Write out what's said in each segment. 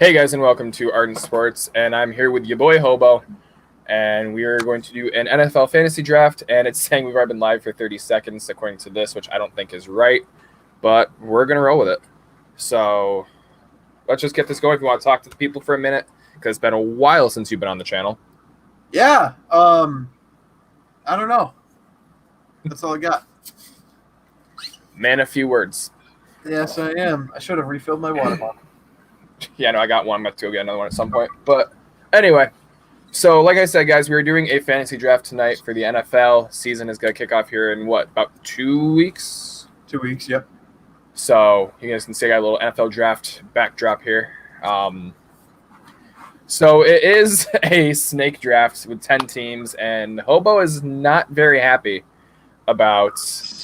Hey guys, and welcome to Ardent Sports, and I'm here with YaBoyHobo, and we are going to do an NFL fantasy draft, and it's saying we've already been live for 30 seconds according to this, which I don't think is right, but we're going to roll with it. So let's just get this going if you want to talk to the people for a minute, because it's been a while since you've been on the channel. Yeah, I don't know. That's all I got. Man, a few words. Yes, I am. I should have refilled my water bottle. Yeah, no, I got one. I'm about to go get another one at some point. But anyway, so like I said, guys, we're doing a fantasy draft tonight for the NFL. Season is going to kick off here in about 2 weeks? 2 weeks, yep. So you guys can see I got a little NFL draft backdrop here. So it is a snake draft with 10 teams, and Hobo is not very happy about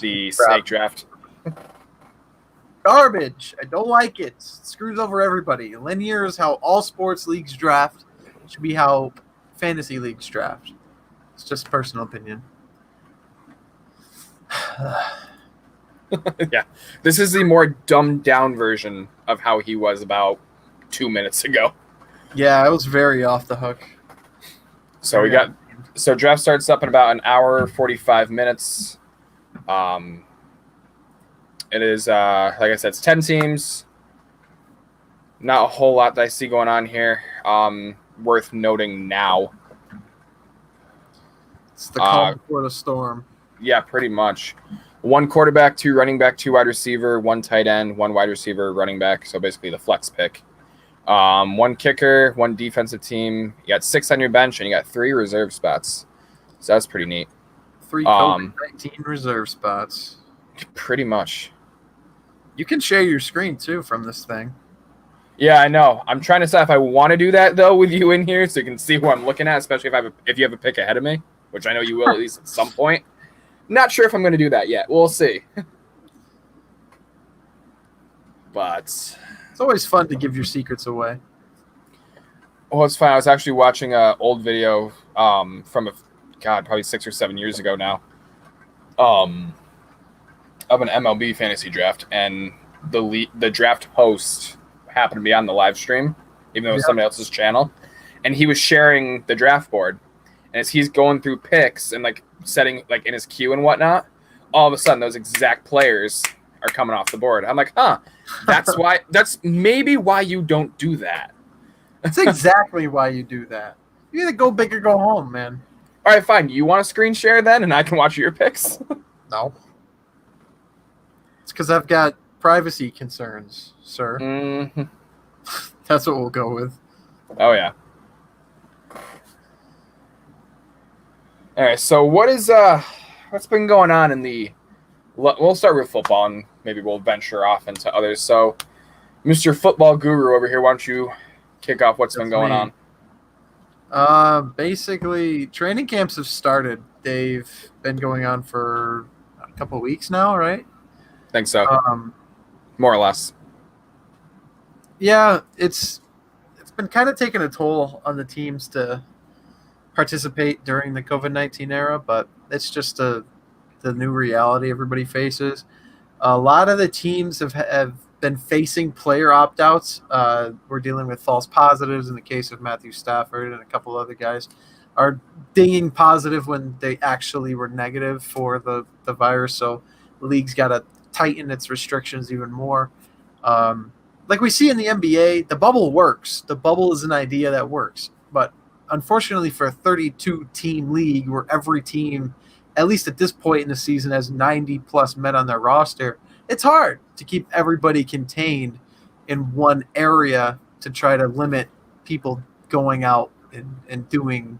the snake draft. Garbage. I don't like it. It screws over everybody. Linear is how all sports leagues draft. It should be how fantasy leagues draft. It's just personal opinion. Yeah, this is the more dumbed down version of how he was about 2 minutes ago. Yeah, I was very off the hook. So draft starts up in about an hour, 45 minutes. It is, like I said, it's 10 teams. Not a whole lot that I see going on here. Worth noting now. It's the calm before the storm. Yeah, pretty much. 1 quarterback, 2 running back, 2 wide receiver, 1 tight end, 1 wide receiver, running back. So basically the flex pick. 1 kicker, 1 defensive team. You got 6 on your bench, and you got 3 reserve spots. So that's pretty neat. 3 COVID-19 reserve spots. Pretty much. You can share your screen, too, from this thing. Yeah, I know. I'm trying to decide if I want to do that, though, with you in here so you can see who I'm looking at, especially if you have a pick ahead of me, which I know you will at least at some point. Not sure if I'm going to do that yet. We'll see. But it's always fun to give your secrets away. Well, it's fine. I was actually watching an old video from probably 6 or 7 years ago now, of an MLB fantasy draft, and the draft host happened to be on the live stream, even though it was somebody else's channel, and he was sharing the draft board, and as he's going through picks and setting in his queue and whatnot, all of a sudden those exact players are coming off the board. I'm like, that's maybe why you don't do that. That's exactly why you do that. You either go big or go home, man. All right, fine. You want to screen share then, and I can watch your picks? No. It's because I've got privacy concerns, sir. Mm-hmm. That's what we'll go with. Oh, yeah. All right, so what's been going on in the – we'll start with football, and maybe we'll venture off into others. So, Mr. Football Guru over here, why don't you kick off what's been going on? Basically, training camps have started. They've been going on for a couple of weeks now, right? I think so. More or less. Yeah, it's been kind of taking a toll on the teams to participate during the COVID-19 era, but it's just the new reality everybody faces. A lot of the teams have been facing player opt-outs. We're dealing with false positives in the case of Matthew Stafford, and a couple other guys are dinging positive when they actually were negative for the virus. So the league's got to tighten its restrictions even more. Like we see in the NBA, the bubble works. The bubble is an idea that works. But unfortunately for a 32-team league where every team, at least at this point in the season, has 90-plus men on their roster, it's hard to keep everybody contained in one area to try to limit people going out and doing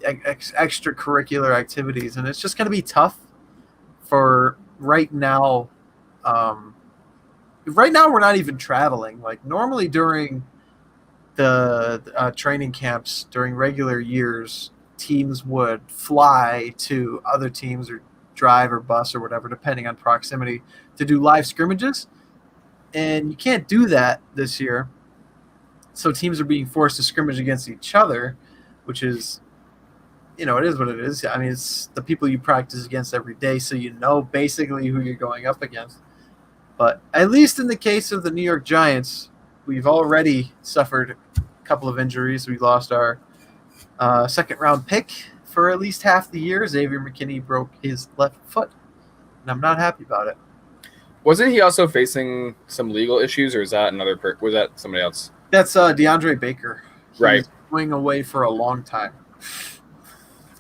extracurricular activities. And it's just going to be tough for right now. Right now, we're not even traveling. Like normally during the training camps, during regular years, teams would fly to other teams or drive or bus or whatever, depending on proximity, to do live scrimmages. And you can't do that this year. So teams are being forced to scrimmage against each other, which is, it is what it is. I mean, it's the people you practice against every day, so you know basically who you're going up against. But at least in the case of the New York Giants, we've already suffered a couple of injuries. We lost our second round pick for at least half the year. Xavier McKinney broke his left foot, and I'm not happy about it. Wasn't he also facing some legal issues, or is that was that somebody else? That's DeAndre Baker. Right. Going away for a long time.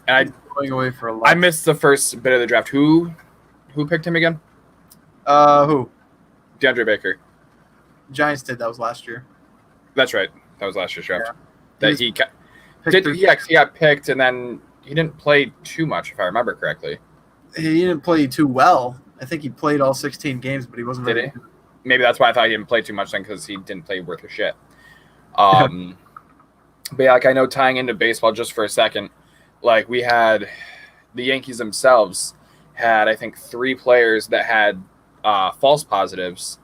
And going away for a long I missed the first bit of the draft. Who picked him again? Who? DeAndre Baker. Giants did. That was last year. That's right. That was last year's draft. Yeah. He got picked, and then he didn't play too much, if I remember correctly. He didn't play too well. I think he played all 16 games, but he wasn't Did really he? Maybe that's why I thought he didn't play too much then, because he didn't play worth a shit. But yeah, like I know, tying into baseball just for a second, like we had the Yankees themselves had, I think, 3 players that had false positives.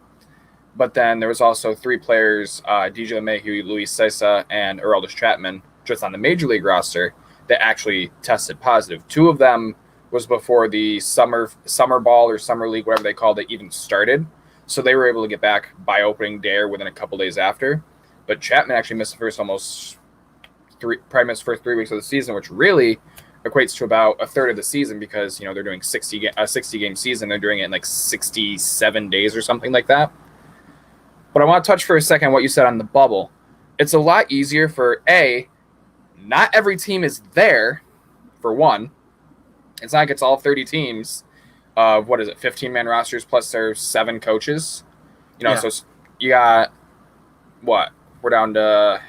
But then there was also 3 players, DJ LeMahieu, Luis Sessa, and Aroldis Chapman, just on the Major League roster, that actually tested positive. 2 of them was before the summer ball or summer league, whatever they called it, even started. So they were able to get back by opening day or within a couple days after. But Chapman actually missed the first probably missed the first 3 weeks of the season, which really equates to about a third of the season, because they're doing a 60 game season. They're doing it in like 67 days or something like that. But I want to touch for a second on what you said on the bubble. It's a lot easier for not every team is there, for one. It's not like it's all 30 teams of, 15-man rosters plus their 7 coaches. So you got, what? We're down to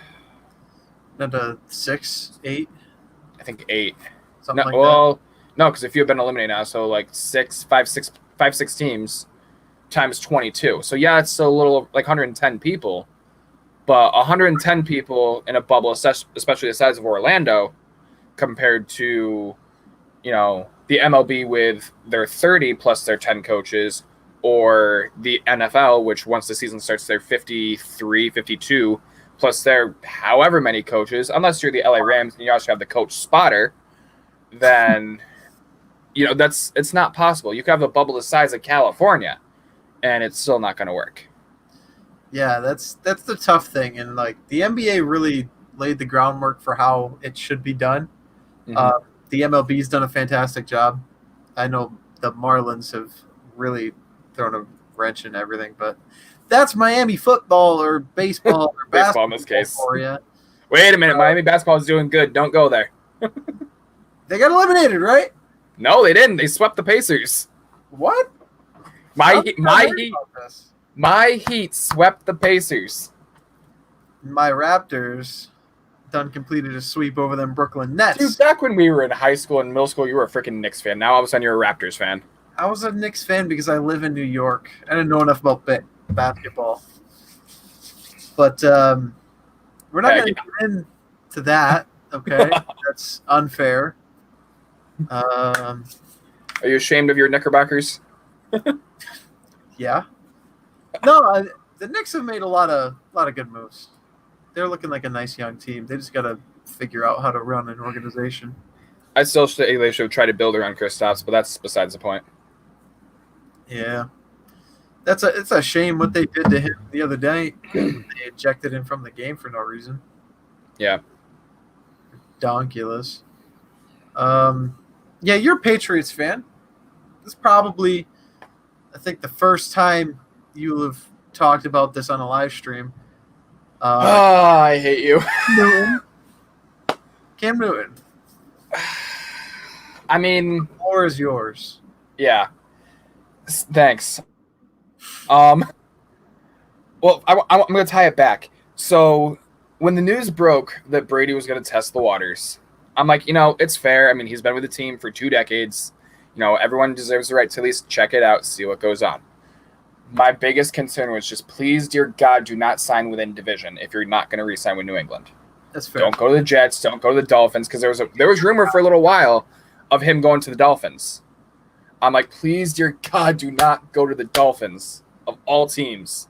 6, 8. I think 8. Something like that. No, because if you've been eliminated now, so like 6 teams times 22. So yeah, it's a little like 110 people, but 110 people in a bubble, especially the size of Orlando, compared to, the MLB with their 30 plus their 10 coaches, or the NFL, which once the season starts, they're 53, 52 plus their however many coaches, unless you're the LA Rams and you also have the coach spotter, then, it's not possible. You could have a bubble the size of California, and it's still not going to work. Yeah, that's the tough thing. And like the NBA really laid the groundwork for how it should be done. Mm-hmm. The MLB's done a fantastic job. I know the Marlins have really thrown a wrench in everything, but that's Miami football or baseball or basketball in this case. For you. Wait a minute, Miami basketball is doing good. Don't go there. They got eliminated, right? No, they didn't. They swept the Pacers. What? My Heat swept the Pacers. My Raptors done completed a sweep over them Brooklyn Nets. Dude, back when we were in high school and middle school, you were a freaking Knicks fan. Now all of a sudden you're a Raptors fan. I was a Knicks fan because I live in New York. I didn't know enough about basketball. But we're not going to get into that, okay? That's unfair. Are you ashamed of your Knickerbockers? Yeah. No, the Knicks have made a lot of good moves. They're looking like a nice young team. They just got to figure out how to run an organization. I still say they should try to build around Kristaps, but that's besides the point. Yeah. It's a shame what they did to him the other day. They ejected him from the game for no reason. Yeah. Donkulous. Yeah, you're a Patriots fan. This is probably, I think, the first time you have talked about this on a live stream. I hate you. Cam Newton. I mean, the floor is yours. Yeah. Thanks. Well, I'm going to tie it back. So when the news broke that Brady was going to test the waters, I'm like, it's fair. I mean, he's been with the team for 2 decades. Everyone deserves the right to at least check it out, see what goes on. My biggest concern was just, please, dear God, do not sign within division if you're not going to re-sign with New England. That's fair. Don't go to the Jets. Don't go to the Dolphins, because there was rumor for a little while of him going to the Dolphins. I'm like, please, dear God, do not go to the Dolphins of all teams.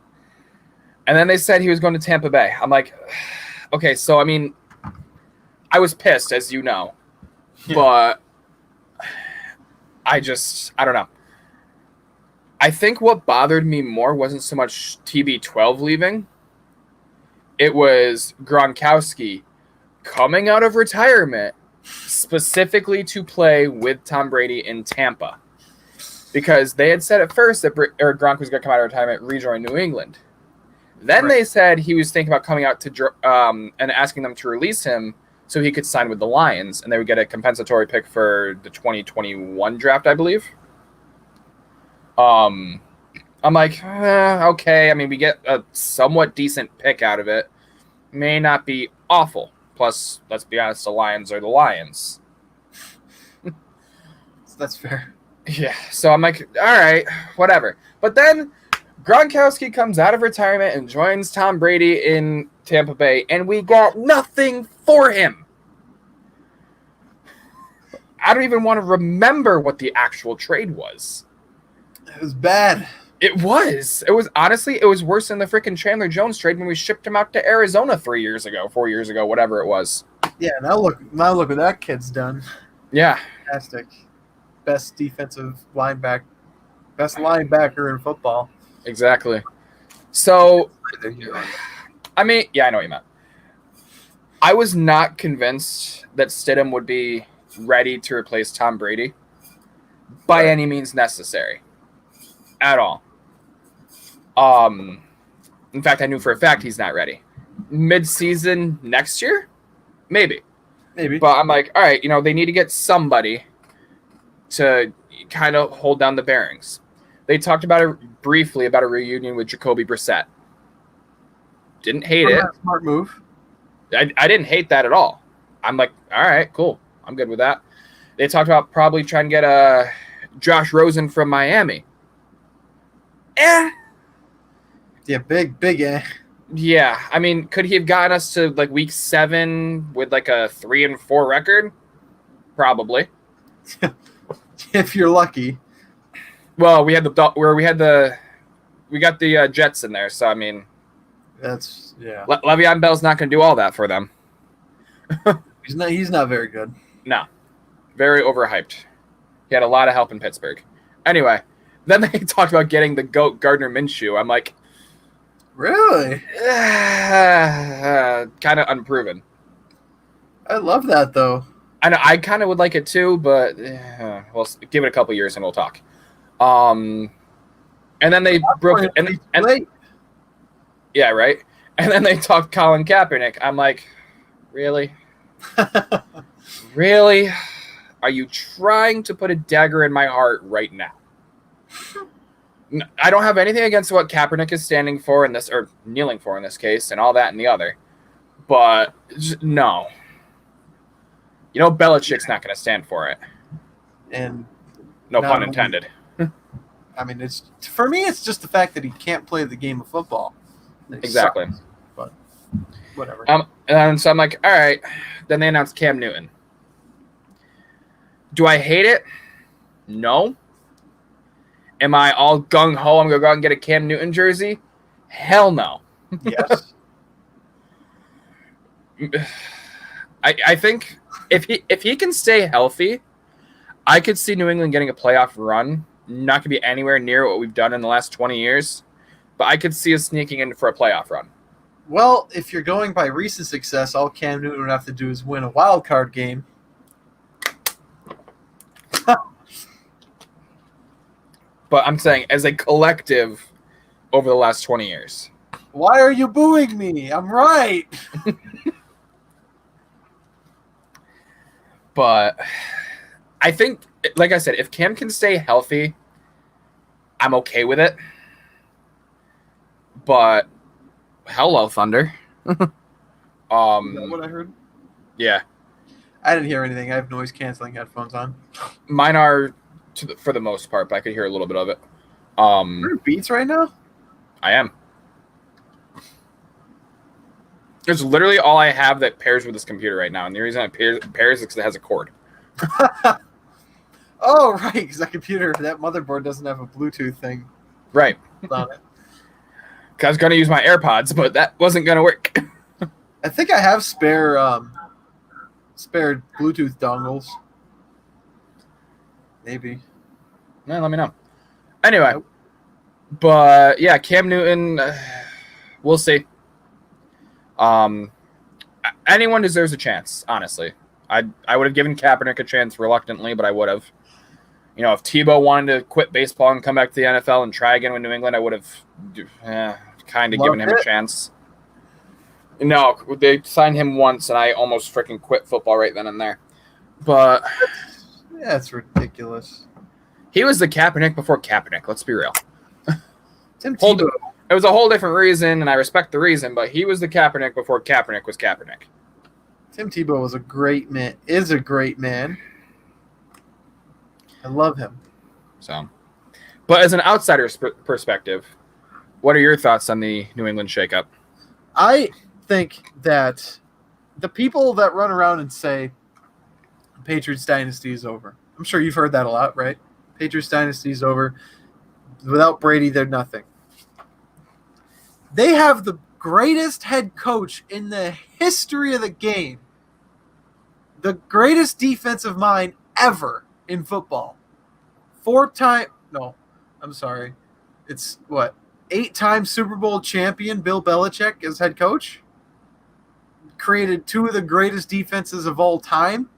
And then they said he was going to Tampa Bay. I'm like, okay, so, I mean, I was pissed, as you know. Yeah. But I don't know. I think what bothered me more wasn't so much TB12 leaving. It was Gronkowski coming out of retirement specifically to play with Tom Brady in Tampa. Because they had said at first that Gronk was going to come out of retirement, rejoin New England. Then they said he was thinking about coming out to and asking them to release him so he could sign with the Lions, and they would get a compensatory pick for the 2021 draft, I believe. I'm like, okay. I mean, we get a somewhat decent pick out of it. May not be awful. Plus, let's be honest, the Lions are the Lions. That's fair. Yeah, so I'm like, all right, whatever. But then Gronkowski comes out of retirement and joins Tom Brady in Tampa Bay, and we got nothing for him. I don't even want to remember what the actual trade was. It was bad. It was. It was honestly, it was worse than the freaking Chandler Jones trade when we shipped him out to Arizona 4 years ago, whatever it was. Yeah, now look what that kid's done. Yeah. Fantastic. Best linebacker in football. Exactly. So, I mean, yeah, I know what you meant. I was not convinced that Stidham would be ready to replace Tom Brady by any means necessary at all. In fact, I knew for a fact he's not ready. Mid-season next year? Maybe. But I'm like, all right, they need to get somebody to kind of hold down the bearings. They talked about it briefly about a reunion with Jacoby Brissett. Didn't hate it. Smart move. I didn't hate that at all. I'm like, all right, cool. I'm good with that. They talked about probably trying to get Josh Rosen from Miami. Yeah, big. Yeah, I mean, could he have gotten us to like week 7 with like a 3-4 record? Probably. If you're lucky. Well, we got the Jets in there, so I mean, that's yeah. Le'Veon Bell's not going to do all that for them. He's not very good. No, very overhyped. He had a lot of help in Pittsburgh. Anyway, then they talked about getting the GOAT Gardner Minshew. I'm like, really? Kind of unproven. I love that though. I know I kind of would like it too, but we'll give it a couple years and we'll talk. And then they broke it, and yeah, right. And then they talked Colin Kaepernick. I'm like, really? Really? Are you trying to put a dagger in my heart right now? I don't have anything against what Kaepernick is standing for in this, or kneeling for in this case, and all that and the other. But no. Belichick's not going to stand for it. And no pun intended. I mean, for me, it's just the fact that he can't play the game of football. Exactly. Sucks, but whatever. And so I'm like, all right. Then they announced Cam Newton. Do I hate it? No. Am I all gung-ho? I'm going to go out and get a Cam Newton jersey? Hell no. Yes. I think if he can stay healthy, I could see New England getting a playoff run. Not going to be anywhere near what we've done in the last 20 years, but I could see us sneaking in for a playoff run. Well, if you're going by recent success, all Cam Newton would have to do is win a wild card game. But I'm saying as a collective over the last 20 years. Why are you booing me? I'm right. But I think, like I said, if Cam can stay healthy, I'm okay with it. But hello, Thunder. Is that what I heard? Yeah. I didn't hear anything. I have noise canceling headphones on. Mine are for the most part, but I could hear a little bit of it. You're in Beats right now? I am. It's literally all I have that pairs with this computer right now, and the reason it pairs is because it has a cord. Oh, right, because that motherboard doesn't have a Bluetooth thing. Right. On it. I was going to use my AirPods, but that wasn't going to work. I think I have spare Bluetooth dongles. Maybe. Yeah, let me know. Anyway, but yeah, Cam Newton, we'll see. Anyone deserves a chance, honestly. I would have given Kaepernick a chance reluctantly, but I would have. You know, if Tebow wanted to quit baseball and come back to the NFL and try again with New England, I would have kind of given him a chance. No, they signed him once, and I almost freaking quit football right then and there. But that's ridiculous. He was the Kaepernick before Kaepernick. Let's be real. Tim Tebow. It was a whole different reason, and I respect the reason, but he was the Kaepernick before Kaepernick was Kaepernick. Tim Tebow was a great man. Is a great man. I love him. So, but as an outsider's perspective, what are your thoughts on the New England shakeup? I think that the people that run around and say Patriots dynasty is over. I'm sure you've heard that a lot, right? Patriots dynasty is over. Without Brady, they're nothing. They have the greatest head coach in the history of the game. The greatest defensive mind ever in football. 8-time Super Bowl champion Bill Belichick as head coach. Created 2 of the greatest defenses of all time.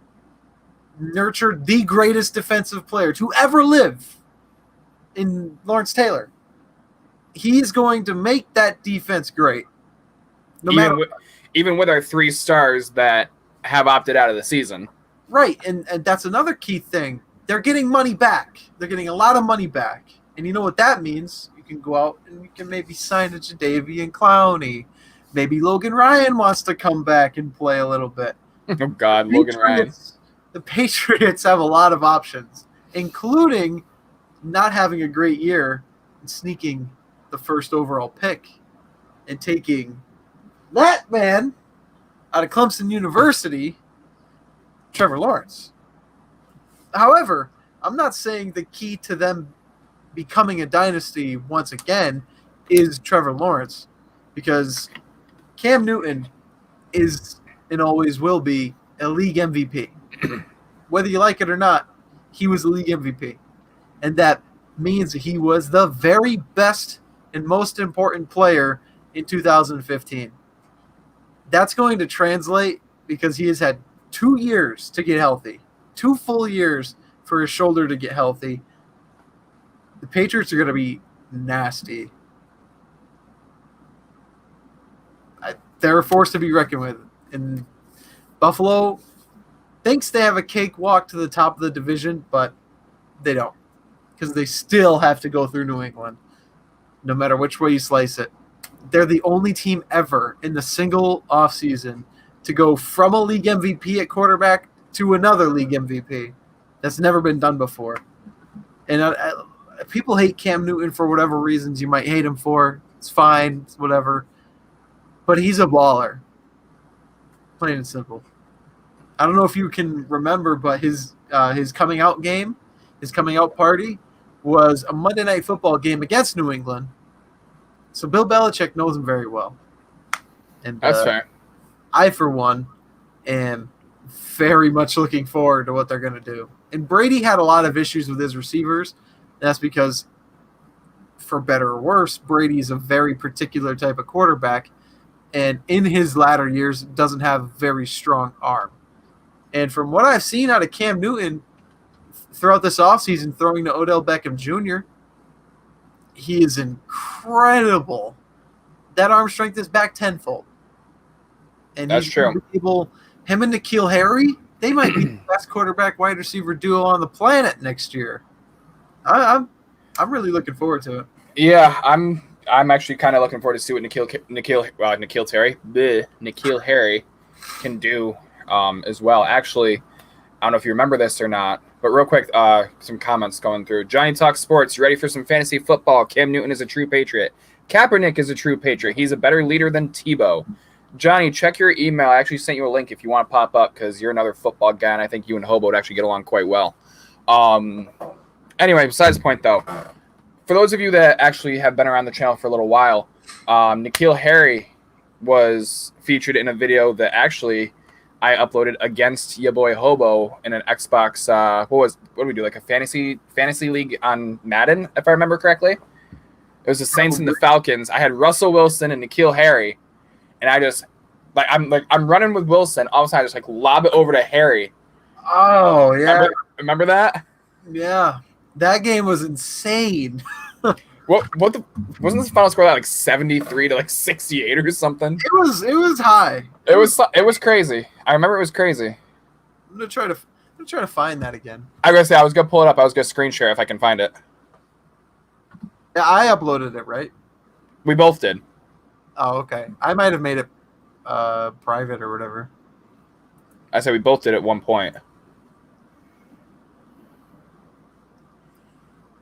Nurtured the greatest defensive player to ever live in Lawrence Taylor. He's going to make that defense great. Even with our 3 stars that have opted out of the season. Right, and that's another key thing. They're getting money back. They're getting a lot of money back. And you know what that means? You can go out and you can maybe sign a Jadeveon Clowney. Maybe Logan Ryan wants to come back and play a little bit. Oh, God, Logan Ryan. The Patriots have a lot of options, including not having a great year and sneaking the first overall pick and taking that man out of Clemson University, Trevor Lawrence. However, I'm not saying the key to them becoming a dynasty once again is Trevor Lawrence, because Cam Newton is and always will be a league MVP. Whether you like it or not, he was a league MVP. And that means he was the very best and most important player in 2015. That's going to translate because he has had 2 years to get healthy. 2 full years for his shoulder to get healthy. The Patriots are going to be nasty. They're a force to be reckoned with. And Buffalo thinks they have a cakewalk to the top of the division, but they don't. Because they still have to go through New England, no matter which way you slice it. They're the only team ever in the single offseason to go from a league MVP at quarterback to another league MVP. That's never been done before. And people hate Cam Newton for whatever reasons you might hate him for. It's fine. It's whatever. But he's a baller. Plain and simple. I don't know if you can remember, but his coming out game, his coming out party, was a Monday Night Football game against New England. So Bill Belichick knows him very well. And that's fair. I, for one, am very much looking forward to what they're going to do. And Brady had a lot of issues with his receivers. That's because, for better or worse, Brady's a very particular type of quarterback. And in his latter years, doesn't have a very strong arm. And from what I've seen out of Cam Newton throughout this offseason, throwing to Odell Beckham Jr., he is incredible. That arm strength is back tenfold. And that's true. Him and N'Keal Harry, they might be the best quarterback wide receiver duo on the planet next year. I'm really looking forward to it. Yeah, I'm actually kind of looking forward to see what N'Keal Harry can do as well. Actually, I don't know if you remember this or not, but real quick, some comments going through. Johnny Talks Sports, you ready for some fantasy football? Cam Newton is a true Patriot. Kaepernick is a true Patriot. He's a better leader than Tebow. Johnny, check your email. I actually sent you a link if you want to pop up because you're another football guy, and I think you and Hobo would actually get along quite well. Anyway, besides the point, though, for those of you that actually have been around the channel for a little while, N'Keal Harry was featured in a video that actually I uploaded against YaBoyHobo in an Xbox. What did we do? Like a fantasy league on Madden, if I remember correctly. It was the Saints and the Falcons. I had Russell Wilson and N'Keal Harry, and I just I'm running with Wilson. All of a sudden, I just like lob it over to Harry. Oh yeah, remember that? yeah. That game was insane. Wasn't this final score like 73 to like 68 or something? It was high. It was crazy. I remember it was crazy. I'm gonna try to find that again. I was gonna pull it up. I was gonna screen share if I can find it. Yeah, I uploaded it, right? We both did. Oh, okay. I might have made it private or whatever. I said we both did at one point.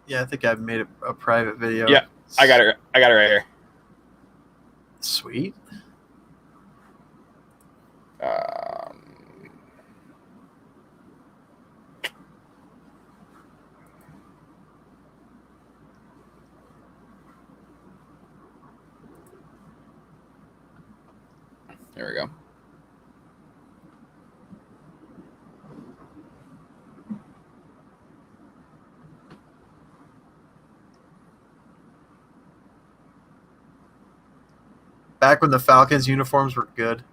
Yeah, I think I made it a private video. Yeah, I got it right here. Sweet. There we go. Back when the Falcons uniforms were good.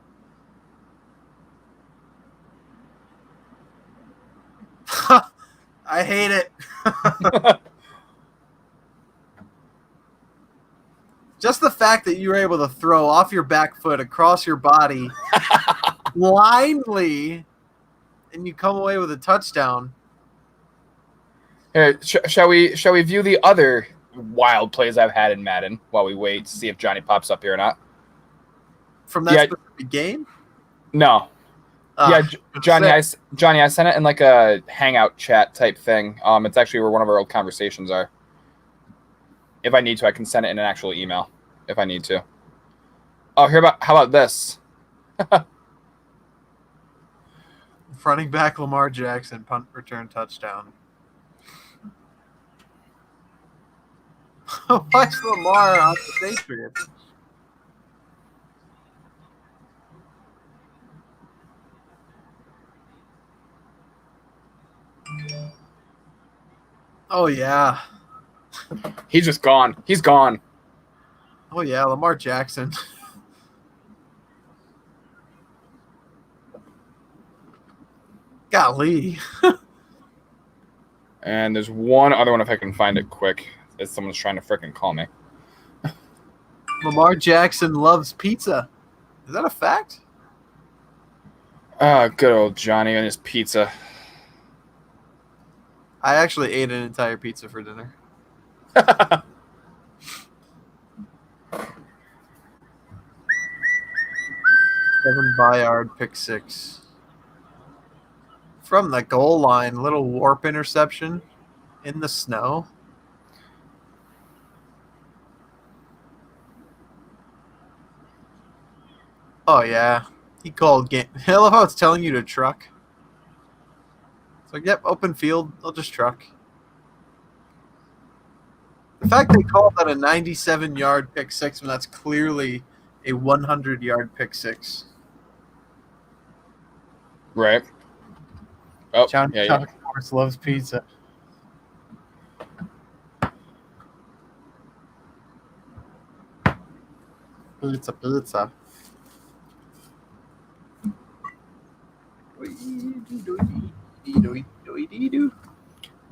I hate it. Just the fact that you were able to throw off your back foot across your body blindly and you come away with a touchdown. Here, shall we view the other wild plays I've had in Madden while we wait to see if Johnny pops up here or not? From that specific game? No. Johnny, I sent it in like a hangout chat type thing. It's actually where one of our old conversations are. If I need to, I can send it in an actual email if I need to. Oh, how about this? Running back Lamar Jackson, punt return touchdown. Watch Lamar on the Patriots. Oh yeah. He's just gone. He's gone. Oh yeah, Lamar Jackson. Golly. And there's one other one if I can find it quick. As someone's trying to frickin' call me. Lamar Jackson loves pizza. Is that a fact? Good old Johnny and his pizza. I actually ate an entire pizza for dinner. Kevin Byard, pick 6. From the goal line, little warp interception in the snow. Oh, yeah. He called game. I love how it's telling you to truck. It's like, yep, open field. I'll just truck. The fact they called that a 97-yard pick 6 when that's clearly a 100-yard pick 6. Right. Oh, John, yeah. of course, loves pizza. Pizza.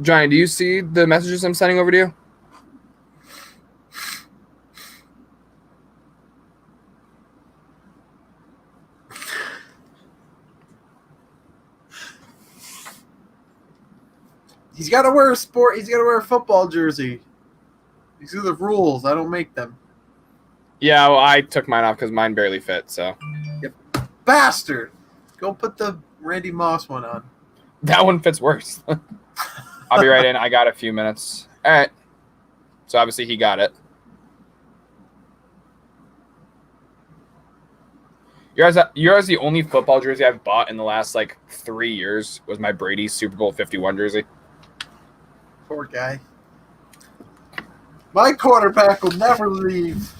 Johnny, do you see the messages I'm sending over to you? He's got to wear He's got to wear a football jersey. These are the rules. I don't make them. Yeah, well, I took mine off because mine barely fit. So. Yep. Bastard! Go put the Randy Moss one on. That one fits worse. I'll be right in. I got a few minutes. All right. So obviously he got it. Yours the only football jersey I've bought in the last like 3 years was my Brady Super Bowl 51 jersey. Poor guy. My quarterback will never leave.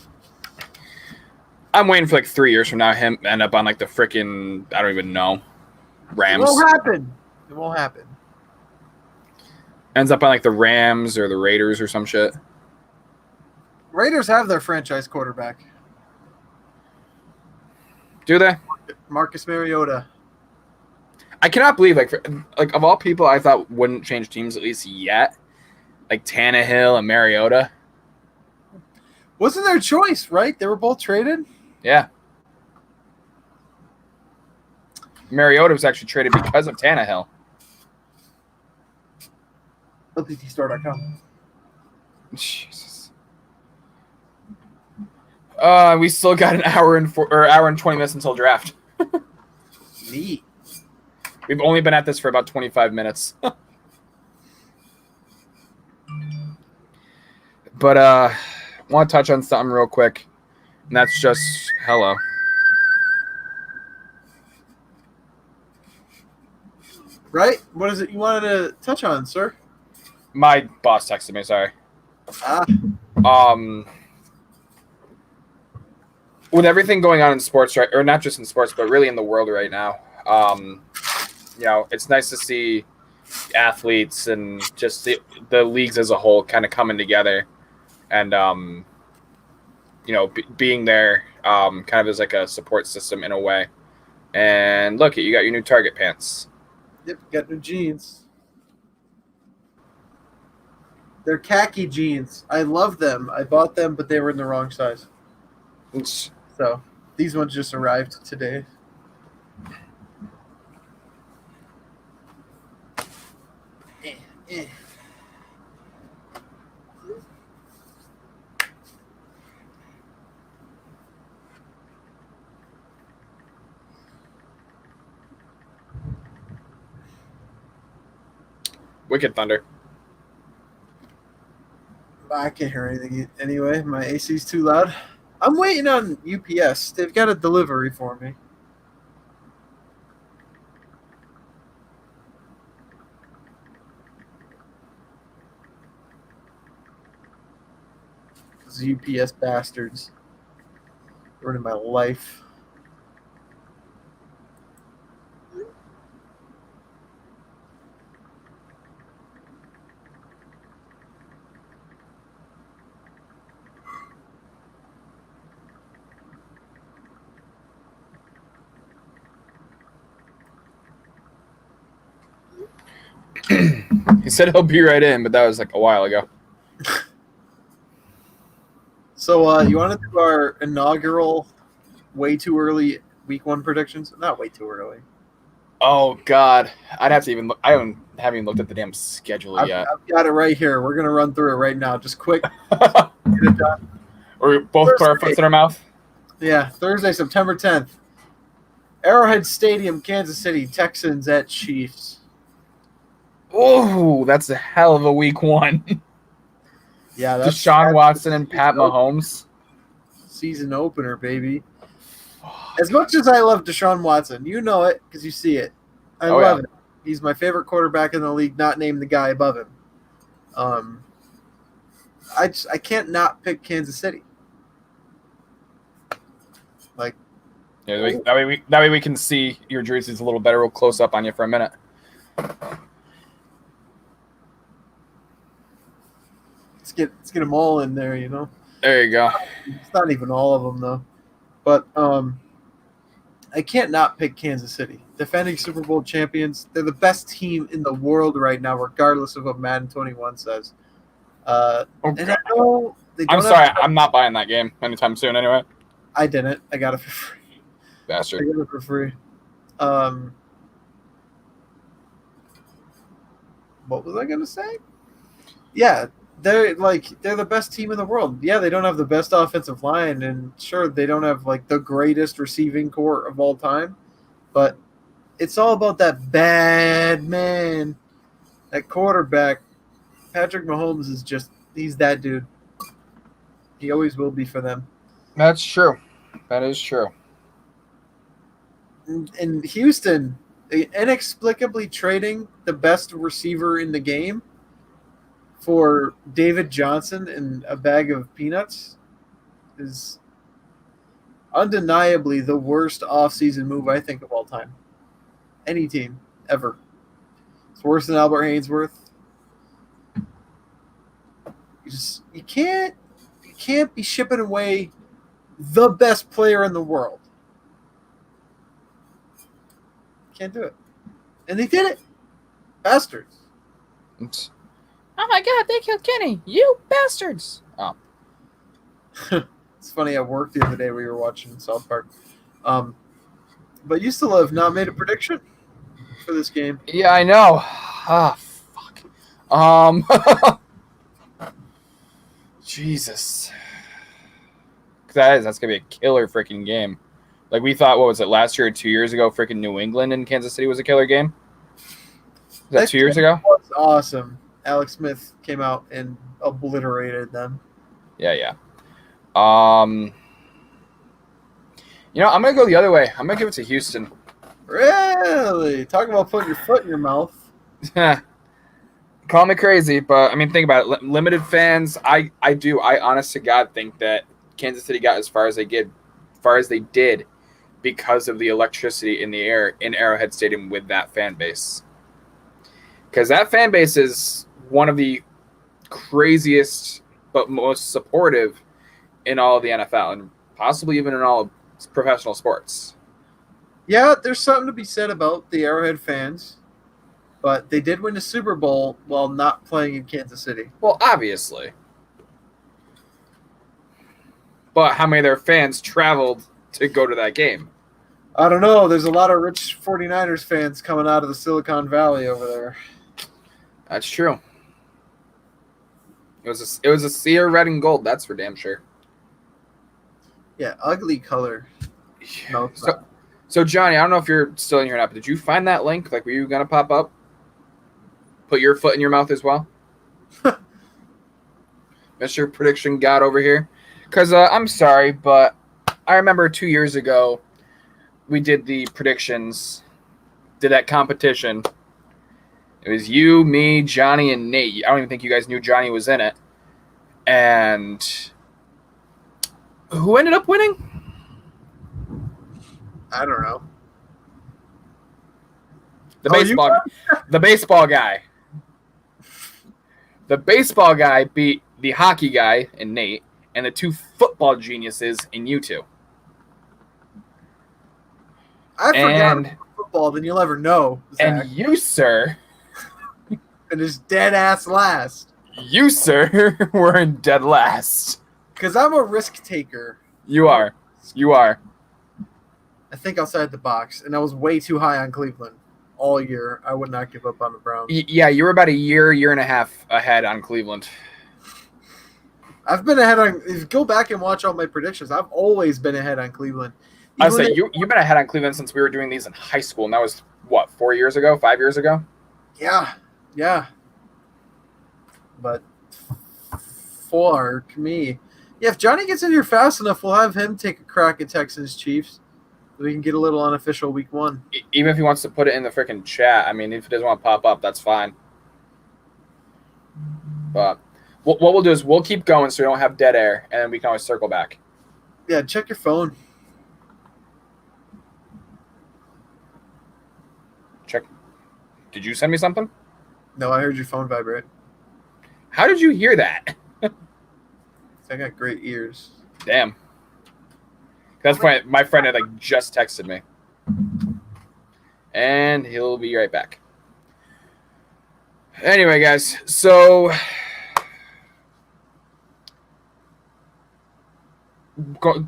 I'm waiting for like 3 years from now him to end up on like the freaking I don't even know Rams. It won't happen. It won't happen. Ends up on like the Rams or the Raiders or some shit. Raiders have their franchise quarterback. Do they? Marcus Mariota. I cannot believe like of all people I thought wouldn't change teams at least yet, like Tannehill and Mariota. Wasn't their choice, right? They were both traded. Yeah. Mariota was actually traded because of Tannehill. LPTstore.com. Jesus. We still got an hour and 20 minutes until draft. Neat. We've only been at this for about 25 minutes. But I want to touch on something real quick, and that's just hello. Right? What is it you wanted to touch on, sir? My boss texted me, sorry. With everything going on in sports, right, or not just in sports, but really in the world right now, it's nice to see athletes and just the leagues as a whole kind of coming together and, being there kind of as like a support system in a way. And look, you got your new Target pants. Yep, got new jeans. They're khaki jeans. I love them. I bought them, but they were in the wrong size. So these ones just arrived today. Wicked Thunder. I can't hear anything anyway. My AC's too loud. I'm waiting on UPS. They've got a delivery for me. Those UPS bastards ruining my life. He said he'll be right in, but that was like a while ago. So you want to do our inaugural way too early week 1 predictions? Not way too early. Oh God, I'd have to even look. I haven't even looked at the damn schedule yet. I've got it right here. We're gonna run through it right now. Just quick. Get it done. Or both put our foot in our mouth. Yeah, Thursday, September 10th. Arrowhead Stadium, Kansas City, Texans at Chiefs. Oh, that's a hell of a week 1. Yeah, that's Deshaun Watson and Pat Mahomes. Season opener, baby. As much as I love Deshaun Watson, you know it because you see it. I love it. He's my favorite quarterback in the league, not named the guy above him. I can't not pick Kansas City. Like, yeah, that way we can see your jerseys a little better. We'll close up on you for a minute. Let's get them all in there, you know. There you go. It's not even all of them though, but I can't not pick Kansas City. Defending Super Bowl champions, they're the best team in the world right now, regardless of what Madden 21 says. And I know I'm sorry, I'm not buying that game anytime soon. Anyway, I didn't. I got it for free. Bastard. I got it for free. What was I gonna say? Yeah. They're the best team in the world. Yeah, they don't have the best offensive line, and sure, they don't have like the greatest receiving core of all time, but it's all about that bad man, that quarterback. Patrick Mahomes is he's that dude. He always will be for them. That's true. That is true. In Houston, inexplicably trading the best receiver in the game for David Johnson and a bag of peanuts is undeniably the worst offseason move I think of all time. Any team ever. It's worse than Albert Hainsworth. You can't be shipping away the best player in the world Can't do it. And they did it. Bastards. Oh my God, they killed Kenny. You bastards. Oh. It's funny, at work the other day we were watching South Park. But you still have not made a prediction for this game. Yeah, I know. Ah, fuck. Jesus. That's going to be a killer freaking game. Like, we thought, what was it, last year or 2 years ago, freaking New England and Kansas City was a killer game? Was that 2 years ago? Was awesome. Alex Smith came out and obliterated them. Yeah. I'm going to go the other way. I'm going to give it to Houston. Really? Talk about putting your foot in your mouth. Call me crazy, but, I mean, think about it. Limited fans, I honest to God, think that Kansas City got as far as they did because of the electricity in the air in Arrowhead Stadium with that fan base. Because that fan base is one of the craziest but most supportive in all of the NFL and possibly even in all of professional sports. Yeah, there's something to be said about the Arrowhead fans, but they did win the Super Bowl while not playing in Kansas City. Well, obviously. But how many of their fans traveled to go to that game? I don't know. There's a lot of rich 49ers fans coming out of the Silicon Valley over there. That's true. It was a sea of red and gold, that's for damn sure. Yeah, ugly color. No, so Johnny, I don't know if you're still in here or not, but did you find that link? Like, were you going to pop up? Put your foot in your mouth as well? Mr. Prediction God over here? Because I'm sorry, but I remember 2 years ago, we did the predictions, did that competition. It was you, me, Johnny, and Nate. I don't even think you guys knew Johnny was in it. And who ended up winning? I don't know. The baseball guy. The baseball guy beat the hockey guy and Nate, and the two football geniuses in you two. I forgot about football than you'll ever know, Zach. And you, sir. And is dead ass last. You, sir, were in dead last. Because I'm a risk taker. You are. I think outside the box, and I was way too high on Cleveland all year. I would not give up on the Browns. Yeah, you were about a year and a half ahead on Cleveland. I've been ahead on. If you go back and watch all my predictions, I've always been ahead on Cleveland. I say you've been ahead on Cleveland since we were doing these in high school, and that was what, 5 years ago? Yeah. But for me, yeah, if Johnny gets in here fast enough, we'll have him take a crack at Texans Chiefs. We can get a little unofficial week one. Even if he wants to put it in the freaking chat, I mean, if he doesn't want to pop up, that's fine. But what we'll do is we'll keep going so we don't have dead air, and then we can always circle back. Yeah, check your phone. Check. Did you send me something? No, I heard your phone vibrate. How did you hear that? I got great ears. Damn. That's why my friend had just texted me. And he'll be right back. Anyway, guys, so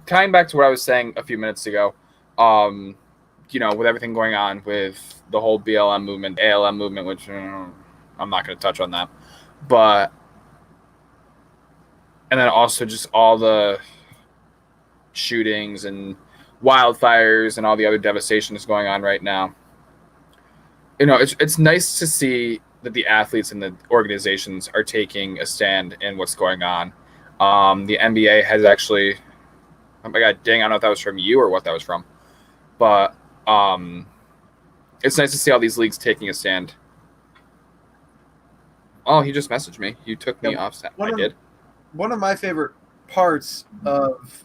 tying back to what I was saying a few minutes ago, with everything going on with the whole BLM movement, ALM movement, which I'm not going to touch on that, and then also just all the shootings and wildfires and all the other devastation that's going on right now. It's nice to see that the athletes and the organizations are taking a stand in what's going on. The NBA has actually, oh my God, dang, I don't know if that was from you or what that was from, but it's nice to see all these leagues taking a stand. Oh, he just messaged me. You took me off. I did. One of my favorite parts of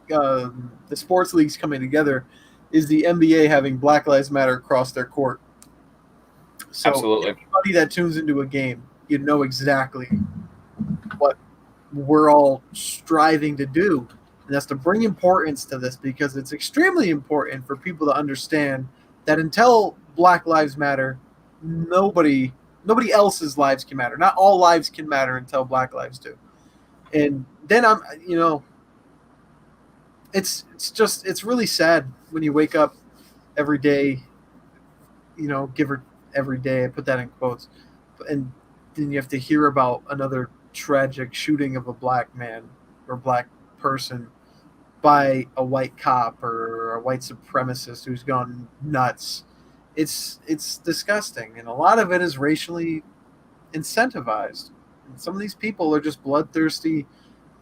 the sports leagues coming together is the NBA having Black Lives Matter across their court. So absolutely. Anybody that tunes into a game, you know exactly what we're all striving to do. And that's to bring importance to this, because it's extremely important for people to understand that until Black Lives Matter, nobody else's lives can matter. Not all lives can matter until Black lives do. And then it's really sad when you wake up every day, every day. I put that in quotes, and then you have to hear about another tragic shooting of a black man or black person by a white cop or a white supremacist who's gone nuts. It's disgusting, and a lot of it is racially incentivized. And some of these people are just bloodthirsty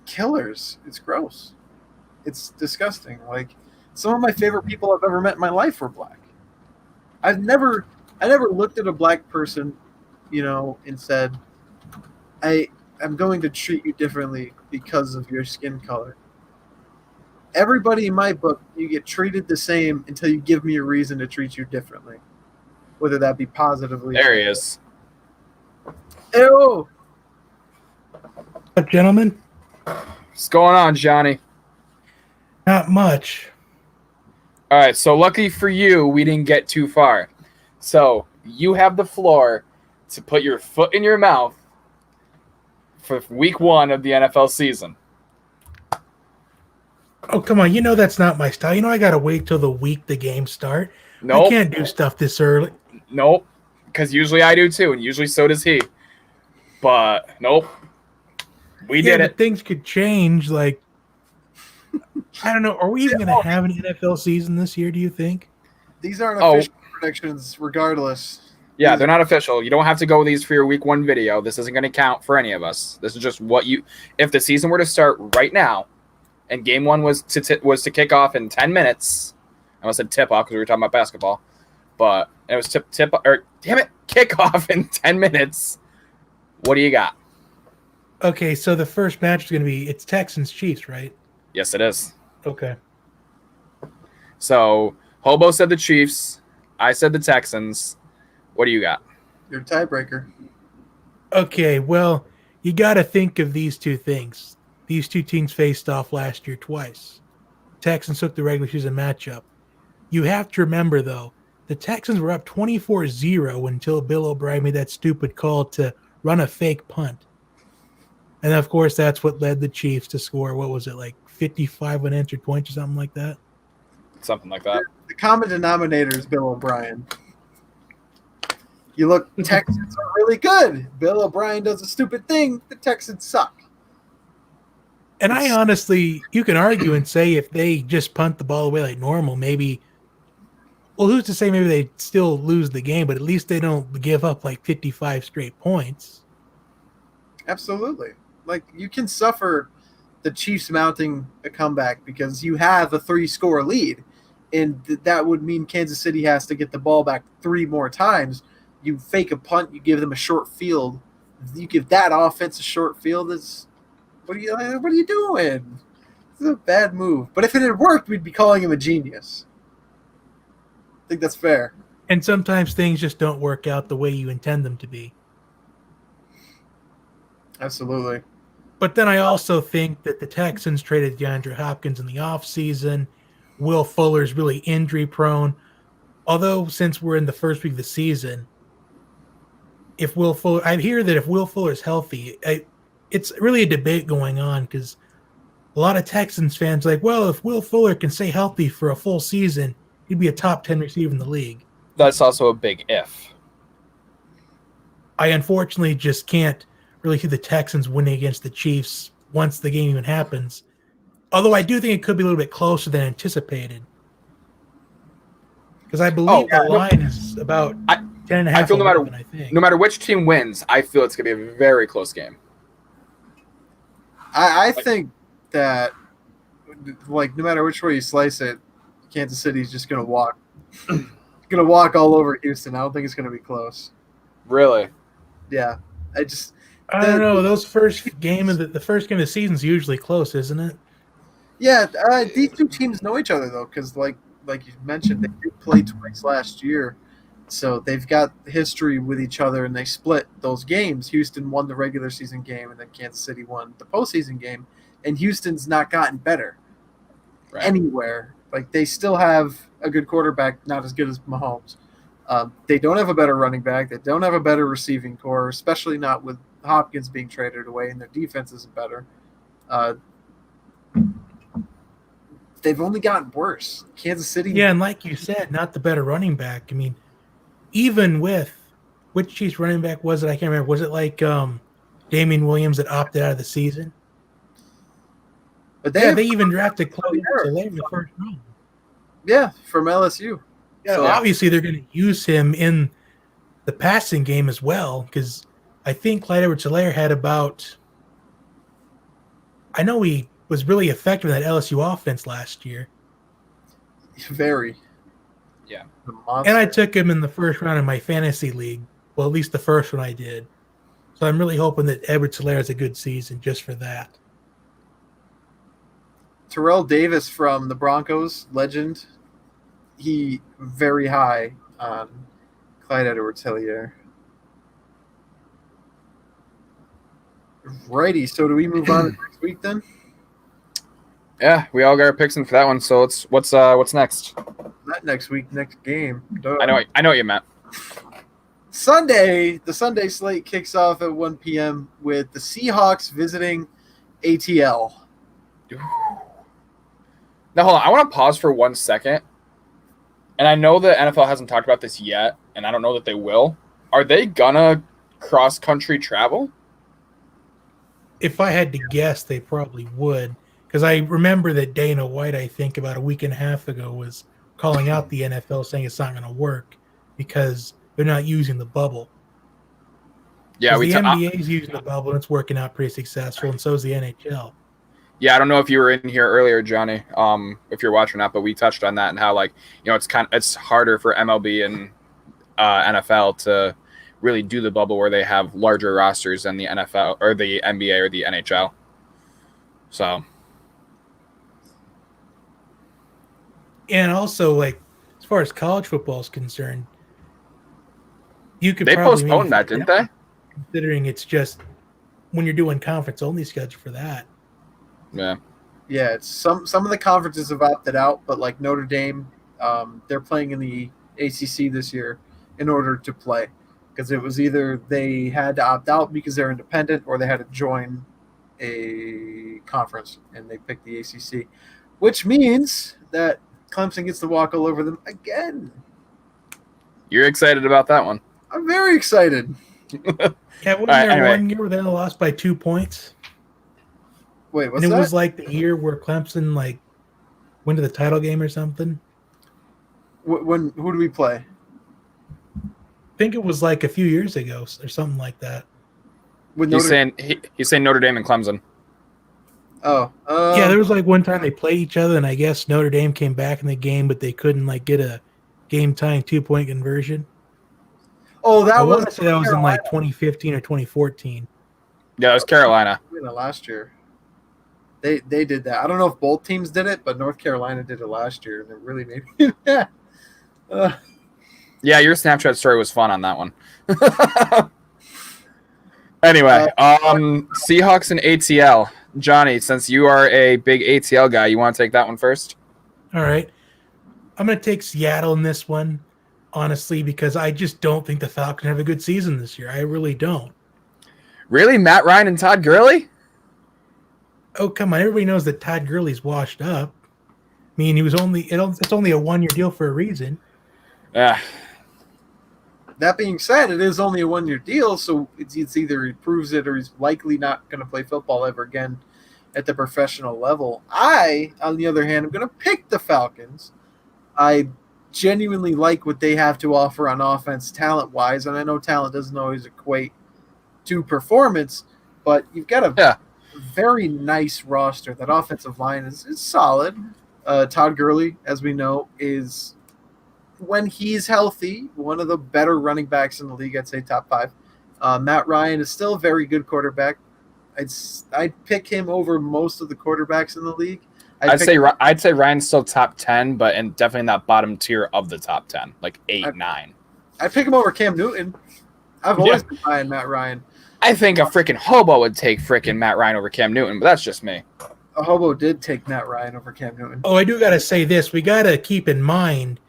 killers. It's gross. It's disgusting. Like, some of my favorite people I've ever met in my life were black. I never looked at a black person, and said, I'm going to treat you differently because of your skin color. Everybody in my book, you get treated the same until you give me a reason to treat you differently, whether that be positively. There he is. Ew. What's up, gentlemen? What's going on, Johnny? Not much. All right, so lucky for you, we didn't get too far. So you have the floor to put your foot in your mouth for week 1 of the NFL season. Oh, come on. That's not my style. I got to wait till the week the games start. Nope. I can't do stuff this early. Nope, because usually I do too, and usually so does he. But nope, we did it. Things could change. Like, I don't know. Are we even going to have an NFL season this year, do you think? These aren't official predictions, regardless. Yeah, they're not official. You don't have to go with these for your week 1 video. This isn't going to count for any of us. This is just what you. If the season were to start right now, and game 1 was to kick off in 10 minutes. I almost said tip off because we were talking about basketball, but it was kick off in 10 minutes. What do you got? Okay, so the first match is going to be it's Texans Chiefs, right? Yes, it is. Okay. So Hobo said the Chiefs. I said the Texans. What do you got? Your tiebreaker. Okay, well, you got to think of these two things. These two teams faced off last year twice. Texans took the regular season matchup. You have to remember, though, the Texans were up 24-0 until Bill O'Brien made that stupid call to run a fake punt. And, of course, that's what led the Chiefs to score, what was it, like 55 unanswered points or something like that? Something like that. The common denominator is Bill O'Brien. You look, Texans are really good. Bill O'Brien does a stupid thing. The Texans suck. And I honestly, you can argue and say if they just punt the ball away like normal, maybe, well, who's to say maybe they still lose the game, but at least they don't give up like 55 straight points. Absolutely. Like, you can suffer the Chiefs mounting a comeback because you have a 3-score lead, and that would mean Kansas City has to get the ball back 3 more times. You fake a punt, you give them a short field. You give that offense a short field. What are you doing? This is a bad move. But if it had worked, we'd be calling him a genius. I think that's fair. And sometimes things just don't work out the way you intend them to be. Absolutely. But then I also think that the Texans traded DeAndre Hopkins in the offseason. Will Fuller's really injury prone. Although, since we're in the first week of the season, I hear that if Will Fuller's healthy, it's really a debate going on because a lot of Texans fans are like, well, if Will Fuller can stay healthy for a full season, he'd be a top 10 receiver in the league. That's also a big if. I unfortunately just can't really see the Texans winning against the Chiefs once the game even happens. Although I do think it could be a little bit closer than anticipated. Because I believe the line is about 10.5. I feel no matter which team wins, I feel it's going to be a very close game. I think that, like, no matter which way you slice it, Kansas City's just going to walk. Going to walk all over Houston. I don't think it's going to be close. Really? Yeah. I don't know. Those first game of the first game of the season is usually close, isn't it? Yeah. These two teams know each other, though, because, like you mentioned, they did play twice last year. So they've got history with each other, and they split those games. Houston won the regular season game, and then Kansas City won the postseason game. And Houston's not gotten better anywhere. Like they still have a good quarterback, not as good as Mahomes. They don't have a better running back. They don't have a better receiving core, especially not with Hopkins being traded away, and their defense isn't better. They've only gotten worse. Kansas City. Yeah, and like you said, not the better running back. I mean, even with which Chiefs running back was it? I can't remember. Was it like Damian Williams that opted out of the season? But they even drafted Chloe in the first round. Yeah, from LSU. Yeah, so obviously they're going to use him in the passing game as well, because I think Clyde Edwards-Helaire had about. I know he was really effective in that LSU offense last year. Very. Yeah. And I took him in the first round in my fantasy league. Well, at least the first one I did. So I'm really hoping that Edwards-Helaire has a good season just for that. Terrell Davis from the Broncos, legend. He very high on Clyde Edwards-Helaire. Righty, so do we move on to next week then? Yeah, we all got our picks in for that one. So what's next? Not next week, next game. Duh. I know what you meant. Sunday, the Sunday slate kicks off at 1 p.m. with the Seahawks visiting ATL. Now hold on, I want to pause for 1 second. And I know the NFL hasn't talked about this yet, and I don't know that they will. Are they gonna cross-country travel? If I had to guess, they probably would. Because I remember that Dana White, I think, about a week and a half ago, was calling out the NFL saying it's not going to work because they're not using the bubble. Yeah, the NBA is using the bubble, and it's working out pretty successful, and so is the NHL. Yeah, I don't know if you were in here earlier, Johnny, if you're watching or not, but we touched on that and how, like, you know, it's harder for MLB and NFL to really do the bubble where they have larger rosters than the NFL or the NBA or the NHL. So. And also, like, as far as college football is concerned, you could they probably postponed that, didn't they? Considering it's just when you're doing conference only schedule for that. Yeah. Yeah, it's some of the conferences have opted out, but like Notre Dame, they're playing in the ACC this year in order to play, because it was either they had to opt out because they're independent or they had to join a conference, and they picked the ACC, which means that Clemson gets to walk all over them again. You're excited about that one? I'm very excited. Yeah, wasn't there one year where they only lost by 2 points? Wait, what's and it that? was like the year where Clemson like went to the title game or something. When who do we play? I think it was like a few years ago or something like that. He's saying Notre Dame and Clemson. Oh, yeah, there was like one time they played each other, and I guess Notre Dame came back in the game, but they couldn't like get a game-tying 2-point conversion. Oh, that was in like 2015 or 2014. Yeah, it was Carolina. Last year. They did that. I don't know if both teams did it, but North Carolina did it last year, and it really made me mad. Yeah, your Snapchat story was fun on that one. Anyway, Seahawks and ATL. Johnny, since you are a big ATL guy, you want to take that one first? All right. I'm going to take Seattle in this one, honestly, because I just don't think the Falcons have a good season this year. I really don't. Really? Matt Ryan and Todd Gurley? Oh, come on. Everybody knows that Todd Gurley's washed up. I mean, it's only a 1-year deal for a reason. Yeah. That being said, it is only a 1-year deal, so it's either he proves it or he's likely not going to play football ever again at the professional level. I, on the other hand, am going to pick the Falcons. I genuinely like what they have to offer on offense talent-wise, and I know talent doesn't always equate to performance, but you've got a very nice roster. That offensive line is solid. Todd Gurley, as we know, is, when he's healthy, one of the better running backs in the league. I'd say top 5. Matt Ryan is still a very good quarterback. I'd pick him over most of the quarterbacks in the league. I'd say Ryan's still top 10, but and definitely in that bottom tier of the top 10, like 8, 9. I'd pick him over Cam Newton. I've always been buying Matt Ryan. I think a freaking hobo would take freaking Matt Ryan over Cam Newton, but that's just me. a Hobo did take Matt Ryan over Cam Newton. Oh, I do got to say this. We got to keep in mind,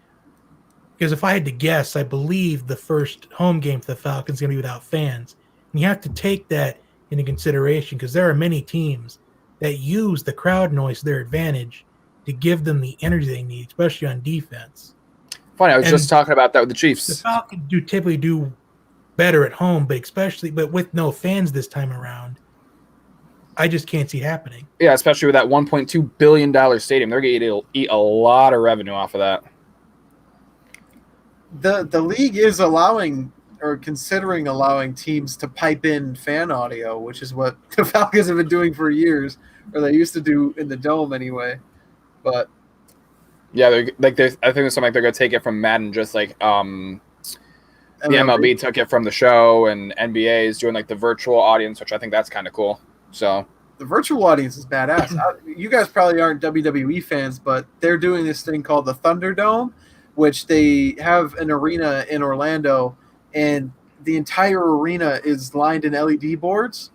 because if I had to guess, I believe the first home game for the Falcons is going to be without fans. And you have to take that into consideration because there are many teams that use the crowd noise to their advantage to give them the energy they need, especially on defense. Funny, I was And just talking about that with the The Chiefs. Falcons typically do better at home, but with no fans this time around, I just can't see happening. Yeah, especially with that $1.2 billion stadium. They're going to eat a lot of revenue off of that. The league is allowing or considering allowing teams to pipe in fan audio, which is what the Falcons have been doing for years, or they used to do in the Dome anyway. But yeah, I think it's something like they're going to take it from Madden, just like the MLB took it from the show, and NBA is doing like the virtual audience, which I think that's kind of cool. So the virtual audience is badass. You guys probably aren't WWE fans, but they're doing this thing called the Thunderdome, which they have an arena in Orlando, and the entire arena is lined in LED boards.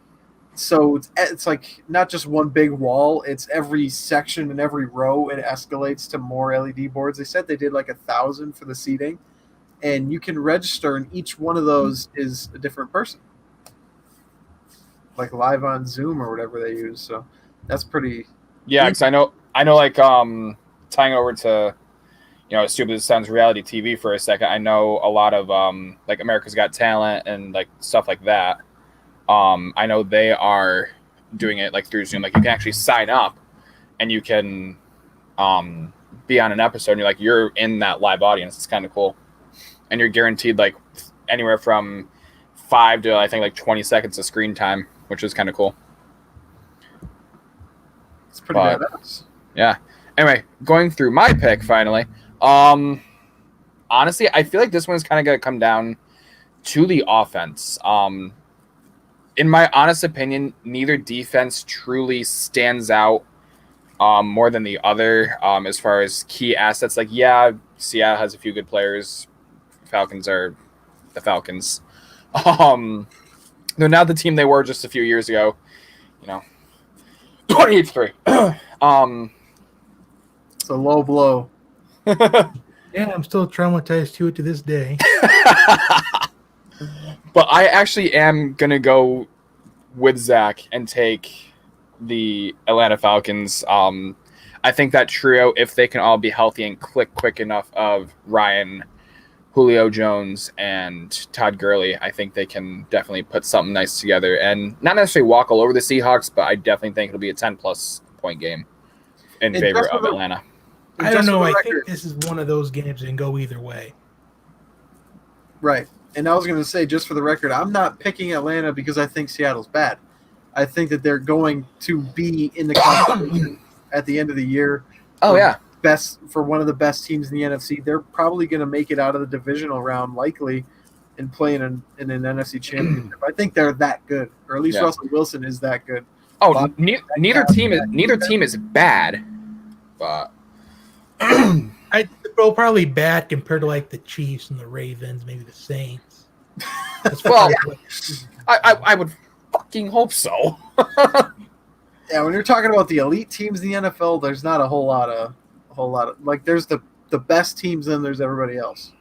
So it's like not just one big wall, it's every section and every row it escalates to more LED boards. They said they did like 1,000 for the seating, and you can register, and each one of those is a different person, like live on Zoom or whatever they use. So that's pretty. Yeah, because I know like tying it over to, as stupid as it sounds, reality TV for a second. I know a lot of like America's Got Talent and like stuff like that. I know they are doing it like through Zoom. Like you can actually sign up and you can be on an episode and you're in that live audience. It's kind of cool. And you're guaranteed like anywhere from 5 to I think like 20 seconds of screen time, which is kind of cool. It's pretty badass. Yeah. Anyway, going through my pick finally. Honestly, I feel like this one's kind of going to come down to the offense. In my honest opinion, neither defense truly stands out more than the other as far as key assets. Like, yeah, Seattle has a few good players. Falcons are the Falcons. They're not the team they were just a few years ago. 28-3. It's a low blow. Yeah, I'm still traumatized to it to this day. But I actually am going to go with Zach and take the Atlanta Falcons. I think that trio, if they can all be healthy and click quick enough of Ryan, Julio Jones, and Todd Gurley, I think they can definitely put something nice together and not necessarily walk all over the Seahawks, but I definitely think it'll be a 10-plus point game in favor of Atlanta. I don't know. I think this is one of those games that can go either way. Right. And I was going to say, just for the record, I'm not picking Atlanta because I think Seattle's bad. I think that they're going to be in the competition at the end of the year. Oh, yeah. For one of the best teams in the NFC. They're probably going to make it out of the divisional round, likely, and play in an NFC championship. I think they're that good, or at least Russell Wilson is that good. Oh, neither team is bad, but probably bad compared to like the Chiefs and the Ravens, maybe the Saints. Well, I would fucking hope so. Yeah, when you're talking about the elite teams in the NFL, there's not a whole lot of like there's the best teams and there's everybody else.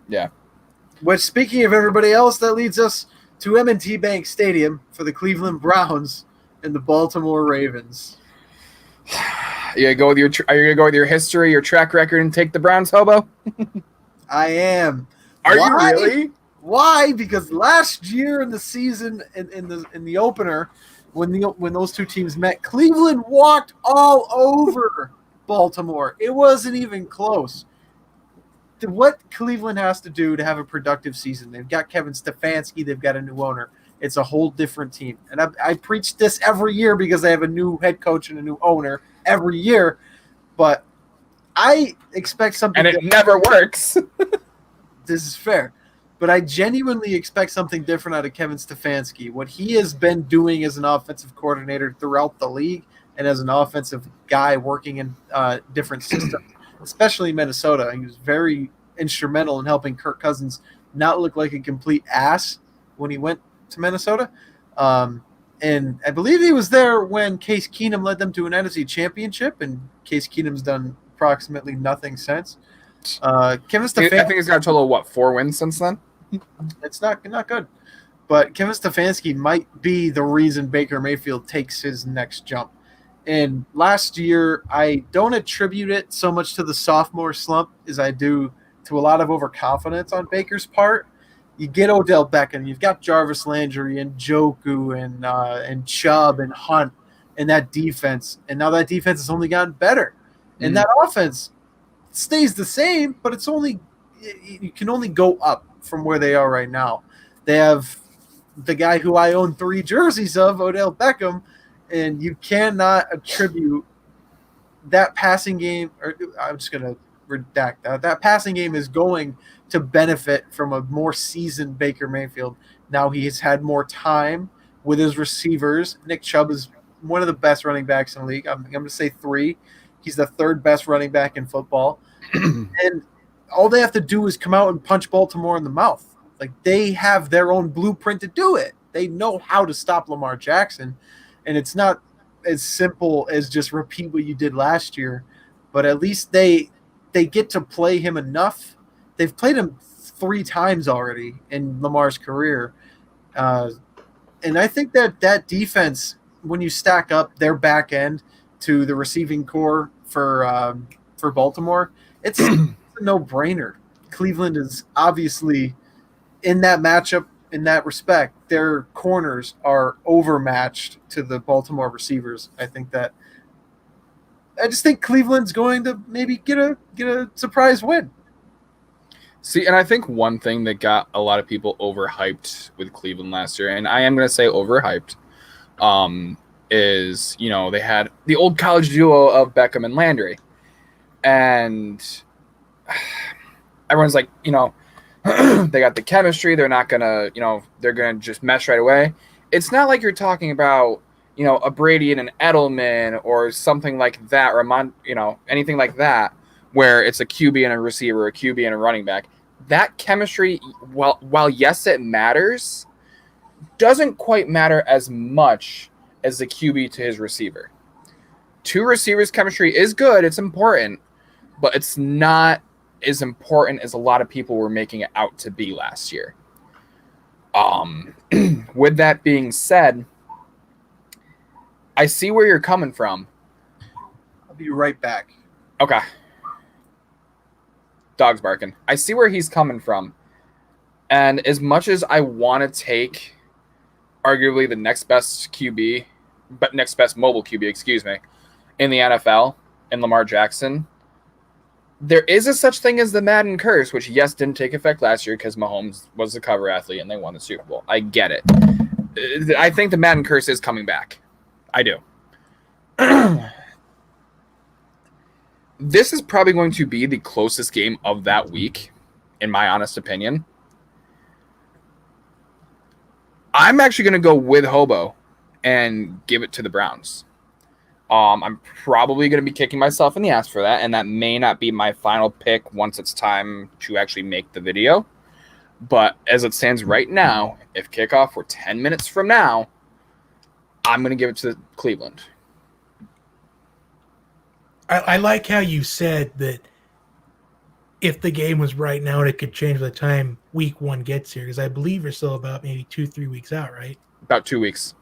Yeah. Which, speaking of everybody else, that leads us to M&T Bank Stadium for the Cleveland Browns and the Baltimore Ravens. Are you gonna go with your history, your track record, and take the Browns, Hobo? I am. Are you really? Why? Because last year in the season, in the opener, when those two teams met, Cleveland walked all over Baltimore. It wasn't even close. What Cleveland has to do to have a productive season, they've got Kevin Stefanski, they've got a new owner. It's a whole different team. And I preach this every year because they have a new head coach and a new owner every year. But I expect something. And it never works. This is fair. But I genuinely expect something different out of Kevin Stefanski. What he has been doing as an offensive coordinator throughout the league and as an offensive guy working in different systems, especially Minnesota. He was very instrumental in helping Kirk Cousins not look like a complete ass when he went to Minnesota. And I believe he was there when Case Keenum led them to an NFC championship, and Case Keenum's done approximately nothing since. Kevin Stefanski, I think he's got a total of 4 wins since then. it's not good. But Kevin Stefanski might be the reason Baker Mayfield takes his next jump. And last year, I don't attribute it so much to the sophomore slump as I do to a lot of overconfidence on Baker's part. You get Odell Beckham, you've got Jarvis Landry and Njoku and Chubb and Hunt and that defense. And now that defense has only gotten better. And that offense stays the same, but you can only go up from where they are right now. They have the guy who I own 3 jerseys of, Odell Beckham, and you cannot attribute that passing game, or I'm just going to redact that. That passing game is going to benefit from a more seasoned Baker Mayfield. Now he has had more time with his receivers. Nick Chubb is one of the best running backs in the league. I'm going to say 3. He's the 3rd best running back in football. And all they have to do is come out and punch Baltimore in the mouth. Like, they have their own blueprint to do it. They know how to stop Lamar Jackson. And it's not as simple as just repeat what you did last year. But at least they get to play him enough. They've played him 3 times already in Lamar's career. And I think that defense, when you stack up their back end to the receiving core for Baltimore, it's a no-brainer. Cleveland is obviously in that matchup, in that respect, their corners are overmatched to the Baltimore receivers. I just think Cleveland's going to maybe get a surprise win. See, and I think one thing that got a lot of people overhyped with Cleveland last year, and I am going to say overhyped, is, they had the old college duo of Beckham and Landry. And everyone's like, they got the chemistry. They're not going to, they're going to just mesh right away. It's not like you're talking about, a Brady and an Edelman or something like that, or anything like that, where it's a QB and a receiver, a QB and a running back. That chemistry, while yes, it matters, doesn't quite matter as much as the QB to his receiver. 2 receivers chemistry is good. It's important, but it's not as important as a lot of people were making it out to be last year. With that being said, I see where you're coming from. I'll be right back. Okay. Dog's barking. I see where he's coming from. And as much as I want to take arguably the next best QB, but next best mobile QB, in the NFL, in Lamar Jackson, there is a such thing as the Madden curse, which, yes, didn't take effect last year because Mahomes was the cover athlete and they won the Super Bowl. I get it. I think the Madden curse is coming back. I do. This is probably going to be the closest game of that week, in my honest opinion. I'm actually going to go with Hobo and give it to the Browns. I'm probably going to be kicking myself in the ass for that, and that may not be my final pick once it's time to actually make the video. But as it stands right now, if kickoff were 10 minutes from now, I'm going to give it to Cleveland. I like how you said that if the game was right now, it could change by the time week 1 gets here, because I believe you're still about maybe 2-3 weeks out, right? About 2 weeks.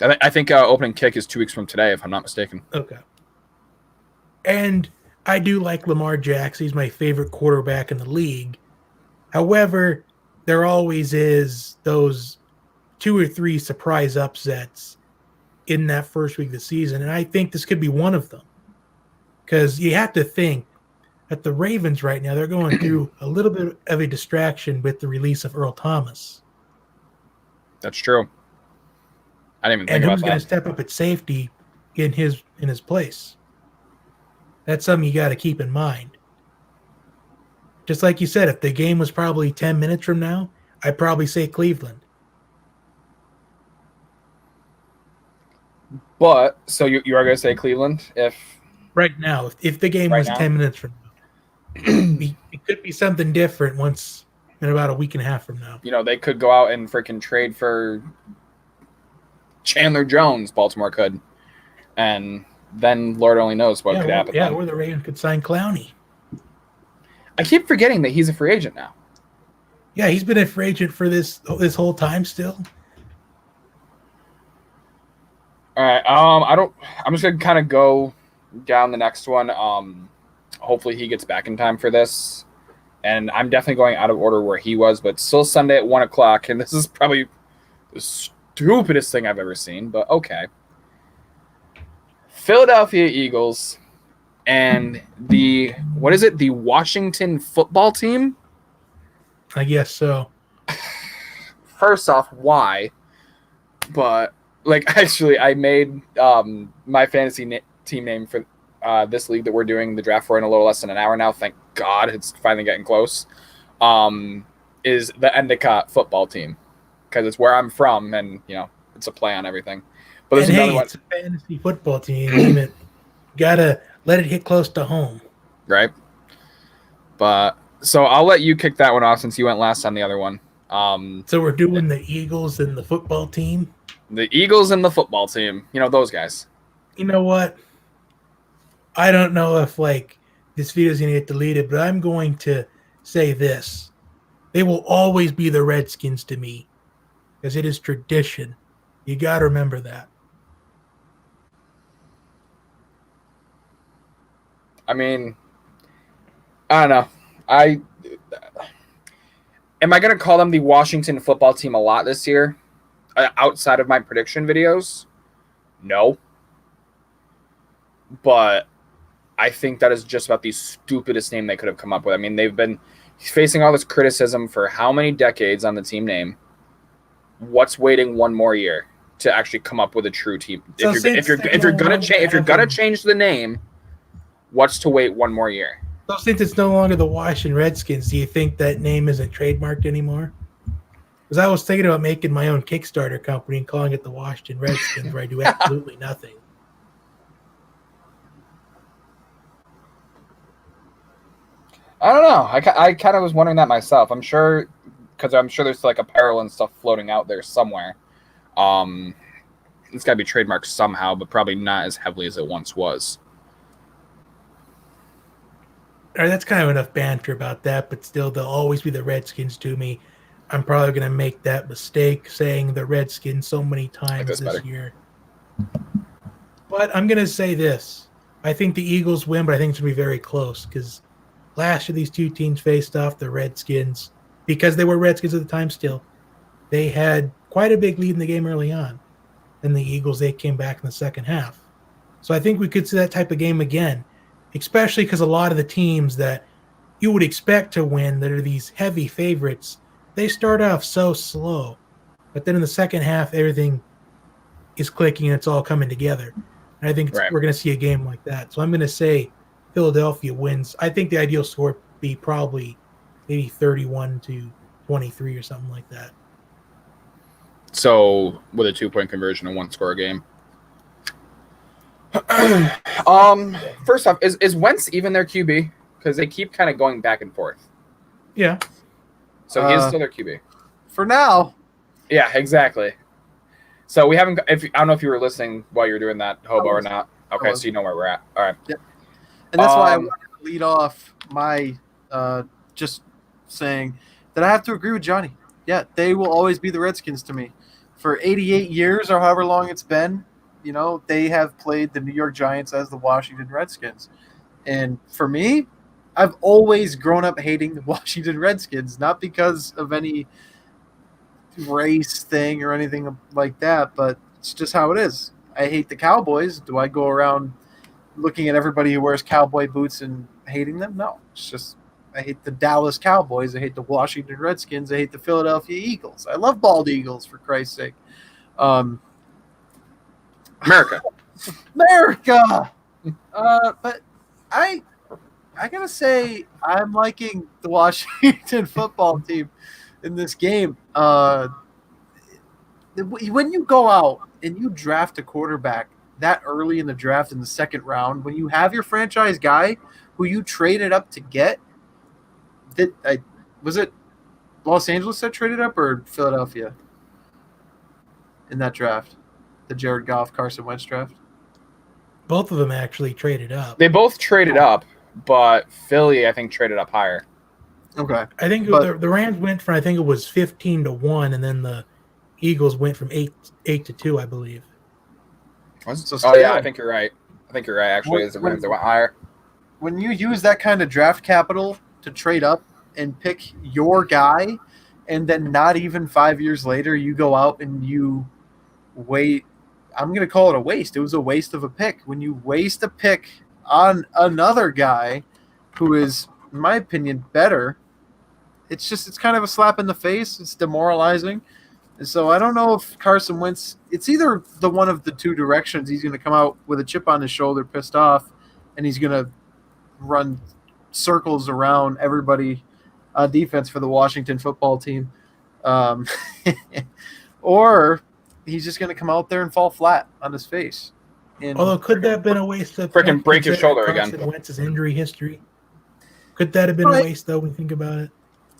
I think opening kick is 2 weeks from today, if I'm not mistaken. Okay. And I do like Lamar Jackson. He's my favorite quarterback in the league. However, there always is those 2 or 3 surprise upsets in that first week of the season, and I think this could be one of them. Because you have to think that the Ravens right now, they're going through a little bit of a distraction with the release of Earl Thomas. That's true. I didn't even think and about who's that. going to step up at safety in his place? That's something you got to keep in mind. Just like you said, if the game was probably 10 minutes from now, I'd probably say Cleveland. But, so you are going to say Cleveland? Right now, if the game Right was now? 10 minutes from now, it could be something different once in about a week and a half from now. They could go out and freaking trade for Chandler Jones, Baltimore could. And then Lord only knows what could happen. Yeah, or the Ravens could sign Clowney. I keep forgetting that he's a free agent now. Yeah, he's been a free agent for this whole time still. All right. I'm just gonna kind of go down the next one. Hopefully he gets back in time for this. And I'm definitely going out of order where he was, but still Sunday at 1:00. And this is probably the stupidest thing I've ever seen, but okay. Philadelphia Eagles and the Washington football team? I guess so. First off, why? But actually, I made my fantasy team name for this league that we're doing the draft for in a little less than an hour now. Thank God, it's finally getting close. Is the Endicott football team because it's where I'm from, and it's a play on everything. But there's another one. It's a fantasy football team. Gotta let it hit close to home, right? But so I'll let you kick that one off since you went last on the other one. So we're doing the Eagles and the football team. The Eagles and the football team. Those guys. You know what? I don't know if this video is going to get deleted, but I'm going to say this. They will always be the Redskins to me because it is tradition. You got to remember that. I mean, I don't know. Am I going to call them the Washington football team a lot this year? Outside of my prediction videos? No. But I think that is just about the stupidest name they could have come up with. I mean, they've been facing all this criticism for how many decades on the team name? What's waiting one more year to actually come up with a true team? So if you're gonna change the name, what's to wait one more year? So since it's no longer the Washington Redskins, do you think that name isn't trademarked anymore? Because I was thinking about making my own Kickstarter company and calling it the Washington Redskins, where I do absolutely nothing. I don't know. I kind of was wondering that myself. I'm sure there's apparel and stuff floating out there somewhere. It's got to be trademarked somehow, but probably not as heavily as it once was. All right, that's kind of enough banter about that, but still, they'll always be the Redskins to me. I'm probably going to make that mistake saying the Redskins so many times this year. But I'm going to say this. I think the Eagles win, but I think it's going to be very close because last year these two teams faced off, the Redskins, because they were Redskins at the time still. They had quite a big lead in the game early on. And the Eagles, they came back in the second half. So I think we could see that type of game again, especially because a lot of the teams that you would expect to win that are these heavy favorites, they start off so slow. But then in the second half, everything is clicking and it's all coming together. And I think we're going to see a game like that. So I'm going to say Philadelphia wins. I think the ideal score would be probably maybe 31-23 or something like that. So with a 2-point conversion and 1-score game. First off, is Wentz even their QB? Because they keep kind of going back and forth. Yeah. So he is still their QB. For now. Yeah, exactly. So we haven't. I don't know if you were listening while you were doing that, Hobo, or not. Okay, so you know where we're at. All right. Yep. And that's why I wanted to lead off my just saying that I have to agree with Johnny. Yeah, they will always be the Redskins to me. For 88 years or however long it's been, they have played the New York Giants as the Washington Redskins. And for me, I've always grown up hating the Washington Redskins, not because of any race thing or anything like that, but it's just how it is. I hate the Cowboys. Do I go around looking at everybody who wears cowboy boots and hating them? No. It's just I hate the Dallas Cowboys. I hate the Washington Redskins. I hate the Philadelphia Eagles. I love bald eagles, for Christ's sake. America. But I gotta say I'm liking the Washington football team in this game. When you go out and you draft a quarterback that early in the draft in the second round, when you have your franchise guy who you traded up to get, was it Los Angeles that traded up or Philadelphia in that draft? The Jared Goff, Carson Wentz draft. Both of them actually traded up. They both traded up, but Philly, I think, traded up higher. Okay. I think the Rams went from, I think it was 15-1, and then the Eagles went from 8-2, I believe. Yeah, I think you're right. Actually, it's the Rams that went higher. When you use that kind of draft capital to trade up and pick your guy, and then not even 5 years later, you go out and you wait. I'm going to call it a waste. It was a waste of a pick. When you waste a pick on another guy who is, in my opinion, better, it's kind of a slap in the face. It's demoralizing. And so I don't know if Carson Wentz, it's either the one of the two directions. He's going to come out with a chip on his shoulder, pissed off, and he's going to run circles around everybody on defense for the Washington football team. Or he's just going to come out there and fall flat on his face. Although, could that have been a waste of freaking break his shoulder again? Carson Wentz's injury history. Could that have been a waste, though, when you think about it?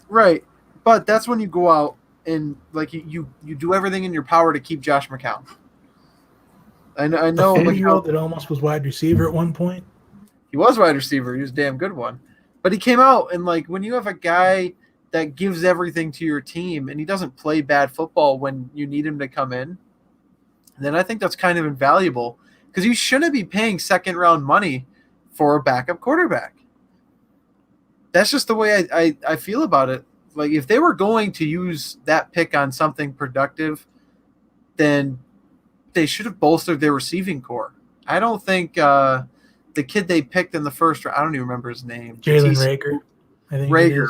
Right. But that's when you go out and like you do everything in your power to keep Josh McCown. I know a 40-year-old that almost was wide receiver at one point. He was wide receiver. He was a damn good one. But he came out and like when you have a guy that gives everything to your team and he doesn't play bad football when you need him to come in, then I think that's kind of invaluable because you shouldn't be paying second round money for a backup quarterback. That's just the way I feel about it. Like if they were going to use that pick on something productive, then they should have bolstered their receiving core. I don't think the kid they picked in the first round, I don't even remember his name. Jalen Reagor. I think Reagor.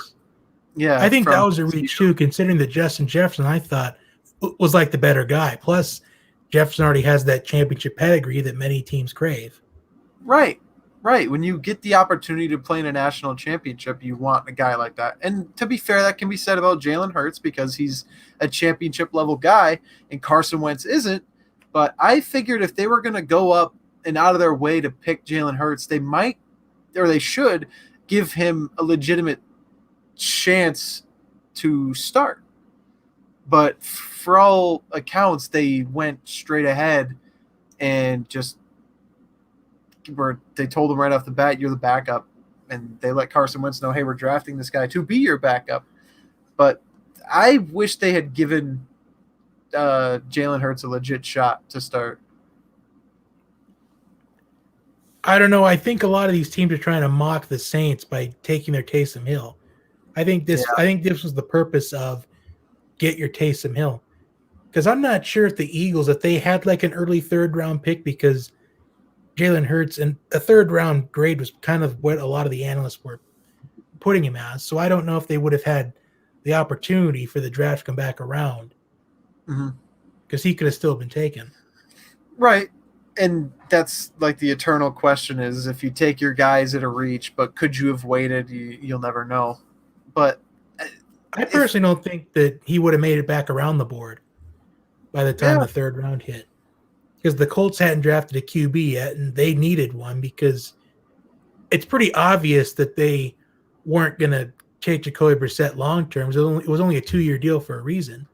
Yeah. I think that was a reach too, considering that Justin Jefferson, I thought, was like the better guy. Plus, Jefferson already has that championship pedigree that many teams crave. Right. When you get the opportunity to play in a national championship, you want a guy like that. And to be fair, that can be said about Jalen Hurts because he's a championship level guy and Carson Wentz isn't. But I figured if they were going to go up and out of their way to pick Jalen Hurts, they might, or they should, give him a legitimate chance to start. But for all accounts, they went straight ahead and just where they told him right off the bat, you're the backup. And they let Carson Wentz know, hey, we're drafting this guy to be your backup. But I wish they had given Jalen Hurts a legit shot to start. I don't know. I think a lot of these teams are trying to mock the Saints by taking their Taysom Hill. I think this was the purpose of get your Taysom Hill. Because I'm not sure if the Eagles, if they had like an early third round pick, because Jalen Hurts and a third round grade was kind of what a lot of the analysts were putting him as. So I don't know if they would have had the opportunity for the draft to come back around. Because he could have still been taken. Right. And that's like the eternal question is if you take your guys at a reach, but could you have waited? You'll never know. But I personally don't think that he would have made it back around the board by the time the third round hit. Because the Colts hadn't drafted a QB yet, and they needed one because it's pretty obvious that they weren't going to take Jacoby Brissett long term. It was only a 2-year deal for a reason.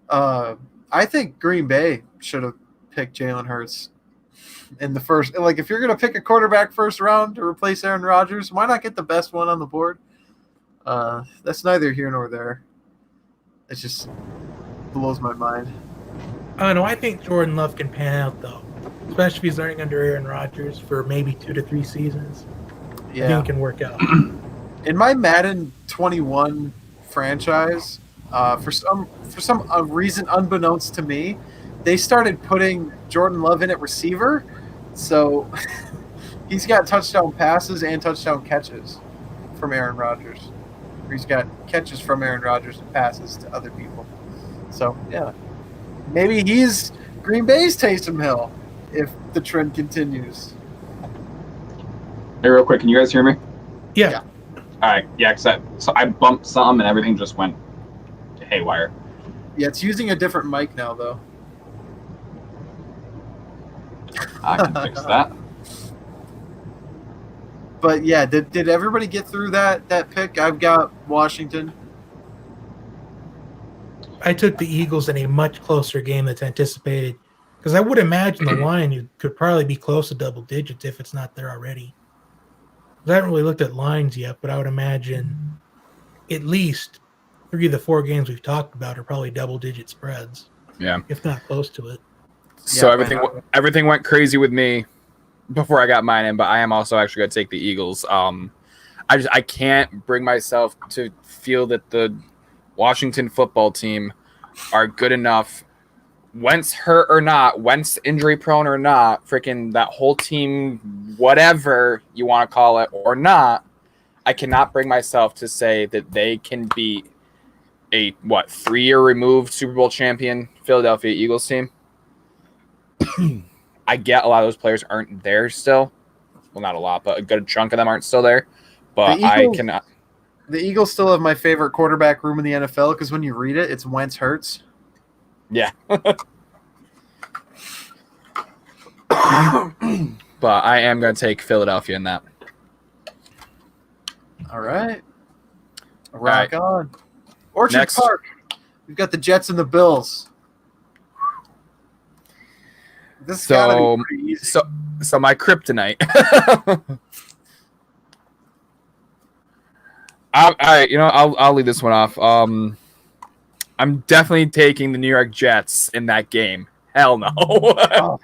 I think Green Bay should have picked Jalen Hurts in the first. Like, if you're going to pick a quarterback first round to replace Aaron Rodgers, why not get the best one on the board? That's neither here nor there. It just blows my mind. I don't know. I think Jordan Love can pan out, though, especially if he's learning under Aaron Rodgers for maybe 2 to 3 seasons. Yeah. I think it can work out. In my Madden 21 franchise, for some reason unbeknownst to me, they started putting Jordan Love in at receiver. So he's got touchdown passes and touchdown catches from Aaron Rodgers. He's got catches from Aaron Rodgers and passes to other people. So, yeah. Maybe he's Green Bay's Taysom Hill if the trend continues. Hey, real quick, can you guys hear me? Yeah. All right. Yeah, so I bumped some and everything just went haywire. Yeah, it's using a different mic now, though. I can fix that. But yeah, did everybody get through that pick? I've got Washington. I took the Eagles in a much closer game that's anticipated because I would imagine the line could probably be close to double digits if it's not there already. I haven't really looked at lines yet, but I would imagine at least 3 of the 4 games we've talked about are probably double-digit spreads, Yeah. if not close to it. So Yeah, everything went crazy with me before I got mine in, but I am also actually going to take the Eagles. I can't bring myself to feel that the Washington football team are good enough. Wentz hurt or not, Wentz injury prone or not, freaking that whole team, whatever you want to call it or not, I cannot bring myself to say that they can beat a 3-year removed Super Bowl champion Philadelphia Eagles team. I get a lot of those players aren't there still. Well, not a lot, but a good chunk of them aren't still there. But I cannot. The Eagles still have my favorite quarterback room in the NFL because when you read it, it's Wentz Hurts. Yeah. But I am going to take Philadelphia in that. All right. Rock on. Orchard Next. Park. We've got the Jets and the Bills. This is gotta be pretty easy. So my kryptonite. I'll leave this one off. I'm definitely taking the New York Jets in that game. Hell no. Oh.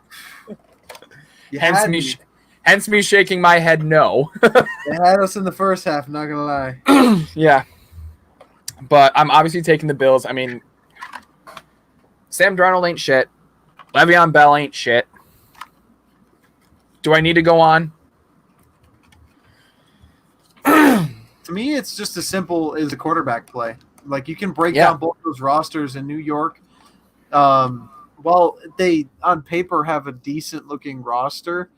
Hence me shaking my head no. They had us in the first half, not gonna lie. Yeah. But I'm obviously taking the Bills. I mean, Sam Darnold ain't shit. Le'Veon Bell ain't shit. Do I need to go on? To me, it's just as simple as a quarterback play. Like, you can break down both those rosters in New York. Well, they, on paper, have a decent-looking roster.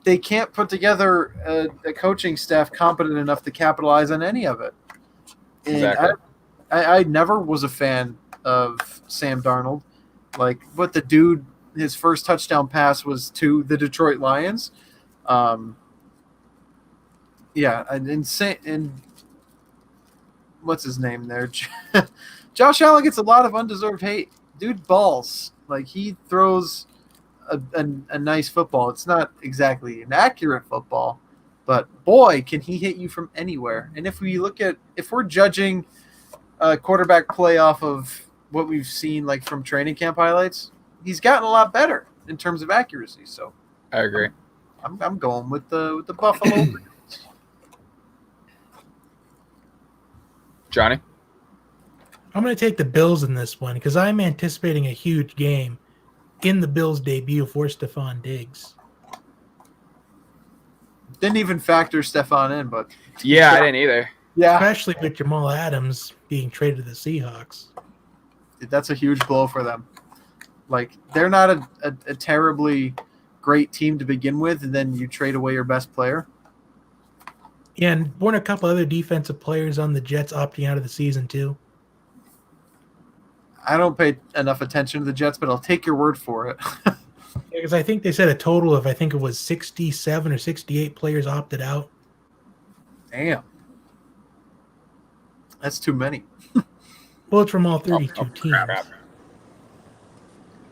They can't put together a coaching staff competent enough to capitalize on any of it. And Exactly. I never was a fan of Sam Darnold. Like, what the dude, his first touchdown pass was to the Detroit Lions. Yeah, and what's his name there? Josh Allen gets a lot of undeserved hate. Dude balls. Like, he throws a nice football. It's not exactly an accurate football, but boy, can he hit you from anywhere. And if we're judging quarterback play off of what we've seen, like, from training camp highlights, he's gotten a lot better in terms of accuracy. So I agree. I'm going with the Buffalo. Johnny? I'm going to take the Bills in this one because I'm anticipating a huge game in the Bills' debut for Stephon Diggs. Didn't even factor Stephon in, but Yeah, I didn't either. yeah, Especially with Jamal Adams being traded to the Seahawks. that's a huge blow for them. Like, they're not a terribly great team to begin with, and then you trade away your best player. Yeah, and weren't a couple other defensive players on the Jets opting out of the season too? I don't pay enough attention to the Jets, but I'll take your word for it. Because I think they said a total of, I think it was 67 or 68 players opted out. Damn. That's too many. Well, it's from all 32 teams. Crap.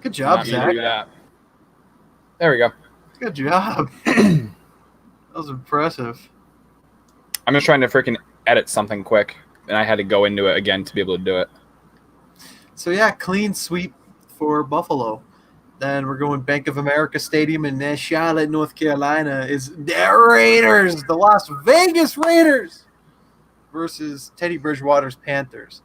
Good job, Not me to Zach. do that. There we go. Good job. That was impressive. I'm just trying to freaking edit something quick, and I had to go into it again to be able to do it. So, yeah, clean sweep for Buffalo. Then we're going Bank of America Stadium in Charlotte, North Carolina. Is the Raiders, the Las Vegas Raiders, versus Teddy Bridgewater's Panthers.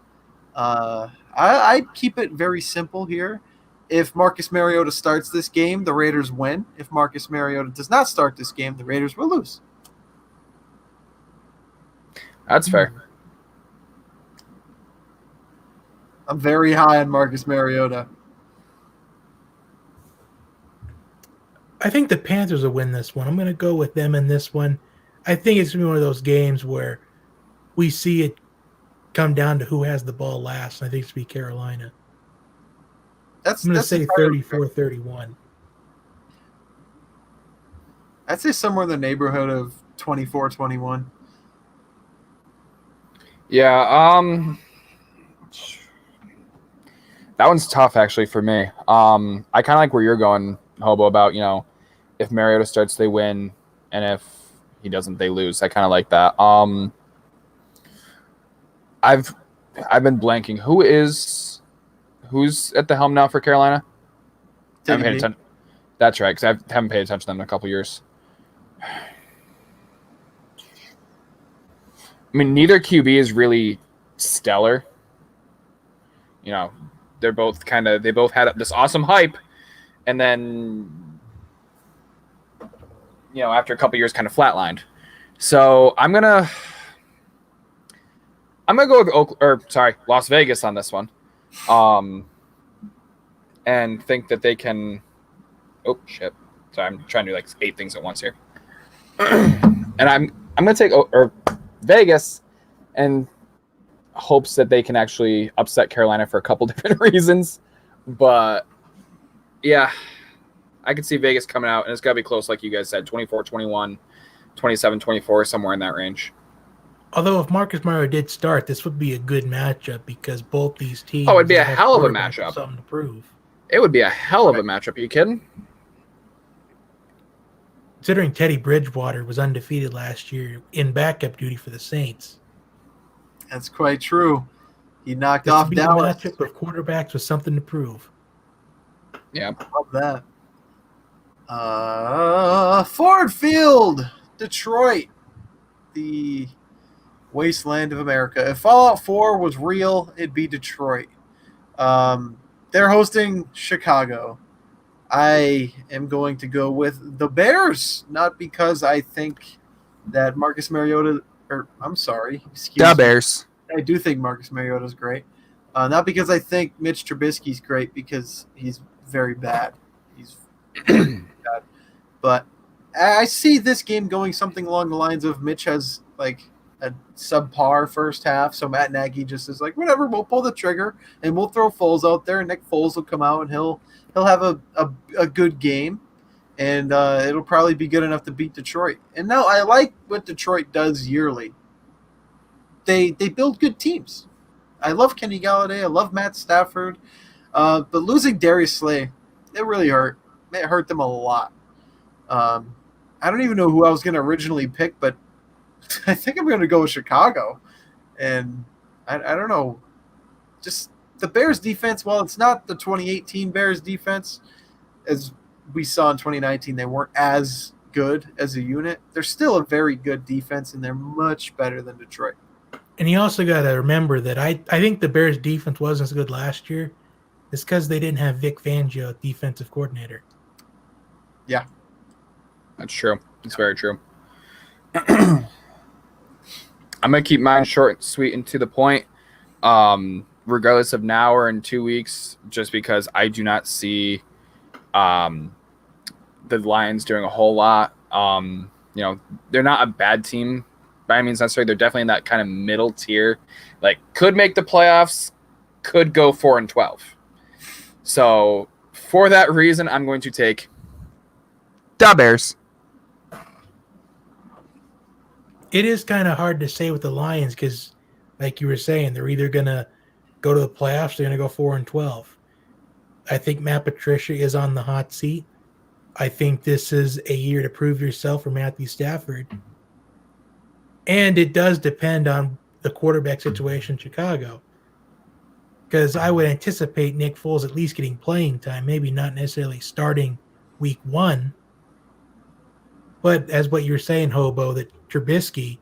I keep it very simple here. If Marcus Mariota starts this game, the Raiders win. If Marcus Mariota does not start this game, the Raiders will lose. That's fair. I'm very high on Marcus Mariota. I think the Panthers will win this one. I'm going to go with them in this one. I think it's going to be one of those games where we see it come down to who has the ball last, and I think it's going to be Carolina. I'm going to say 34-31. I'd say somewhere in the neighborhood of 24-21. Yeah, That one's tough, actually, for me. I kind of like where you're going, Hobo, about, if Mariota starts, they win, and if he doesn't, they lose. I kind of like that. I've been blanking. Who's at the helm now for Carolina? I haven't paid attention. That's right, because I haven't paid attention to them in a couple years. I mean, neither QB is really stellar. They're both they both had this awesome hype, and then, after a couple years, kind of flatlined. So I'm gonna go with Las Vegas on this one, and think that they can. Oh shit! Sorry, I'm trying to do like 8 things at once here, and I'm gonna take Vegas, and hopes that they can actually upset Carolina for a couple different reasons. But yeah, I could see Vegas coming out, and it's got to be close, like you guys said, 24-21, 27-24, somewhere in that range. Although if Marcus Mariota did start, this would be a good matchup because both these teams. Oh, it'd be a hell of a matchup. Something to prove. It would be a hell of a matchup. Are you kidding? Considering Teddy Bridgewater was undefeated last year in backup duty for the Saints. That's quite true. He knocked off Dallas. A matchup of quarterbacks with something to prove. Yeah. Love that. Ford Field, Detroit, the wasteland of America. If Fallout 4 was real, it'd be Detroit. They're hosting Chicago. I am going to go with the Bears, not because I think that Marcus Mariota – or I'm sorry. Excuse me. Bears. I do think Marcus Mariota is great. Not because I think Mitch Trubisky's great, because he's very bad. He's very bad. But I see this game going something along the lines of Mitch has like a subpar first half, so Matt Nagy just is like, whatever, we'll pull the trigger and we'll throw Foles out there, and Nick Foles will come out and he'll have a good game, and it'll probably be good enough to beat Detroit. And now I like what Detroit does yearly. They build good teams. I love Kenny Galladay. I love Matt Stafford. But losing Darius Slay, it really hurt. It hurt them a lot. I don't even know who I was going to originally pick, but I think I'm going to go with Chicago. And I don't know. Just the Bears defense, while it's not the 2018 Bears defense, as we saw in 2019, they weren't as good as a unit. They're still a very good defense, and they're much better than Detroit. And you also got to remember that I think the Bears' defense wasn't as good last year. It's because they didn't have Vic Fangio, defensive coordinator. Yeah. That's true. It's very true. I'm going to keep mine short, sweet, and to the point, regardless of now or in 2 weeks, just because I do not see the Lions doing a whole lot. They're not a bad team by any means necessarily. They're definitely in that kind of middle tier. Like, could make the playoffs, could go 4-12. So, for that reason, I'm going to take the Bears. It is kind of hard to say with the Lions because, like you were saying, they're either going to go to the playoffs or they're going to go 4-12. I think Matt Patricia is on the hot seat. I think this is a year to prove yourself for Matthew Stafford. And it does depend on the quarterback situation in Chicago. Because I would anticipate Nick Foles at least getting playing time, maybe not necessarily starting week 1. But as what you're saying, Hobo, that Trubisky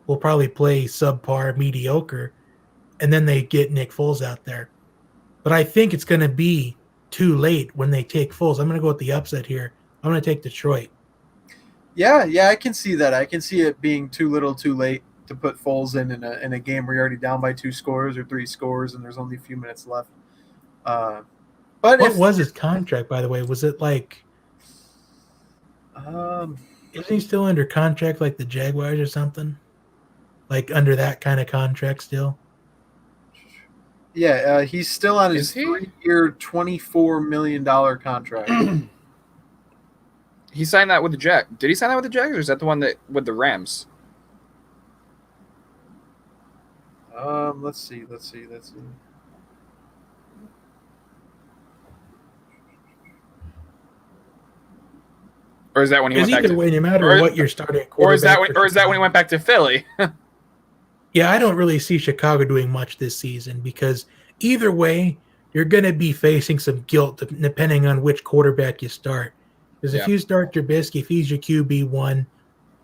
will probably play subpar, mediocre, and then they get Nick Foles out there. But I think it's going to be too late when they take Foles. I'm going to go with the upset here. I'm going to take Detroit. Yeah, I can see that. I can see it being too little, too late to put Foles in a game where you're already down by 2 scores or 3 scores, and there's only a few minutes left. But what was his contract, by the way? Was it like? Isn't he still under contract like the Jaguars or something? Like under that kind of contract still? Yeah, he's still on his 3-year, $24 million contract. He signed that with the Jags. Did he sign that with the Jags, or is that the one that with the Rams? Let's see. Or is that when he Because went back either to way, no matter what you're starting at or is that quarterback when he went back to Philly? Yeah, I don't really see Chicago doing much this season because either way, you're going to be facing some guilt depending on which quarterback you start. Because if Yeah. you start Trubisky, if he's your QB1,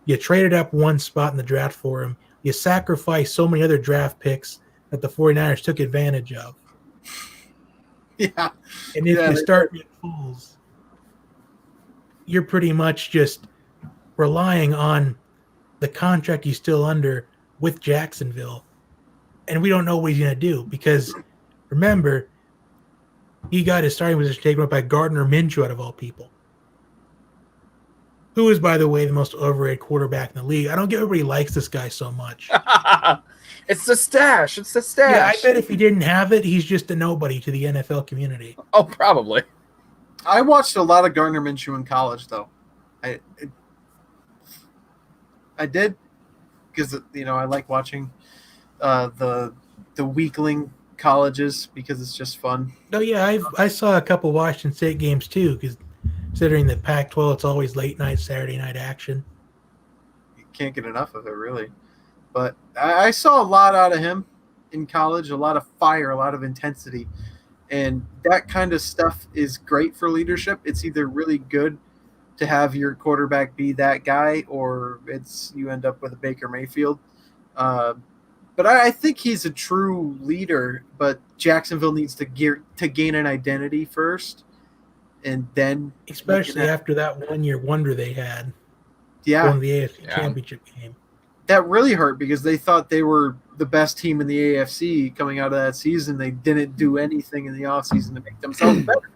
you traded up one spot in the draft for him, you sacrifice so many other draft picks that the 49ers took advantage of. Yeah. And if Yeah, you they start Nick Foles, you're pretty much just relying on the contract he's still under with Jacksonville. And we don't know what he's going to do because remember, he got his starting position taken up by Gardner Minshew out of all people, who is, by the way, the most overrated quarterback in the league. I don't get everybody likes this guy so much. It's the stash. It's the Yeah, I stash. bet if he didn't have it, he's just a nobody to the NFL community. Oh, probably. I watched a lot of Gardner Minshew in college, though. I did because I like watching the weakling colleges because it's just fun. Oh yeah, I saw a couple Washington State games too, because considering the Pac-12, it's always late night Saturday night action. You can't get enough of it, really. But I saw a lot out of him in college, a lot of fire, a lot of intensity. And that kind of stuff is great for leadership. It's either really good to have your quarterback be that guy, or you end up with a Baker Mayfield. But I think he's a true leader. But Jacksonville needs to gain an identity first, and then especially after that 1 year wonder they had. Yeah, won the AFC Championship game. That really hurt because they thought they were the best team in the AFC coming out of that season. They didn't do anything in the offseason to make themselves better.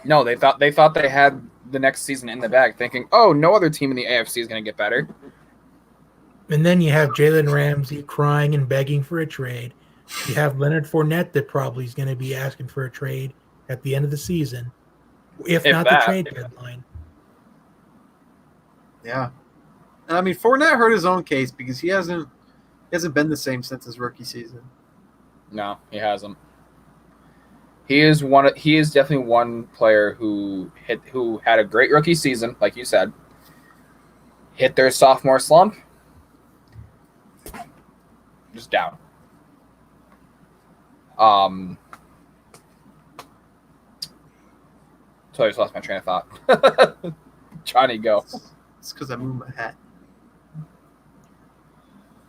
No, they thought they had the next season in the bag, thinking, "Oh, no other team in the AFC is going to get better." And then you have Jalen Ramsey crying and begging for a trade. You have Leonard Fournette that probably is going to be asking for a trade at the end of the season, if not the trade deadline. Yeah. I mean, Fournette hurt his own case because he hasn't been the same since his rookie season. No, he hasn't. He is definitely one player who had a great rookie season, like you said. Hit their sophomore slump, just down. So I just lost my train of thought. Johnny, go. It's because I moved my hat.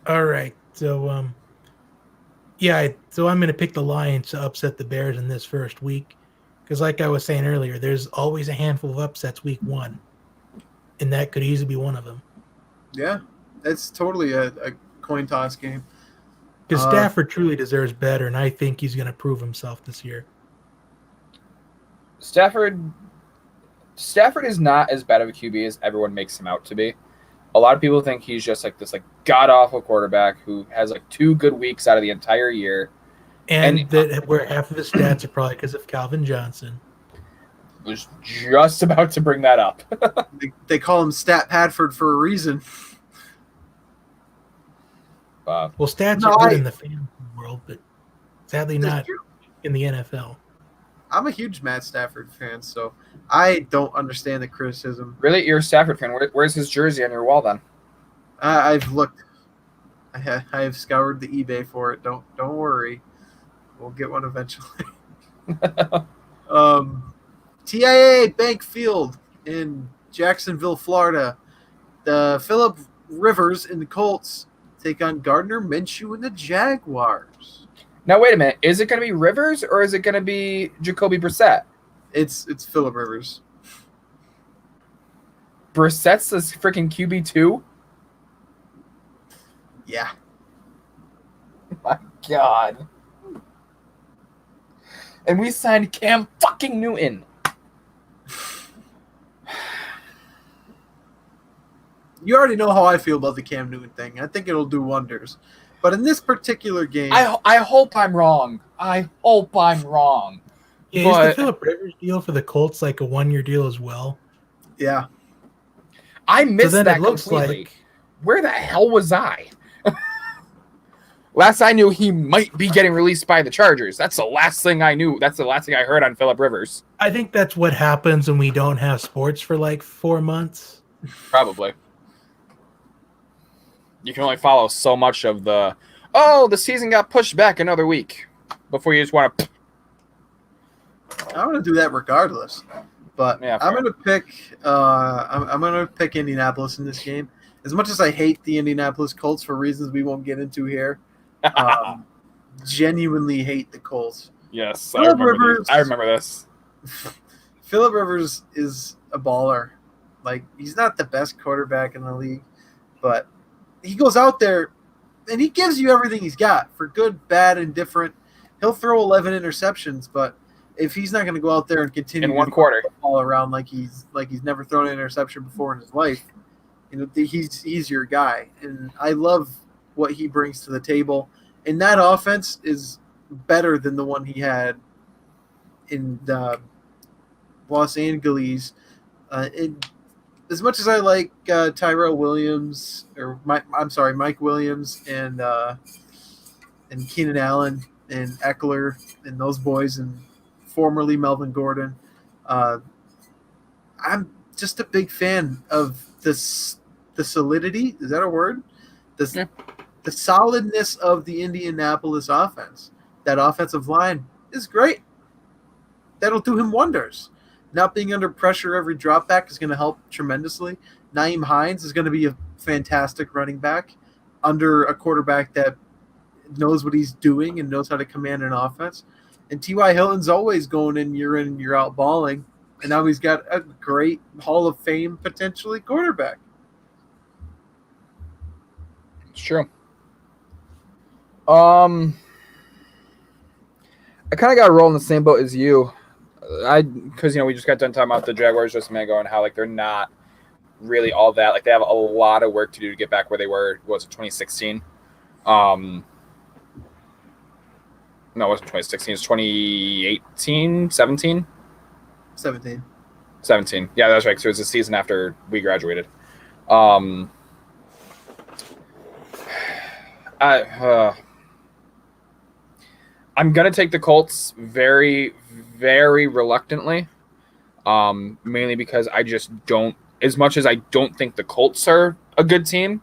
All right, so I'm going to pick the Lions to upset the Bears in this first week, because like I was saying earlier, there's always a handful of upsets week 1, and that could easily be one of them. Yeah, it's totally a coin toss game. Because Stafford truly deserves better, and I think he's going to prove himself this year. Stafford is not as bad of a QB as everyone makes him out to be. A lot of people think he's just like this god-awful quarterback who has 2 good weeks out of the entire year. And where half of his stats are probably because of Calvin Johnson. Was just about to bring that up. They call him Stat Padford for a reason. Well, stats are good in the fantasy world, but sadly not in the NFL. I'm a huge Matt Stafford fan, so I don't understand the criticism. Really? You're a Stafford fan. Where's his jersey on your wall then? I've looked. I have scoured the eBay for it. Don't worry. We'll get one eventually. TIAA Bank Field in Jacksonville, Florida. The Phillip Rivers and the Colts take on Gardner Minshew and the Jaguars. Now, wait a minute. Is it going to be Rivers or is it going to be Jacoby Brissett? It's Phillip Rivers. Brissett's this freaking QB2? Yeah. My God. And we signed Cam fucking Newton. You already know how I feel about the Cam Newton thing. I think it'll do wonders. But in this particular game... I hope I'm wrong. Yeah, is the Phillip Rivers deal for the Colts like a 1-year deal as well? Yeah. I missed that it looks completely. like... Where the hell was I? Last I knew, he might be getting released by the Chargers. That's the last thing I knew. That's the last thing I heard on Phillip Rivers. I think that's what happens when we don't have sports for like 4 months. Probably. You can only follow so much of the season got pushed back another week before you just want to. I'm going to do that regardless. But Yeah, I'm going to pick. I'm going to pick Indianapolis in this game. As much as I hate the Indianapolis Colts for reasons we won't get into here, genuinely hate the Colts. Yes, I remember this. Phillip Rivers is a baller. Like, he's not the best quarterback in the league, but he goes out there and he gives you everything he's got for good, bad, and different. He'll throw 11 interceptions, but if he's not going to go out there and continue in one quarter, to throw the ball around like he's never thrown an interception before in his life, he's your guy. And I love what he brings to the table. And that offense is better than the one he had in Los Angeles. As much as I like Mike Williams and Keenan Allen and Eckler and those boys and formerly Melvin Gordon, I'm just a big fan of the solidity. Is that a word? The solidness of the Indianapolis offense. That offensive line is great. That'll do him wonders. Not being under pressure every drop back is going to help tremendously. Nyheim Hines is going to be a fantastic running back under a quarterback that knows what he's doing and knows how to command an offense. And T.Y. Hilton's always going in, year out balling. And now he's got a great Hall of Fame, potentially, quarterback. It's true. I kind of got to roll in the same boat as you. Because we just got done talking about the Jaguars just a minute ago and how they're not really all that. They have a lot of work to do to get back where they were. What was it, 2016? No, it wasn't 2016. It was 2018, 17? 17. 17. Yeah, that's right. So it was the season after we graduated. I'm going to take the Colts very, very reluctantly, mainly because I just don't – as much as I don't think the Colts are a good team,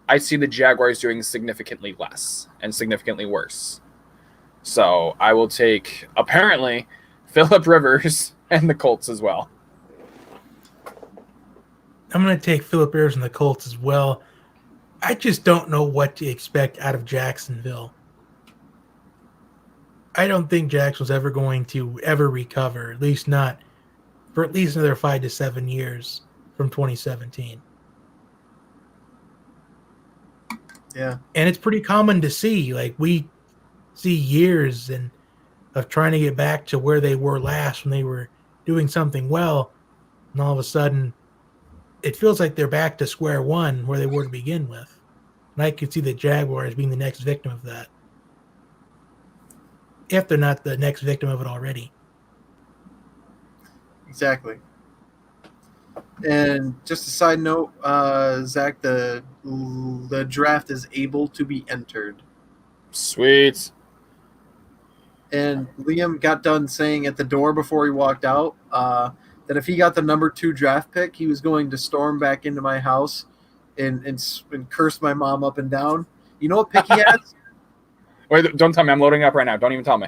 I see the Jaguars doing significantly less and significantly worse. So I will take, apparently, Phillip Rivers and the Colts as well. I'm going to take Phillip Rivers and the Colts as well. I just don't know what to expect out of Jacksonville. I don't think Jacksonville's ever going to ever recover, at least not for at least another 5 to 7 years from 2017. Yeah. And it's pretty common to see. We see years of trying to get back to where they were last when they were doing something well, and all of a sudden it feels like they're back to square one where they were to begin with. And I could see the Jaguars being the next victim of that, if they're not the next victim of it already. Exactly. And just a side note, Zach, the draft is able to be entered. Sweet. And Liam got done saying at the door before he walked out that if he got the number 2 draft pick, he was going to storm back into my house and curse my mom up and down. You know what pick he has? Wait, don't tell me. I'm loading up right now. Don't even tell me.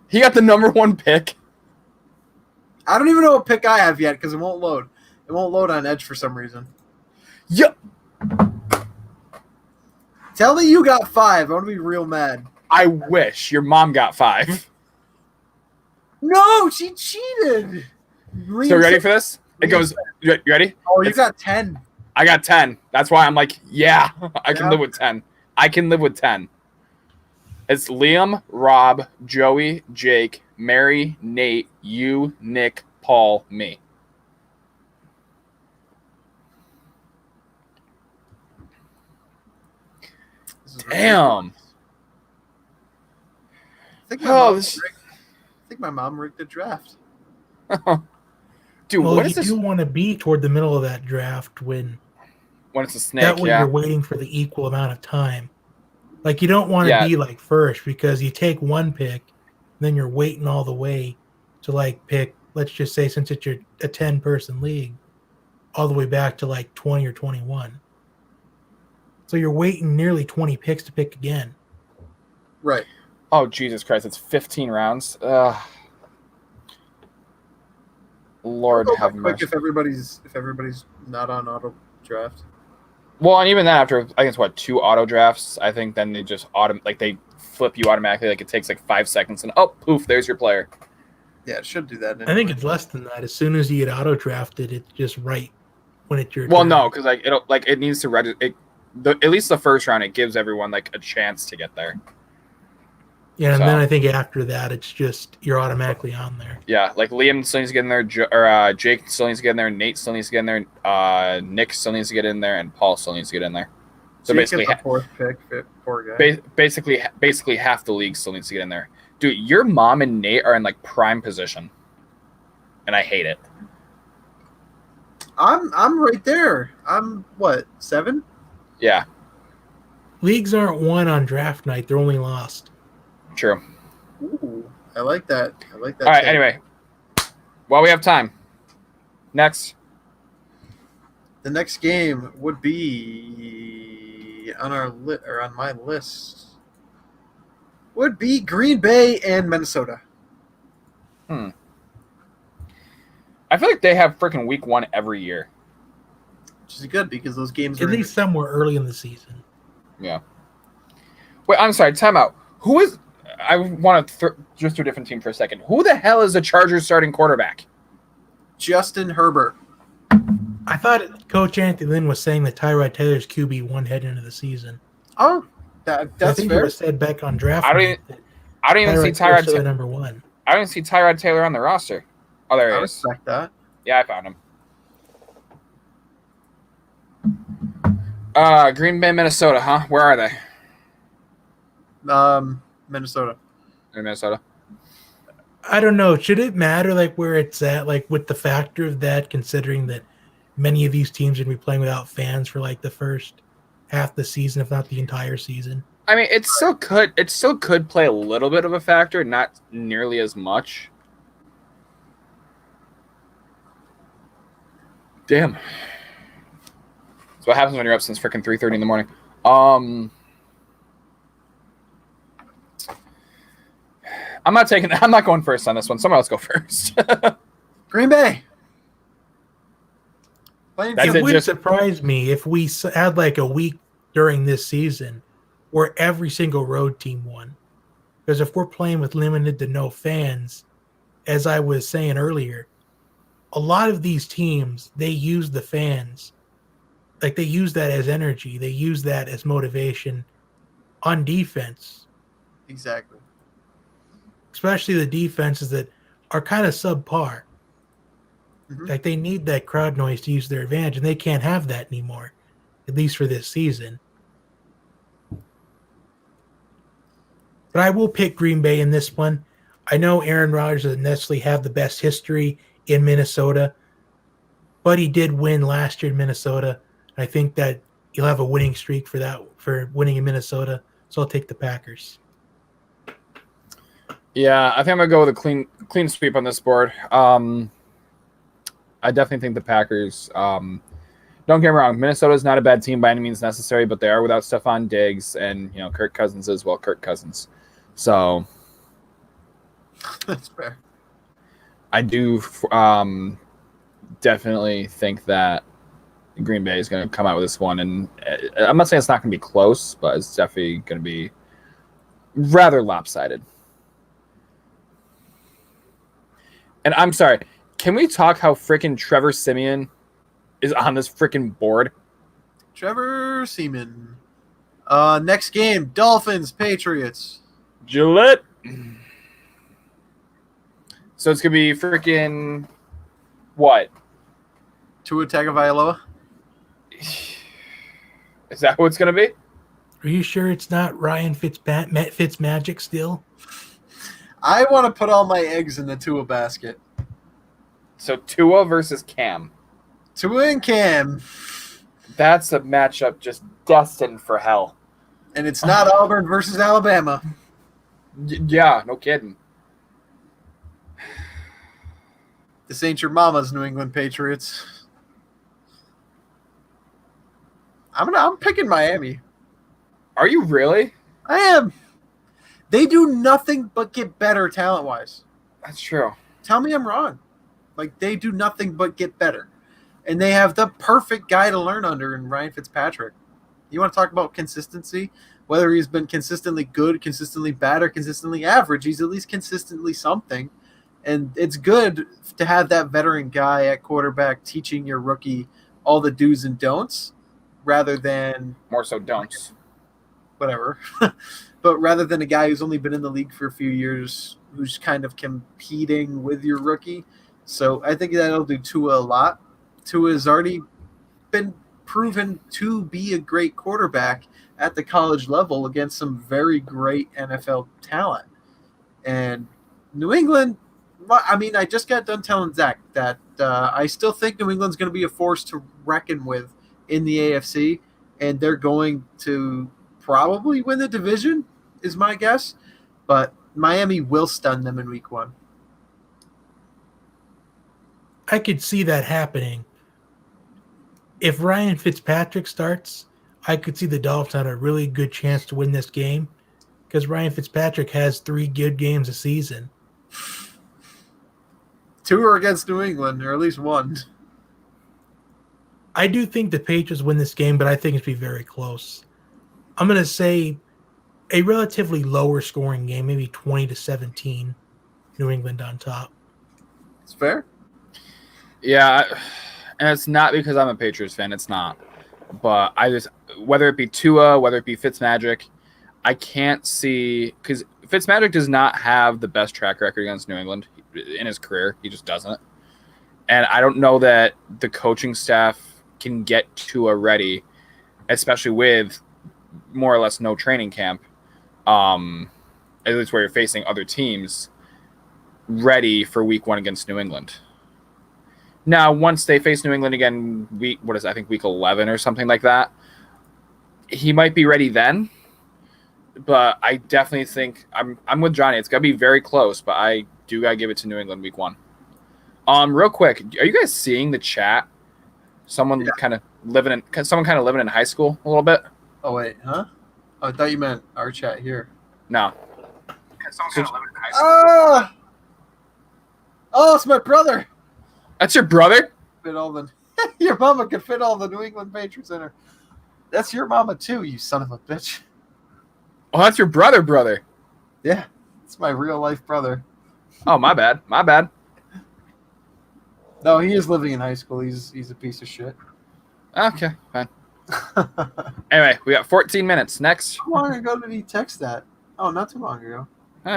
He got the number 1 pick. I don't even know what pick I have yet because it won't load. It won't load on Edge for some reason. Yep. Tell me you got 5. I want to be real mad. I wish your mom got 5. No, she cheated. So ready for this? It goes. You ready? Oh, you got 10. I got 10. That's why I'm like, yeah, I can live with 10. I can live with 10. It's Liam, Rob, Joey, Jake, Mary, Nate, you, Nick, Paul, me. Damn. I think my mom rigged the draft. Dude, well, what is this? You do want to be toward the middle of that draft when When it's a snake, That way yeah. you're waiting for the equal amount of time. Like, you don't want to Yeah. be like first, because you take one pick, then you're waiting all the way to like pick, let's just say, since it's a 10-person league, all the way back to like 20 or 21. So you're waiting nearly 20 picks to pick again. Right. Oh, Jesus Christ. It's 15 rounds. Lord Go have back quick mercy. if everybody's not on auto draft. Well, and even then, after, I guess, 2 auto drafts, I think then they just they flip you automatically. Like, it takes like 5 seconds, and oh, poof, there's your player. Yeah, it should do that. Anyway. I think it's less than that. As soon as you get auto drafted, it's just right when it's your Well, turn. no, because it needs to register. At least the first round, it gives everyone like a chance to get there. Yeah, and So. then I think after that, it's just you're automatically on there. Yeah, like Liam still needs to get in there, Jake still needs to get in there, Nate still needs to get in there, Nick still needs to get in there, and Paul still needs to get in there. So Jake basically, is the fourth pick, poor guy. basically half the league still needs to get in there. Dude, your mom and Nate are in like prime position, and I hate it. I'm right there. I'm what, 7? Yeah, Leagues aren't won on draft night; they're only lost. true. Ooh, I like that. All right. Anyway, while we have time, next. The next game would be on on my list. Would be Green Bay and Minnesota. I feel like they have freaking week 1 every year. Which is good because those games At are least somewhere early in the season. Yeah. Wait, I'm sorry. Time out. Who is? I want to just do a different team for a second. Who the hell is the Chargers starting quarterback? Justin Herbert. I thought Coach Anthony Lynn was saying that Tyrod Taylor's QB1 heading into the season. Oh, I that's think fair. it was said back on draft. I don't even see Tyrod Taylor number 1. I don't even see Tyrod Taylor on the roster. Oh, there I he is. respect that. Yeah, I found him. Green Bay, Minnesota, huh? Where are they? Minnesota. In Minnesota. I don't know. Should it matter like where it's at, like with the factor of that, considering that many of these teams are going to be playing without fans for like the first half the season, if not the entire season? I mean, it still could play a little bit of a factor, not nearly as much. Damn. That's what happens when you're up since freaking 3:30 in the morning. I'm not going first on this one. Someone else go first. Green Bay. It would surprise me if we had like a week during this season where every single road team won. Because if we're playing with limited to no fans, as I was saying earlier, a lot of these teams, they use the fans. Like, they use that as energy. They use that as motivation on defense. Exactly. Especially the defenses that are kind of subpar. Mm-hmm. Like, they need that crowd noise to use their advantage, and they can't have that anymore, at least for this season. But I will pick Green Bay in this one. I know Aaron Rodgers doesn't necessarily have the best history in Minnesota, but he did win last year in Minnesota. I think that he'll have a winning streak for winning in Minnesota, so I'll take the Packers. Yeah, I think I'm gonna go with a clean sweep on this board. I definitely think the Packers. Don't get me wrong, Minnesota's not a bad team by any means necessary, but they are without Stephon Diggs, and Kirk Cousins is Kirk Cousins. So that's fair. I do definitely think that Green Bay is going to come out with this one, and I'm not saying it's not going to be close, but it's definitely going to be rather lopsided. And I'm sorry, can we talk how freaking Trevor Siemian is on this freaking board? Trevor Siemian. Next game, Dolphins, Patriots. Gillette. So it's going to be freaking what? Tua Tagovailoa. Is that what it's going to be? Are you sure it's not Ryan Fitzmagic still? I want to put all my eggs in the Tua basket. So Tua versus Cam. Tua and Cam. That's a matchup just destined for hell. And it's not Auburn versus Alabama. Yeah, no kidding. This ain't your mama's New England Patriots. I'm picking Miami. Are you really? I am. They do nothing but get better talent-wise. That's true. Tell me I'm wrong. Like, they do nothing but get better. And they have the perfect guy to learn under in Ryan Fitzpatrick. You want to talk about consistency? Whether he's been consistently good, consistently bad, or consistently average, he's at least consistently something. And it's good to have that veteran guy at quarterback teaching your rookie all the do's and don'ts rather than More so don'ts. whatever. But rather than a guy who's only been in the league for a few years who's kind of competing with your rookie. So I think that'll do Tua a lot. Tua has already been proven to be a great quarterback at the college level against some very great NFL talent. And New England, I mean, I just got done telling Zach that I still think New England's going to be a force to reckon with in the AFC, and they're going to probably win the division, is my guess. But Miami will stun them in week 1. I could see that happening. If Ryan Fitzpatrick starts, I could see the Dolphins had a really good chance to win this game because Ryan Fitzpatrick has 3 good games a season. 2 are against New England, or at least 1. I do think the Patriots win this game, but I think it'll be very close. I'm going to say a relatively lower scoring game, maybe 20-17, New England on top. It's fair. Yeah, and it's not because I'm a Patriots fan. It's not. But I just, whether it be Tua, whether it be Fitzmagic, I can't see, because Fitzmagic does not have the best track record against New England in his career. He just doesn't. And I don't know that the coaching staff can get Tua ready, especially with more or less no training camp, at least where you're facing other teams, ready for week 1 against New England. Now, once they face New England again, week 11 or something like that, he might be ready then. But I definitely think I'm with Johnny. It's gonna be very close, but I do gotta give it to New England week 1. Real quick, are you guys seeing the chat? Someone kind of living in high school a little bit. Oh wait, huh? Oh, I thought you meant our chat here. No. Someone kind of living in high school. Oh, it's my brother. That's your brother? Fit all the your mama could fit all the New England Patriots in her. That's your mama too, you son of a bitch. Oh, that's your brother. Yeah, it's my real life brother. Oh, my bad. No, he is living in high school. He's a piece of shit. Okay, fine. Anyway, we got 14 minutes. Next. How long ago did he text that? Oh, not too long ago.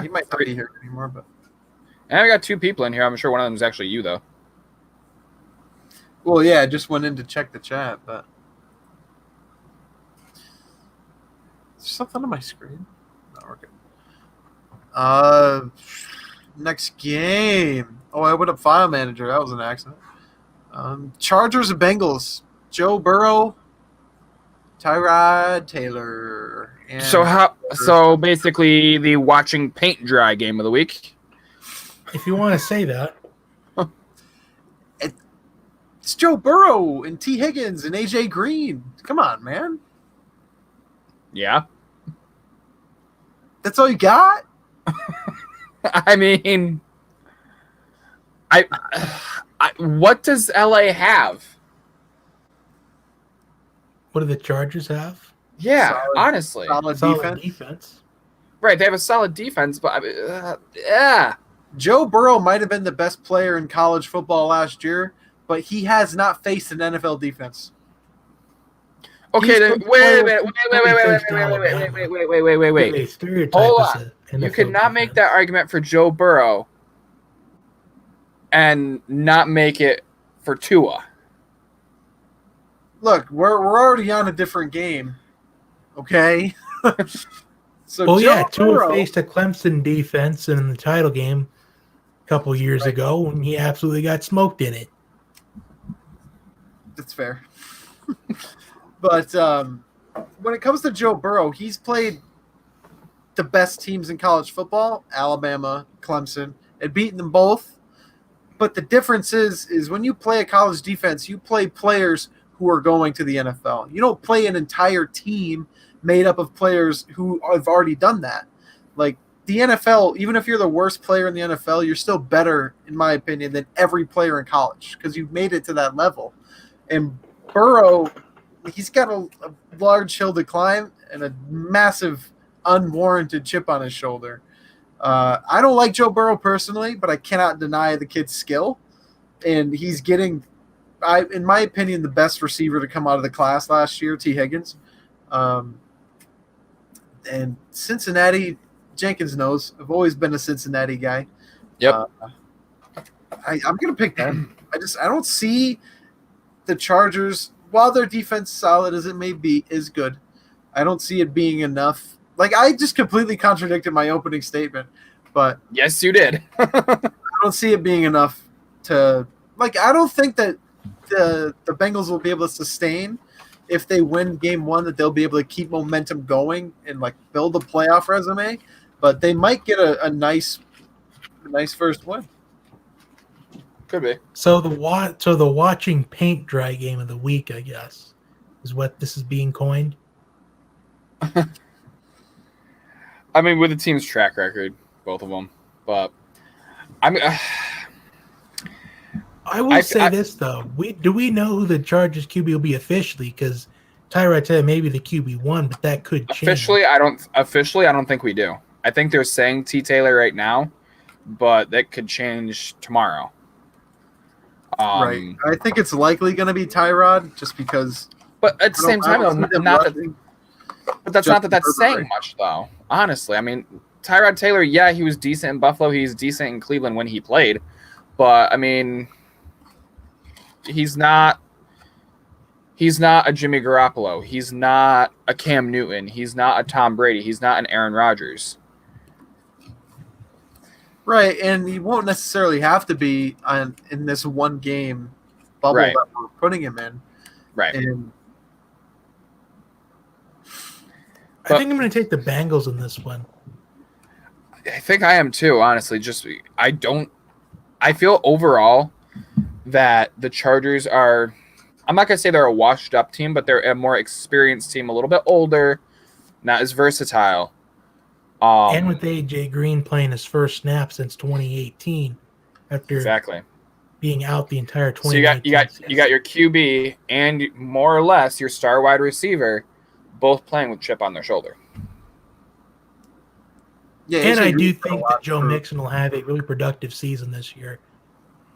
He might not be here anymore, but. And we got 2 people in here. I'm sure one of them is actually you, though. Well, yeah, I just went in to check the chat, but. Is there something on my screen? No, we're good. Next game. Oh, I went up File Manager. That was an accident. Chargers and Bengals. Joe Burrow, Tyrod Taylor. And So basically the watching paint dry game of the week. If you want to say that. It's Joe Burrow and T. Higgins and AJ Green. Come on, man. Yeah. That's all you got? I mean, I what does LA have? What do the Chargers have? Yeah, honestly. Solid defense. Right, they have a solid defense, but yeah. Joe Burrow might have been the best player in college football last year, but he has not faced an NFL defense. Okay, then wait. Hold on. You could not make that argument for Joe Burrow and not make it for Tua. Look, we're already on a different game, okay? So Tua faced a Clemson defense in the title game a couple years ago, and he absolutely got smoked in it. That's fair. But when it comes to Joe Burrow, he's played the best teams in college football, Alabama, Clemson, and beaten them both. But the difference is when you play a college defense, you play players who are going to the NFL. You don't play an entire team made up of players who have already done that. Like the NFL, even if you're the worst player in the NFL, you're still better, in my opinion, than every player in college because you've made it to that level. And Burrow, he's got a large hill to climb and a massive unwarranted chip on his shoulder. I don't like Joe Burrow personally, but I cannot deny the kid's skill. And he's getting, in my opinion, the best receiver to come out of the class last year, T. Higgins. And Cincinnati, Jenkins knows. I've always been a Cincinnati guy. Yep. I'm going to pick them. I don't see the Chargers, while their defense, solid as it may be, is good. I don't see it being enough. Like, I just completely contradicted my opening statement, but Yes, you did. I don't see it being enough to – like, I don't think that the Bengals will be able to sustain if they win game one, that they'll be able to keep momentum going and, like, build a playoff resume, but they might get a nice first win. Could be. So the watching paint dry game of the week, I guess, is what this is being coined. I mean, with the team's track record, both of them. But I mean, I will say this though: do we know who the Chargers QB will be officially? Because Tyrod said maybe the QB1, but that could change. Officially, I don't think we do. I think they're saying T. Taylor right now, but that could change tomorrow. Right. I think it's likely going to be Tyrod, just because. But at the same time, that's saying much, though. Honestly, I mean, Tyrod Taylor, yeah, he was decent in Buffalo. He's decent in Cleveland when he played. But, I mean, he's not a Jimmy Garoppolo. He's not a Cam Newton. He's not a Tom Brady. He's not an Aaron Rodgers. Right, and he won't necessarily have to be in this one game bubble Right. that we're putting him in. Right. And I think I'm going to take the Bengals in this one. I think I am too, honestly. I feel overall that the Chargers are, I'm not going to say they're a washed up team, but they're a more experienced team, a little bit older, not as versatile. And with AJ Green playing his first snap since 2018 after being out the entire 2019 So you got your QB and more or less your star wide receiver both playing with chip on their shoulder. yeah, And AJ I do Green's got a think lot that Joe for- Mixon will have a really productive season this year,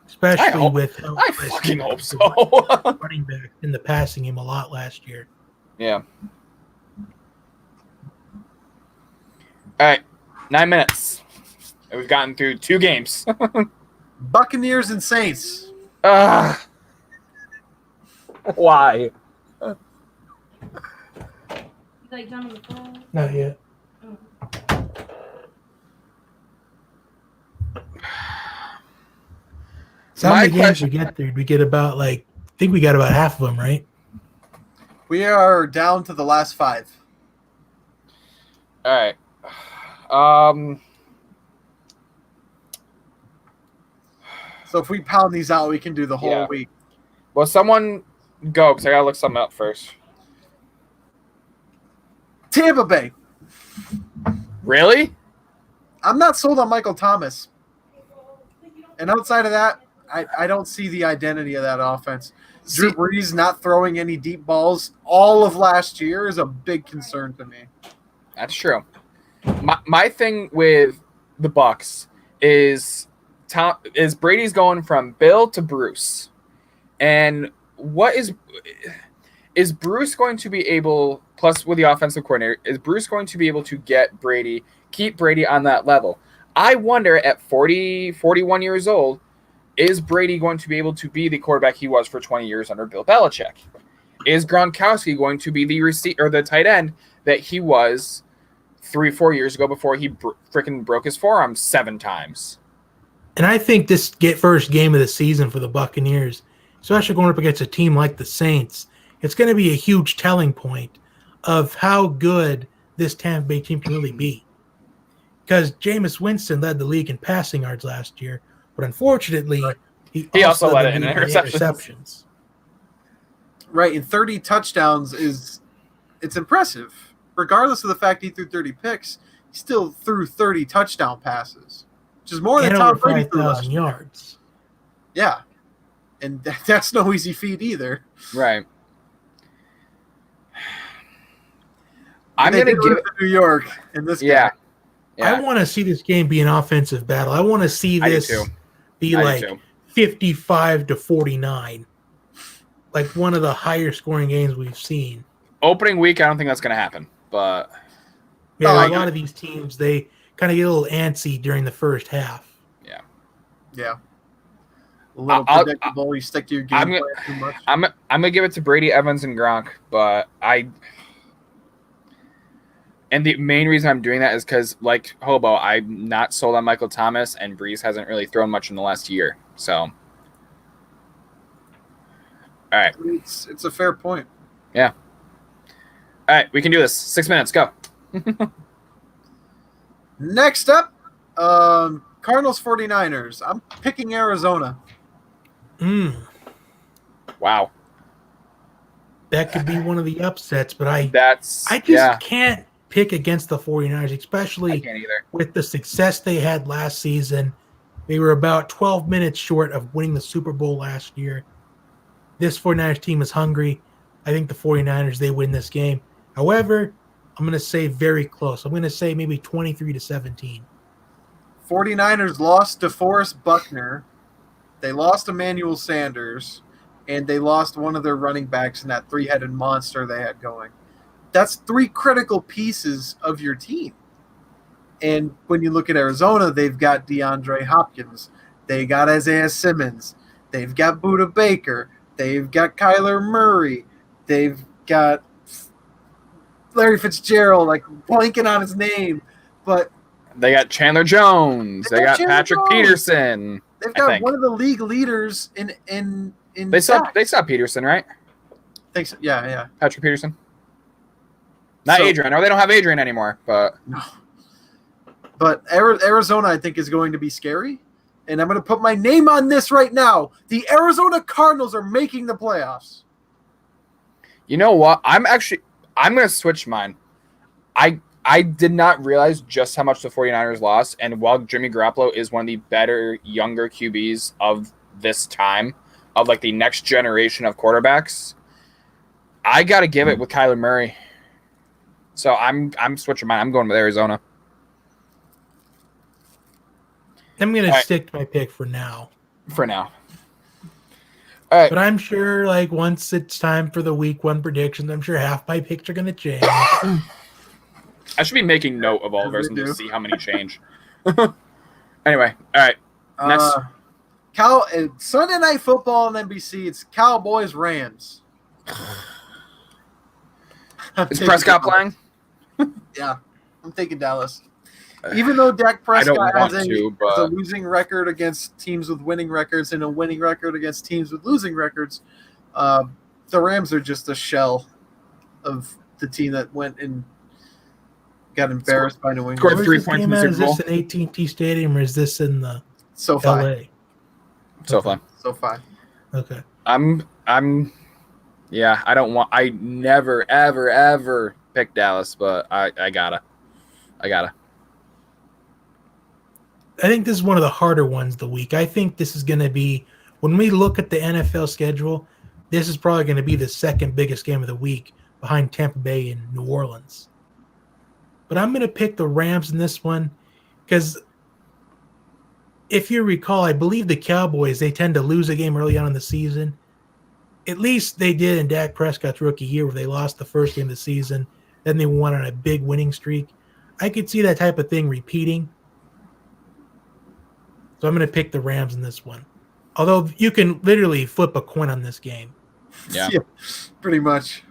especially with I fucking hope so. running back in the passing game a lot last year. Yeah. All right, 9 minutes. And we've gotten through 2 games. Buccaneers and Saints. Why? Like done on the phone? Not yet. So how many games we get there? We get about I think we got about half of them, right? We are down to the last 5. All right. So if we pound these out, we can do the whole week. Well, someone go, because I got to look something up first. Tampa Bay. Really? I'm not sold on Michael Thomas. And outside of that, I don't see the identity of that offense. Drew Brees not throwing any deep balls all of last year is a big concern to me. That's true. My thing with the Bucs is Brady's going from Bill to Bruce. And what is Bruce going to be able, plus with the offensive coordinator, is Bruce going to be able to keep Brady on that level? I wonder at 41 years old, is Brady going to be able to be the quarterback he was for 20 years under Bill Belichick? Is Gronkowski going to be the tight end that he was 3-4 years ago before he freaking broke his forearm 7 times? And I think this first game of the season for the Buccaneers, especially going up against a team like the Saints, it's going to be a huge telling point of how good this Tampa Bay team can really be. Because Jameis Winston led the league in passing yards last year, but unfortunately, he also led the in league interceptions. Right, and 30 touchdowns it's impressive. Regardless of the fact he threw 30 picks, he still threw 30 touchdown passes, which is more than and Tom over Brady threw 5,000 yards. Yeah, and that's no easy feat either. Right. I'm going to give it to New York in this game. Yeah. I want to see this game be an offensive battle. I want to see this be like 55-49, like one of the higher scoring games we've seen. Opening week, I don't think that's going to happen, but yeah, a lot of these teams, they kind of get a little antsy during the first half. Yeah. A little predictable. You stick to your game plan too much. I'm gonna give it to Brady, Evans, and Gronk, but and the main reason I'm doing that is because, like Hobo, I'm not sold on Michael Thomas, and Breeze hasn't really thrown much in the last year. So, all right, it's a fair point. Yeah. All right, we can do this. 6 minutes, go. Next up, Cardinals 49ers. I'm picking Arizona. Wow. That could be one of the upsets, but I just can't pick against the 49ers, especially with the success they had last season. They were about 12 minutes short of winning the Super Bowl last year. This 49ers team is hungry. I think the 49ers, they win this game. However, I'm going to say very close. I'm going to say maybe 23-17. 49ers lost DeForest Buckner. They lost Emmanuel Sanders. And they lost one of their running backs in that three-headed monster they had going. That's three critical pieces of your team. And when you look at Arizona, they've got DeAndre Hopkins. They got Isaiah Simmons. They've got Budda Baker. They've got Kyler Murray. They've got Larry Fitzgerald, like blanking on his name. But they got Chandler Jones. They got Patrick Peterson. They've got one of the league leaders in They saw Peterson, right? Thanks. Yeah. Patrick Peterson. Not Adrian. Or they don't have Adrian anymore, but no. But Arizona, I think, is going to be scary. And I'm going to put my name on this right now. The Arizona Cardinals are making the playoffs. You know what? I'm going to switch mine. I did not realize just how much the 49ers lost. And while Jimmy Garoppolo is one of the better younger QBs of this time, of like the next generation of quarterbacks, I got to give it with Kyler Murray. So I'm switching mine. I'm going with Arizona. I'm going to stick to my pick for now. For now. All right. But I'm sure, like, once it's time for the week one predictions, I'm sure half my picks are going to change. I should be making note of all of ours and just see how many change. Anyway, all right. Next. Sunday Night Football on NBC. It's Cowboys Rams. Is Prescott playing? Yeah, I'm taking Dallas. Even though Dak Prescott has a losing record against teams with winning records and a winning record against teams with losing records, the Rams are just a shell of the team that went and got embarrassed by New England. Scored 3 points in the Super Bowl. Is this in AT&T Stadium or is this in the SoFi? LA? SoFi. Okay. I never, ever pick Dallas, but I gotta. I think this is one of the harder ones of the week. I think this is going to be, when we look at the NFL schedule, this is probably going to be the second biggest game of the week behind Tampa Bay and New Orleans. But I'm going to pick the Rams in this one because if you recall, I believe the Cowboys, they tend to lose a game early on in the season. At least they did in Dak Prescott's rookie year where they lost the first game of the season. Then they won on a big winning streak. I could see that type of thing repeating. So I'm going to pick the Rams in this one. Although you can literally flip a coin on this game. Yeah, pretty much.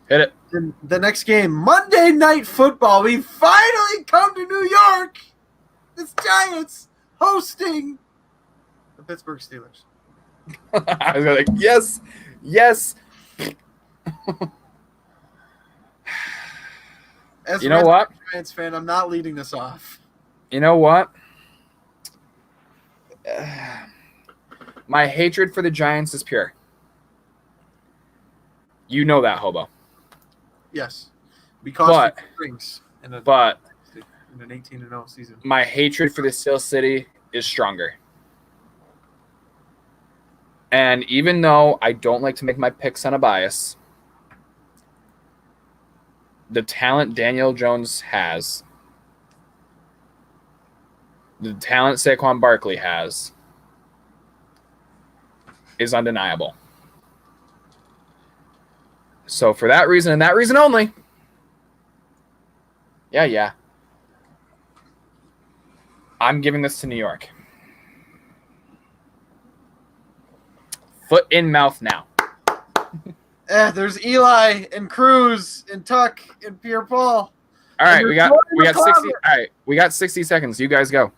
Hit it. The next game, Monday Night Football. We finally come to New York. It's Giants hosting the Pittsburgh Steelers. I was like, yes, Yes. As You know what? Giants fan, I'm not leading this off. You know what? My hatred for the Giants is pure. You know that, Hobo. Yes, we cost But- rings in an 18-0 season. My hatred for the Steel City is stronger. And even though I don't like to make my picks on a bias, the talent Daniel Jones has, the talent Saquon Barkley has, is undeniable. So for that reason and that reason only, yeah, I'm giving this to New York. Foot in mouth now. There's Eli and Cruz and Tuck and Pierre Paul. All right, And we got there's 60. Jordan All right, we got 60 seconds. You guys go.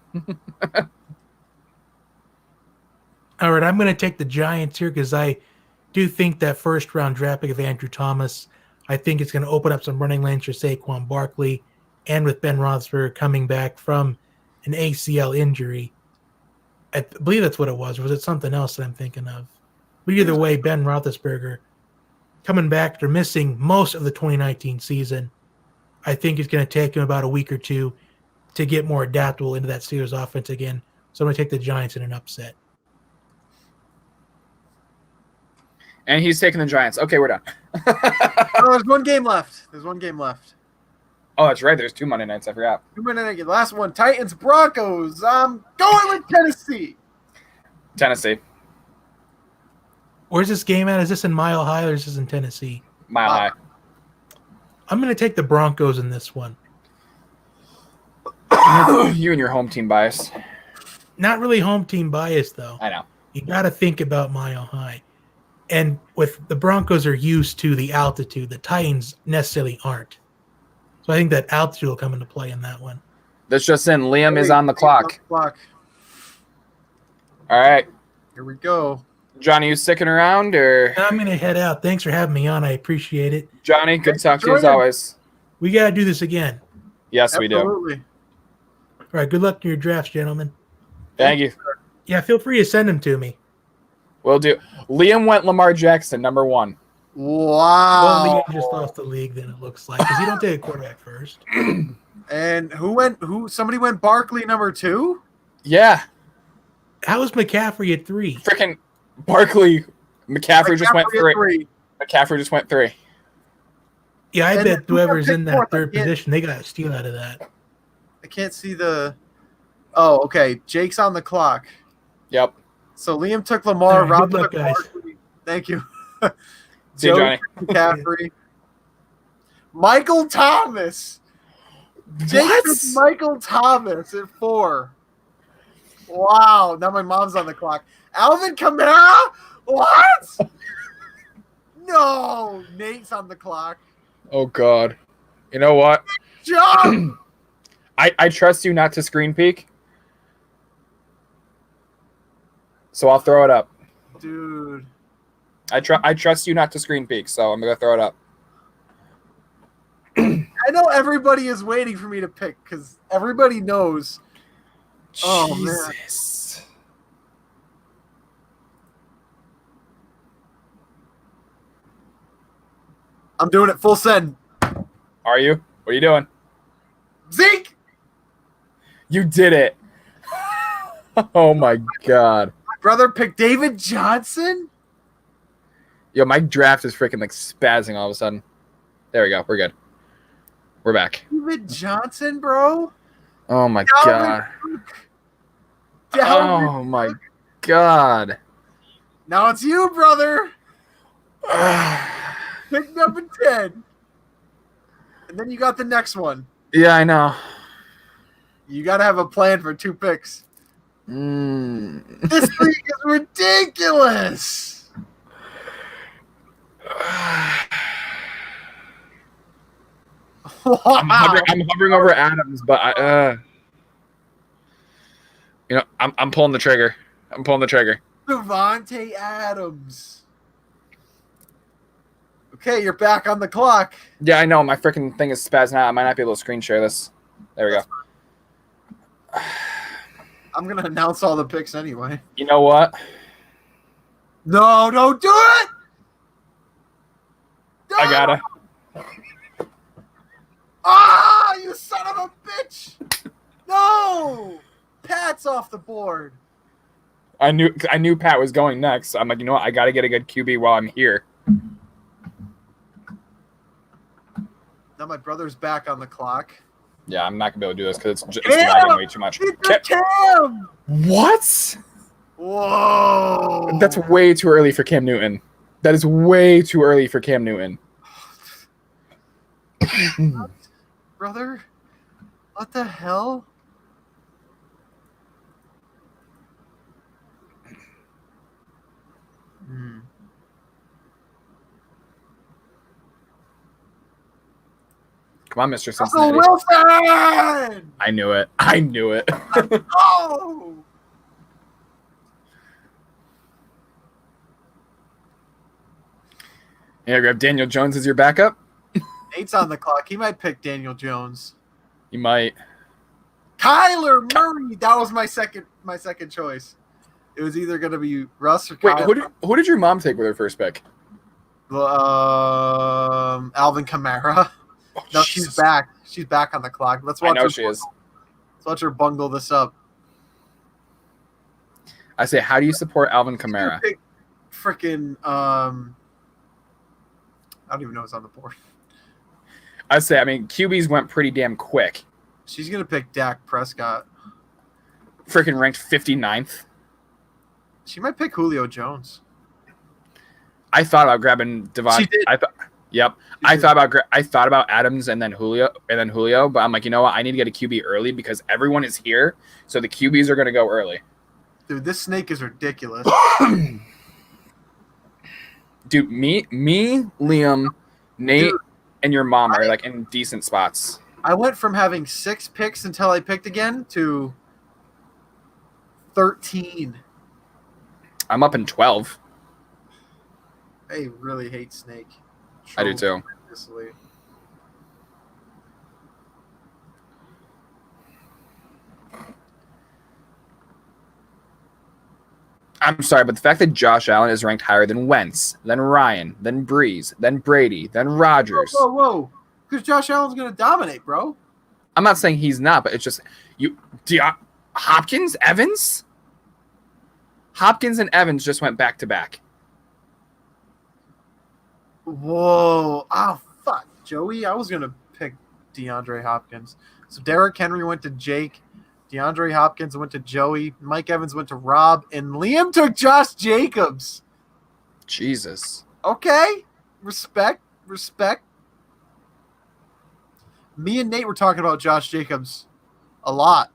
All right, I'm going to take the Giants here because I do think that first round draft pick of Andrew Thomas, I think it's going to open up some running lanes for Saquon Barkley, and with Ben Roethlisberger coming back from an ACL injury. I believe that's what it was. Or was it something else that I'm thinking of? But either way, Ben Roethlisberger coming back after missing most of the 2019 season. I think it's going to take him about a week or two to get more adaptable into that Steelers offense again. So I'm going to take the Giants in an upset. And he's taking the Giants. Okay, we're done. Oh, there's one game left. Oh, that's right. There's 2 Monday nights. I forgot. Last one, Titans, Broncos. I'm going with Tennessee. Tennessee. Where's this game at? Is this in Mile High or is this in Tennessee? Mile High. I'm going to take the Broncos in this one. You and your home team bias. Not really home team bias, though. I know. You got to think about Mile High. And with the Broncos are used to the altitude, the Titans necessarily aren't. So I think that altitude will come into play in that one. That's just in. Liam is on the clock. All right. Here we go. Johnny, you sticking around or? I'm going to head out. Thanks for having me on. I appreciate it. Johnny, good to talk to you as always. We got to do this again. Yes, we do. Absolutely. All right. Good luck to your drafts, gentlemen. Thank you. Yeah, feel free to send them to me. Will do. Liam went Lamar Jackson, number 1. Wow. Well, Liam just lost the league, then it looks like, because you don't take a quarterback first. And somebody went Barkley number 2? Yeah. How was McCaffrey at 3? Freaking Barkley. McCaffrey just went 3. McCaffrey just went 3. Yeah, I And bet who whoever's got in picked fourth? that third position, they got a steal out of that. I can't see the. Oh, okay. Jake's on the clock. Yep. So Liam took Lamar. All right, Rob good luck, took guys. Barkley. Thank you. See you, Johnny. McCaffrey. Michael Thomas. Jake What? took Michael Thomas at 4. Wow. Now my mom's on the clock. Alvin Kamara? What? No. Nate's on the clock. Oh, God. You know what? Jump! I trust you not to screen peek. So I'll throw it up. Dude. I trust you not to screen peek, so I'm going to throw it up. I know everybody is waiting for me to pick because everybody knows. Oh, man. Jesus. I'm doing it full send. Are you? What are you doing? Zeke! You did it. Oh, my God. My brother picked David Johnson? Yo, my draft is freaking like spazzing all of a sudden. There we go. We're good. We're back. David Johnson, bro? Oh, my Dalvin God. Cook. Dalvin Oh, my Cook. God. Now it's you, brother. Pick number 10. And then you got the next one. Yeah, I know. You got to have a plan for 2 picks. This league is ridiculous. Wow. I'm hovering over Adams, but I'm pulling the trigger. I'm pulling the trigger. Devontae Adams. Okay, you're back on the clock. Yeah, I know. My freaking thing is spazzing out. I might not be able to screen share this. There we go. I'm going to announce all the picks anyway. You know what? No, don't do it! No! I gotta. Ah, you son of a bitch! No! Pat's off the board. I knew Pat was going next. I'm like, you know what? I gotta get a good QB while I'm here. Now my brother's back on the clock. Yeah, I'm not gonna be able to do this because it's lagging way too much. Cam! What? Whoa! That's way too early for Cam Newton. That is way too early for Cam Newton. Brother? What the hell? Come on, Mr. Russell Cincinnati. Wilson! I knew it. I knew it. Oh! Yeah, grab Daniel Jones as your backup. Nate's on the clock. He might pick Daniel Jones. You might. Kyler Murray. That was my second choice. It was either going to be Russ or Wait, Kyler. who did your mom take with her first pick? Alvin Kamara. Oh, No, Jesus. she's back. She's back on the clock. Let's watch. I know she is. Let's watch her bungle this up. I say, how do you support Alvin Kamara? Freaking. I don't even know what's on the board. I say, I mean, QBs went pretty damn quick. She's gonna pick Dak Prescott. Freaking ranked 59th. She might pick Julio Jones. I thought about grabbing Devon. She did. Yep. I thought about Adams and then Julio, but I'm like, you know what? I need to get a QB early because everyone is here, so the QBs are going to go early. Dude, this snake is ridiculous. Dude, me, Liam, Nate, and your mom are like in decent spots. I went from having 6 picks until I picked again to 13. I'm up in 12. I really hate Snake. I do too. Tremendously. I'm sorry, but the fact that Josh Allen is ranked higher than Wentz, then Ryan, then Breeze, then Brady, then Rodgers. Whoa. Because Josh Allen's going to dominate, bro. I'm not saying he's not, but it's just Hopkins, Evans? Hopkins and Evans just went back to back. Whoa. Oh, fuck. Joey, I was going to pick DeAndre Hopkins. So Derrick Henry went to Jake. DeAndre Hopkins went to Joey. Mike Evans went to Rob. And Liam took Josh Jacobs. Jesus. Okay. Respect. Me and Nate were talking about Josh Jacobs a lot.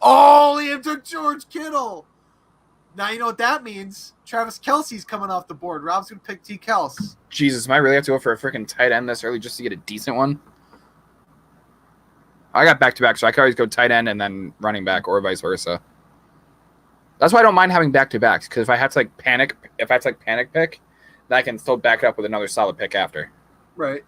Oh, Liam took George Kittle. Now you know what that means. Travis Kelce's coming off the board. Rob's going to pick T. Kels. Jesus, am I really have to go for a freaking tight end this early just to get a decent one? I got back-to-back, so I can always go tight end and then running back or vice versa. That's why I don't mind having back-to-backs, because if I had to panic pick, then I can still back it up with another solid pick after. Right.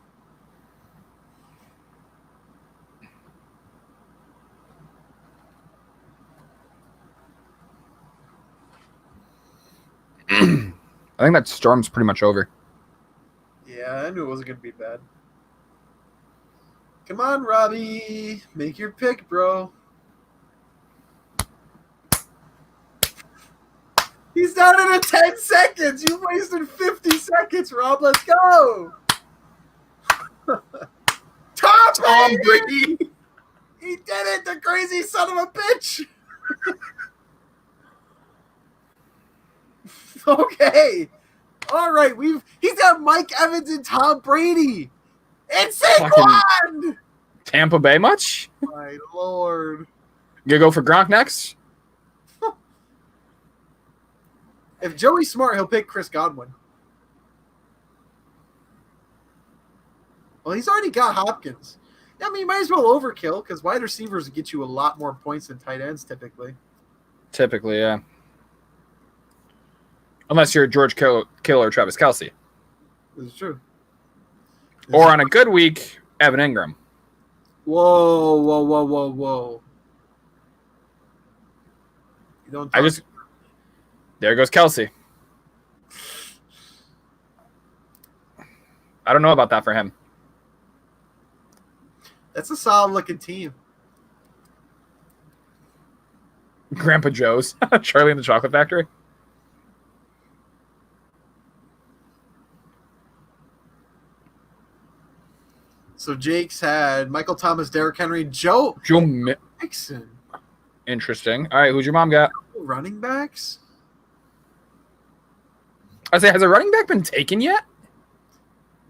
I think that storm's pretty much over. Yeah, I knew it wasn't going to be bad. Come on, Robbie. Make your pick, bro. He's done it in 10 seconds. You wasted 50 seconds, Rob. Let's go. Tom Brady. He did it, the crazy son of a bitch. Okay. All right. He's got Mike Evans and Tom Brady. It's Saquon. Tampa Bay much? My Lord. You gonna go for Gronk next? If Joey's smart, he'll pick Chris Godwin. Well, he's already got Hopkins. I mean, you might as well overkill because wide receivers get you a lot more points than tight ends typically. Typically, yeah. Unless you're George Kittle or Travis Kelce. It's true. Or on a good week, Evan Ingram. Whoa. You don't talk. There goes Kelsey. I don't know about that for him. That's a solid looking team. Grandpa Joe's. Charlie and the Chocolate Factory. So Jake's had Michael Thomas, Derrick Henry, Joe Mixon. Interesting. All right, who's your mom got? Running backs? I say, has a running back been taken yet?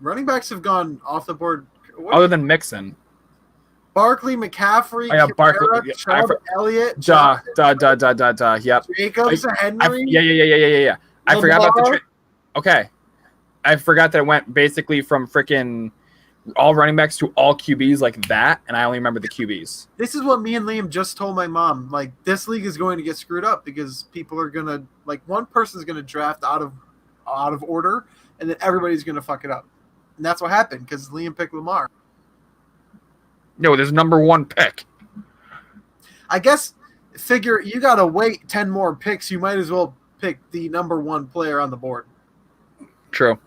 Running backs have gone off the board. Other than Mixon. Barkley, McCaffrey, Barkley. Chubb, Elliott. Yep. Jacobs, Henry. Yeah. I forgot about the trade. Okay. I forgot that it went basically from freaking all running backs to all QBs like that, and I only remember the QBs. This is what me and Liam just told my mom. Like, this league is going to get screwed up because people are gonna one person's gonna draft out of order, and then everybody's gonna fuck it up, and that's what happened because Liam picked Lamar. No, there's number 1 pick. I guess figure you gotta wait 10 more picks. You might as well pick the number 1 player on the board. True.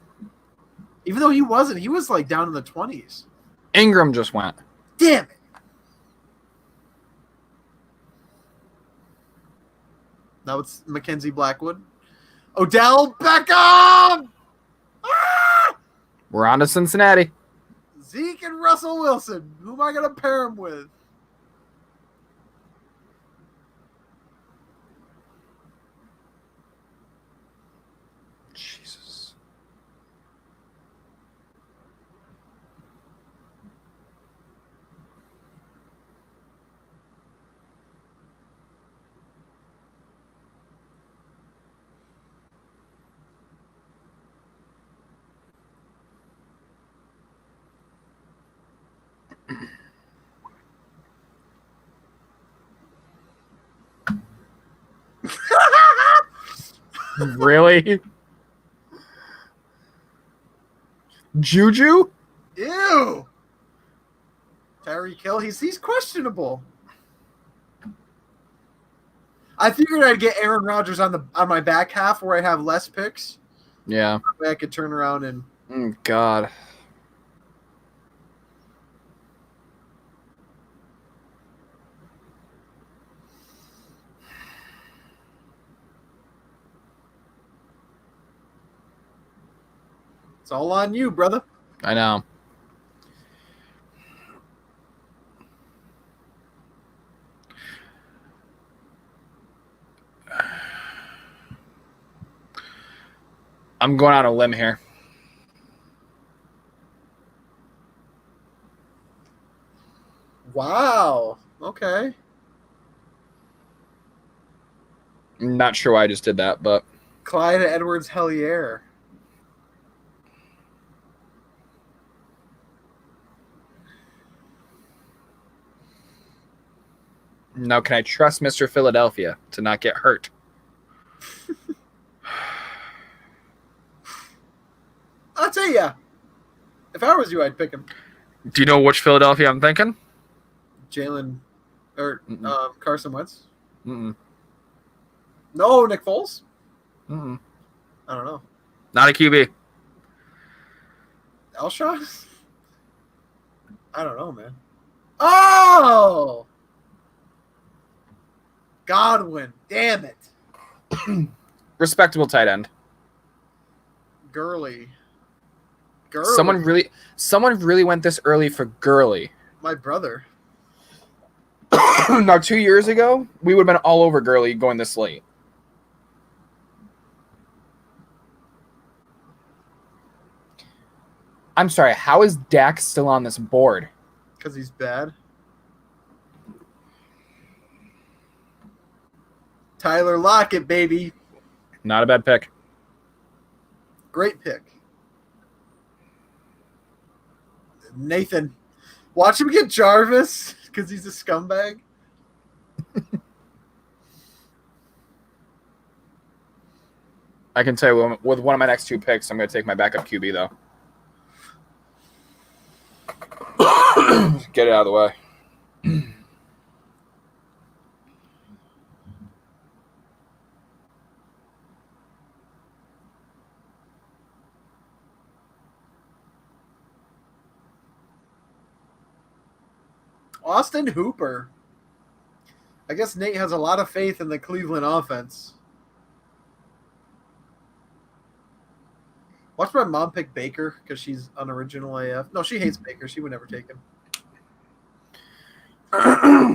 Even though he wasn't, he was like down in the 20s. Ingram just went. Damn it. Now it's Mackenzie Blackwood. Odell Beckham! Ah! We're on to Cincinnati. Zeke and Russell Wilson. Who am I going to pair him with? Jesus. Really? Juju? Ew. Tyreek Hill, he's questionable. I figured I'd get Aaron Rodgers on my back half where I have less picks. Yeah. That way I could turn around and God. it's all on you, brother. I know. I'm going on a limb here. Wow. Okay. I'm not sure why I just did that, but Clyde Edwards-Helaire. now can I trust Mr. Philadelphia to not get hurt? I'll tell you. If I was you, I'd pick him. Do you know which Philadelphia I'm thinking? Jalen or Carson Wentz. Mm-mm. No, Nick Foles. Mm-mm. I don't know. Not a QB. Elshaw? I don't know, man. Oh! Godwin. Damn it. Respectable tight end. Gurley. Someone really went this early for Gurley. My brother. Now, 2 years ago, we would have been all over Gurley going this late. I'm sorry, how is Dak still on this board? Because he's bad. Tyler Lockett, baby. Not a bad pick. Great pick. Nathan. Watch him get Jarvis because he's a scumbag. I can tell you, with one of my next 2 picks, I'm going to take my backup QB, though. get it out of the way. Austin Hooper. I guess Nate has a lot of faith in the Cleveland offense. Watch my mom pick Baker because she's unoriginal AF. No, she hates Baker. She would never take him.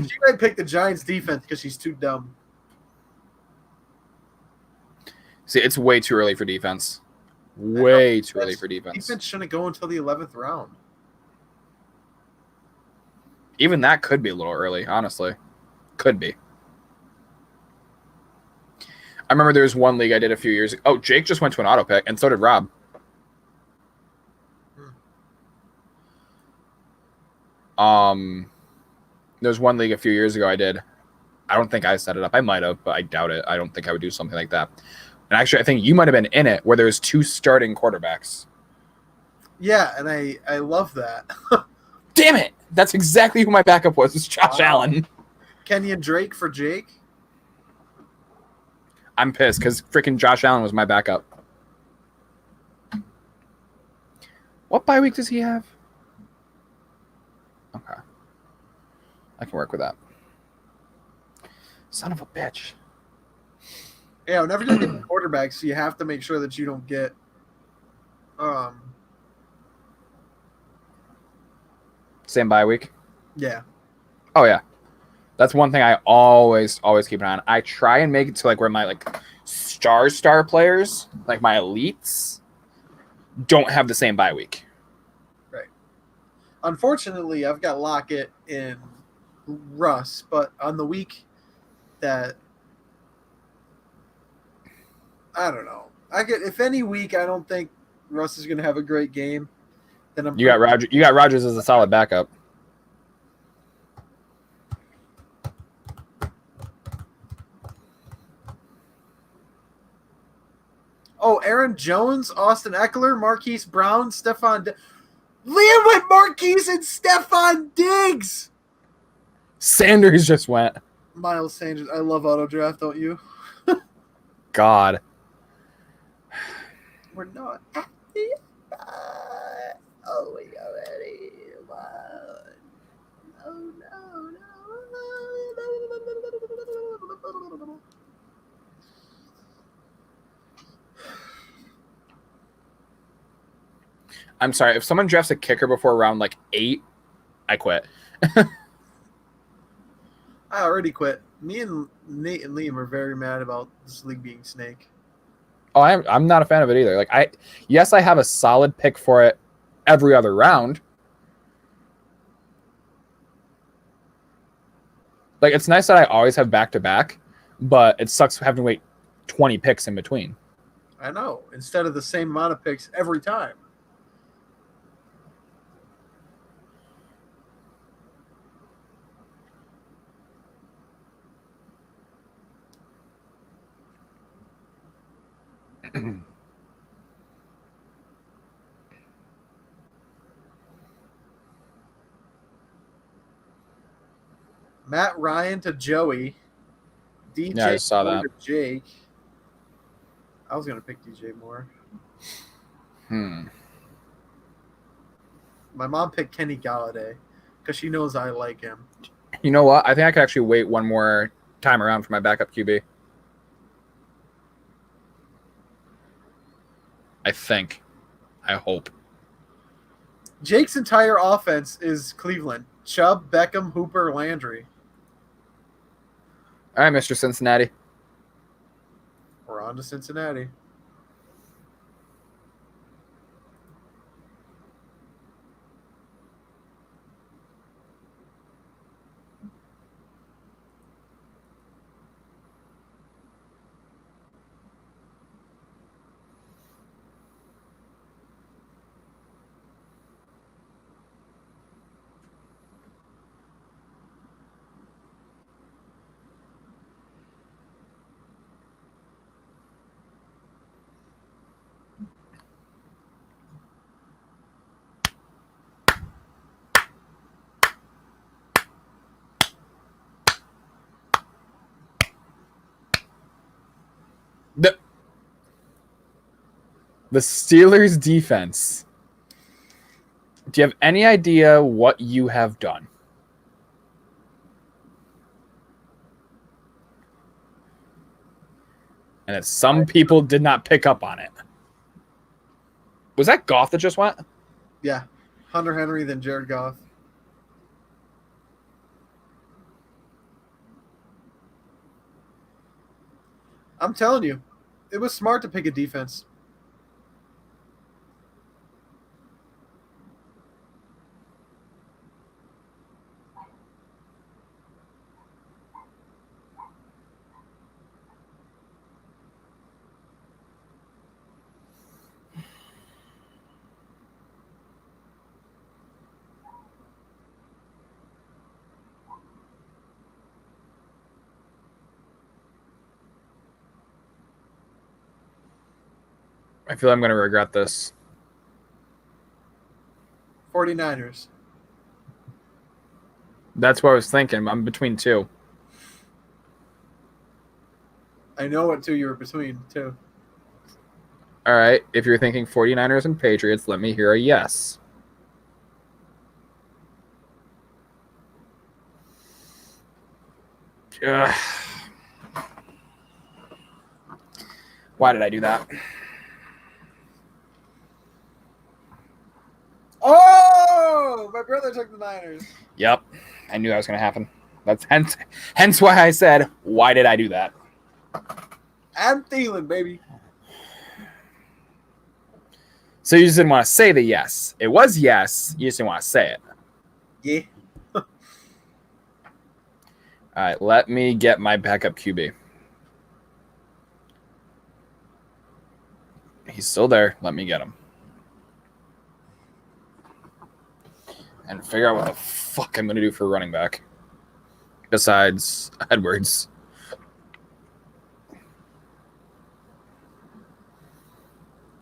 She might pick the Giants defense because she's too dumb. See, it's way too early for defense. Way too early for defense. Defense shouldn't go until the 11th round. Even that could be a little early, honestly. Could be. I remember there was one league I did a few years ago. Oh, Jake just went to an auto pick, and so did Rob. There's one league a few years ago I did. I don't think I set it up. I might have, but I doubt it. I don't think I would do something like that. And actually, I think you might have been in it where there was 2 starting quarterbacks. Yeah, and I love that. Damn it! That's exactly who my backup was. It's Josh Allen. Kenyon Drake for Jake. I'm pissed because freaking Josh Allen was my backup. What bye week does he have? Okay. I can work with that. Son of a bitch. Yeah, whenever you're getting quarterbacks, you have to make sure that you don't get Same bye week? Yeah. Oh, yeah. That's one thing I always keep an eye on. I try and make it to like where my like star players, like my elites, don't have the same bye week. Right. Unfortunately, I've got Lockett and Russ, but on the week that I don't know. If any week I don't think Russ is going to have a great game, then You got Rodgers as a solid backup. Oh, Aaron Jones, Austin Eckler, Marquise Brown, Liam went Marquise and Stephon Diggs. Sanders just went. Miles Sanders. I love auto draft, don't you? God. We're not at the oh, we already won. Oh no. I'm sorry. If someone drafts a kicker before round like 8, I quit. I already quit. Me and Nate and Liam are very mad about this league being snake. Oh, I'm not a fan of it either. Like I have a solid pick for it every other round. Like it's nice that I always have back to back, but it sucks having to wait 20 picks in between. I know. Instead of the same amount of picks every time. Matt Ryan to Joey. DJ Yeah, I saw that. to Jake. I was going to pick DJ Moore. My mom picked Kenny Galladay because she knows I like him. You know what? I think I could actually wait one more time around for my backup QB. I think. I hope. Jake's entire offense is Cleveland. Chubb, Beckham, Hooper, Landry. All right, Mr. Cincinnati. We're on to Cincinnati. The Steelers defense. Do you have any idea what you have done? And that some people did not pick up on it. Was that Goff that just went? Yeah. Hunter Henry, then Jared Goff. I'm telling you, it was smart to pick a defense. I feel I'm going to regret this. 49ers. That's what I was thinking. I'm between two. I know what two you were between, too. All right. If you're thinking 49ers and Patriots, let me hear a yes. Ugh. Why did I do that? Oh! My brother took the Niners. Yep. I knew that was going to happen. That's hence why I said, why did I do that? I'm Thielen, baby. So you just didn't want to say the yes. It was yes. You just didn't want to say it. Yeah. All right. Let me get my backup QB. He's still there. Let me get him. And figure out what the fuck I'm going to do for running back. Besides Edwards.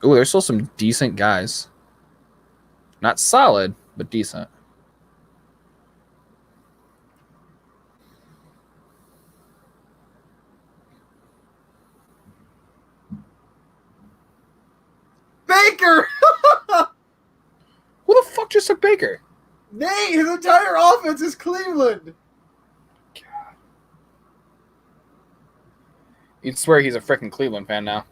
Ooh, there's still some decent guys. Not solid, but decent. Baker! Who the fuck just took Baker? Nate, his entire offense is Cleveland. You'd swear he's a freaking Cleveland fan now.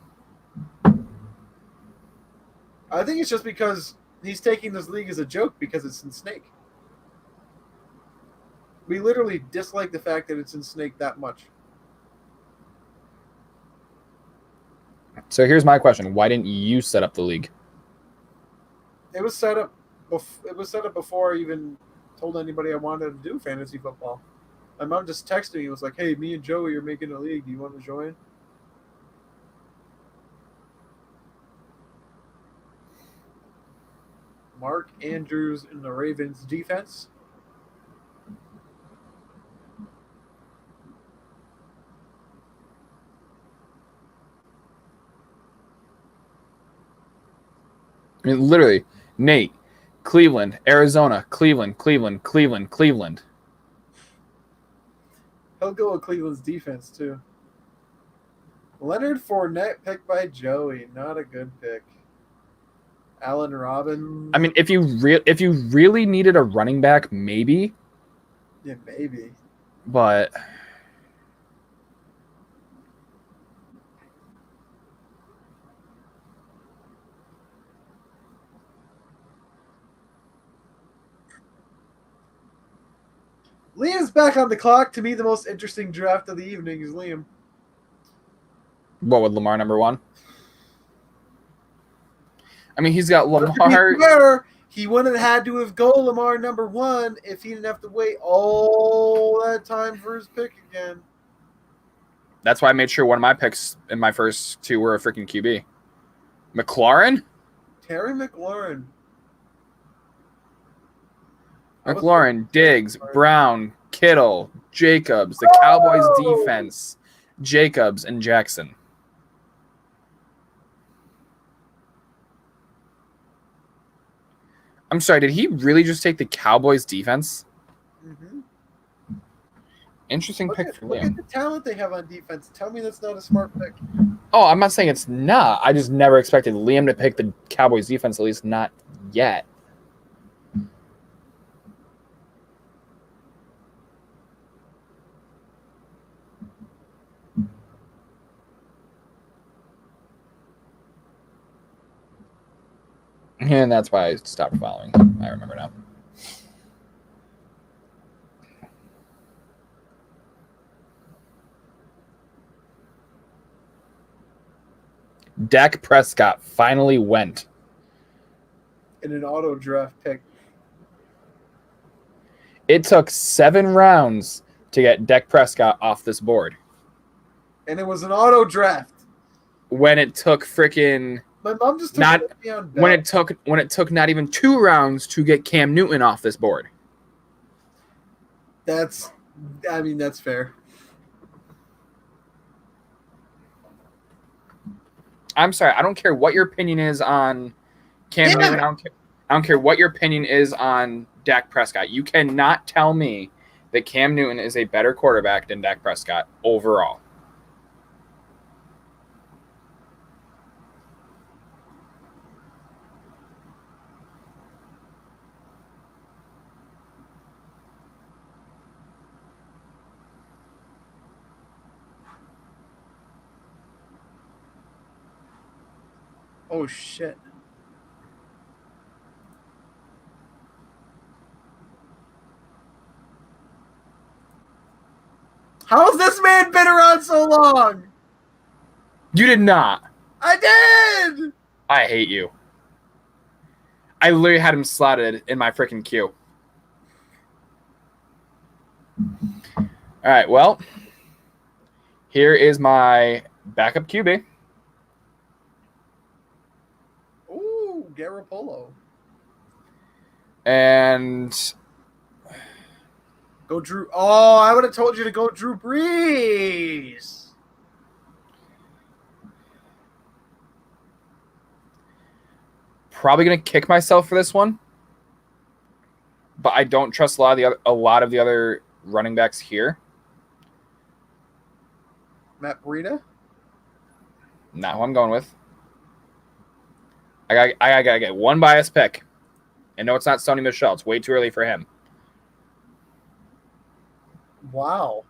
I think it's just because he's taking this league as a joke because it's in Snake. We literally dislike the fact that it's in Snake that much. So here's my question. Why didn't you set up the league? It was set up. It was set up before I even told anybody I wanted to do fantasy football. My mom just texted me and was like, "Hey, me and Joey are making a league. Do you want to join?" Mark Andrews in the Ravens defense. I mean, literally, Nate, Cleveland, Arizona, Cleveland, Cleveland, Cleveland, Cleveland. He'll go with Cleveland's defense, too. Leonard Fournette picked by Joey. Not a good pick. Allen Robin. I mean, if you really needed a running back, maybe. Yeah, maybe. But Liam's back on the clock. To me, the most interesting draft of the evening is Liam. what would Lamar number one? I mean, he's got To be Lamar. fair, he wouldn't have had to have go Lamar number one if he didn't have to wait all that time for his pick again. That's why I made sure one of my picks in my first two were a freaking QB. McLaurin? Terry McLaurin. McLaurin, Diggs, Brown, Kittle, Jacobs, the Cowboys defense, Jacobs, and Jackson. I'm sorry, did he really just take the Cowboys defense? Mm-hmm. Interesting Look pick at, for look at Liam. the talent they have on defense. Tell me that's not a smart pick. Oh, I'm not saying it's not. I just never expected Liam to pick the Cowboys defense, at least not yet. And that's why I stopped following. I remember now. Dak Prescott finally went. In an auto draft pick. It took 7 rounds to get Dak Prescott off this board. And it was an auto draft. When it took freaking My mom just took not Le'Veon Bell. when it took not even 2 rounds to get Cam Newton off this board. That's fair. I'm sorry. I don't care what your opinion is on Cam Newton. I don't care what your opinion is on Dak Prescott. You cannot tell me that Cam Newton is a better quarterback than Dak Prescott overall. Oh shit. How has this man been around so long? You did not. I did! I hate you. I literally had him slotted in my freaking queue. All right, well, here is my backup QB. Ooh, Garoppolo. And Go Drew. Oh, I would have told you to go Drew Brees. probably going to kick myself for this one. But I don't trust a lot of the other running backs here. Matt Breida? Not who I'm going with. I gotta get one biased pick. And no, it's not Sony Michel. It's way too early for him. Wow.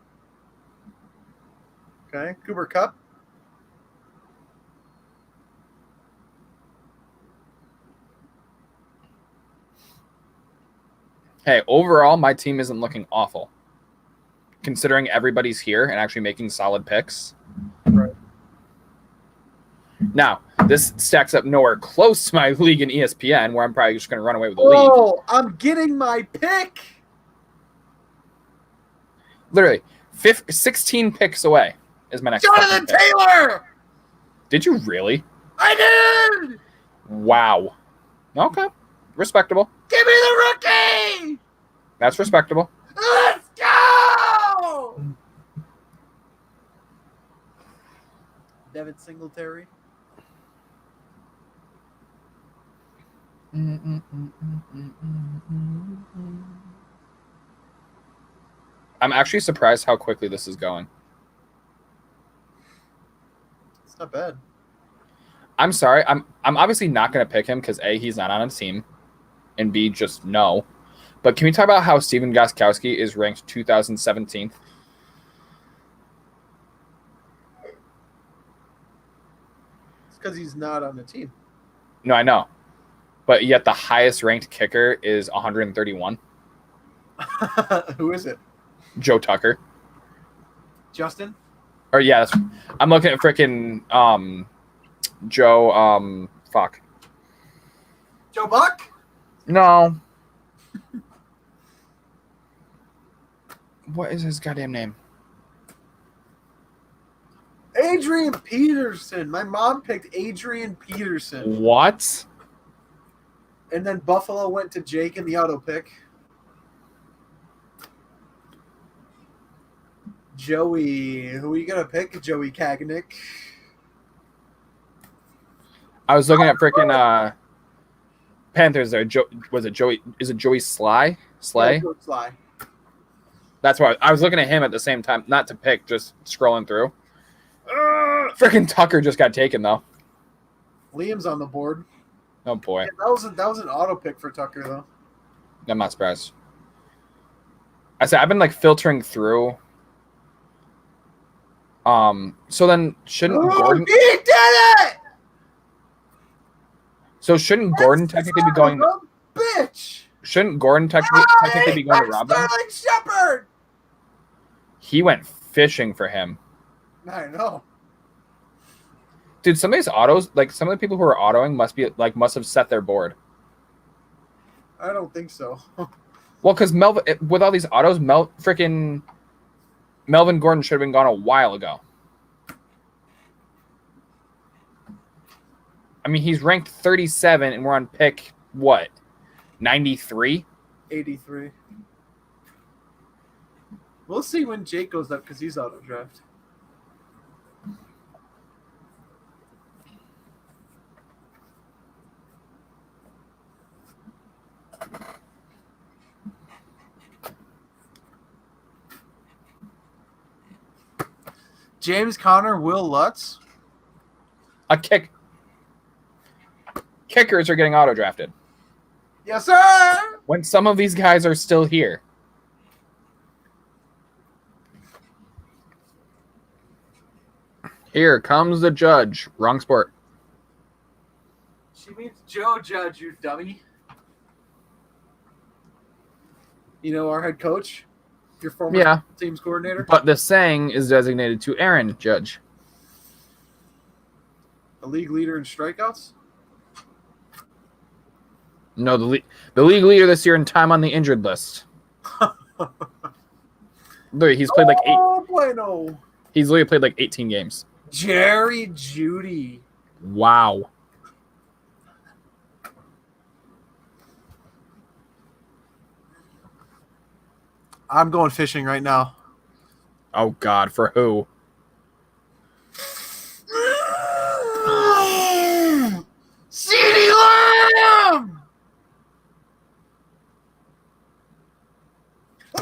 Okay, Cooper Kupp. Hey, overall, my team isn't looking awful. Considering everybody's here and actually making solid picks. Right. Now, this stacks up nowhere close to my league in ESPN, where I'm probably just going to run away with the league. Oh, I'm getting my pick. Literally, 16 picks away is my next Jonathan pick. Taylor. Did you really? I did. Wow. Okay. Respectable. Give me the rookie. That's respectable. Let's go. Devin Singletary. I'm actually surprised how quickly this is going. It's not bad. I'm sorry. I'm obviously not going to pick him because A, he's not on a team, and B, just no. But can we talk about how Steven Gostkowski is ranked 2017th? It's because he's not on the team. No, I know. But yet the highest ranked kicker is 131. Who is it? Joe Tucker. Justin? Or yeah, I'm looking at freaking Joe fuck. Joe Buck? No. What is his goddamn name? Adrian Peterson. My mom picked Adrian Peterson. What? And then Buffalo went to Jake in the auto pick. Joey. Who are you going to pick? Joey Kaganik. I was looking at freaking Panthers there. Was it Joey? Is it Joey Slay? Yeah, Joey Sly. That's why I was looking at him at the same time, not to pick, just scrolling through. Freaking Tucker just got taken though. Liam's on the board. Oh boy, Yeah, that was an auto pick for Tucker though. I'm not surprised. I said I've been like filtering through. So then shouldn't Gordon? He did it! So shouldn't Gordon technically be going? Bitch! Shouldn't Gordon technically be going to rob them? Sterling Shepard! He went fishing for him. I know. Dude, some of these autos, like some of the people who are autoing must have set their board. I don't think so. Well, because with all these autos, Melvin Gordon should have been gone a while ago. I mean, he's ranked 37, and we're on pick, what, 93? 83. We'll see when Jake goes up because he's auto draft. James Conner, Will Lutz. Kickers are getting auto drafted. Yes, sir. When some of these guys are still here. Here comes the judge. Wrong sport. She means Joe Judge, you dummy. You know our head coach? Your former team's coordinator? But the saying is designated to Aaron Judge. A league leader in strikeouts? No, the league leader this year in time on the injured list. Look, he's played like 8. Oh, bueno. He's literally played like 18 games. Jerry Jeudy. Wow. I'm going fishing right now. Oh God, for who? CeeDee Lamb!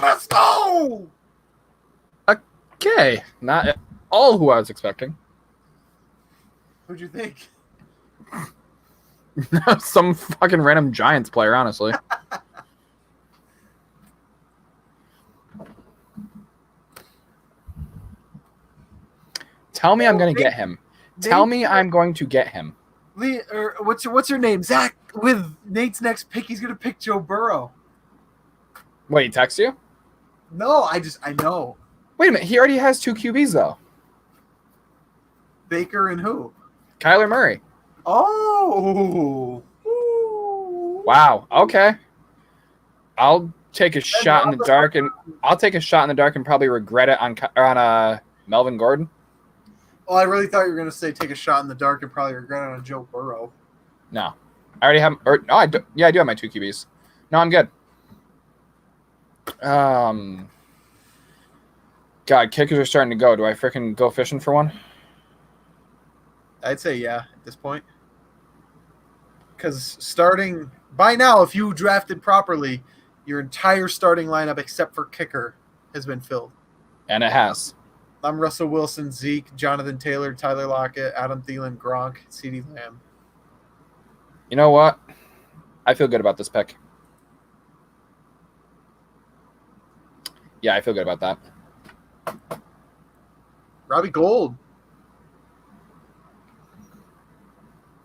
Let's go! Okay, not at all who I was expecting. Who'd you think? Some fucking random Giants player, honestly. Tell me I'm going to get him. Tell me I'm going to get him. Lee, or what's your name? Zach, with Nate's next pick, he's going to pick Joe Burrow. Wait, he text you? No, I know. Wait a minute. He already has 2 QBs, though. Baker and who? Kyler Murray. Oh. Wow. Okay. I'll take a shot in the dark, and probably regret it on Melvin Gordon. Oh, I really thought you were going to say take a shot in the dark and probably regret it on Joe Burrow. No. I already have I do have my 2 QBs. No, I'm good. God, kickers are starting to go. Do I freaking go fishing for one? I'd say yeah at this point. Because starting by now, if you drafted properly, your entire starting lineup except for kicker has been filled. And it has. I'm Russell Wilson, Zeke, Jonathan Taylor, Tyler Lockett, Adam Thielen, Gronk, CeeDee Lamb. You know what? I feel good about this pick. Yeah, I feel good about that. Robbie Gould.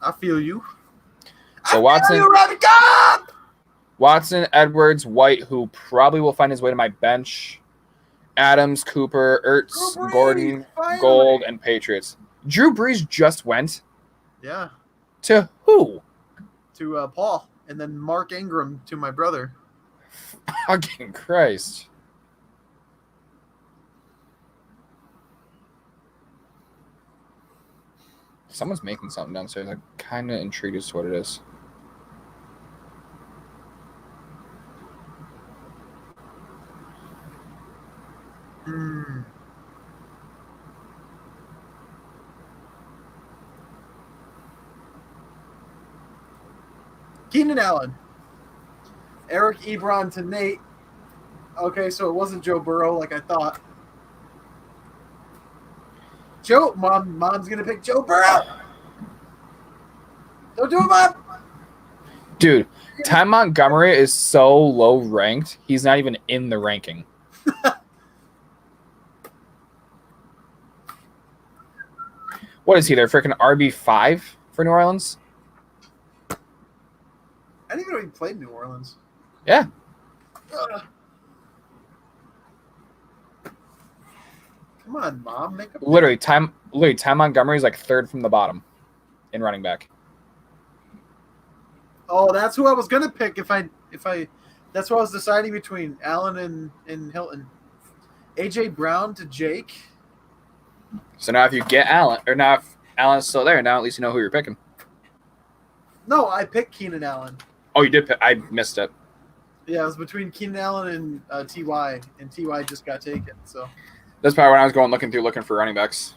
I feel you. So Watson, Edwards, White, who probably will find his way to my bench. Adams, Cooper, Ertz, Gordon, finally. Gold, and Patriots. Drew Brees just went. Yeah. To who? To Paul. And then Mark Ingram to my brother. Fucking Christ. Someone's making something downstairs. I'm kind of intrigued as to what it is. Keenan Allen. Eric Ebron to Nate. Okay, so it wasn't Joe Burrow like I thought. Mom's gonna pick Joe Burrow. Don't do it, Mom. Dude, Ty Montgomery is so low ranked. He's not even in the ranking. What is he? Their freaking RB5 for New Orleans? I didn't even know he played New Orleans. Yeah. Come on, Mom. Make a Literally, Ty Montgomery is like third from the bottom in running back. Oh, that's who I was gonna pick if I. That's what I was deciding between Allen and Hilton. AJ Brown to Jake. So now if you get Allen, or now if Allen's still there, now at least you know who you're picking. No, I picked Keenan Allen. Oh, you did pick. I missed it. Yeah, it was between Keenan Allen and Ty, and Ty just got taken. So That's probably when I was looking for running backs.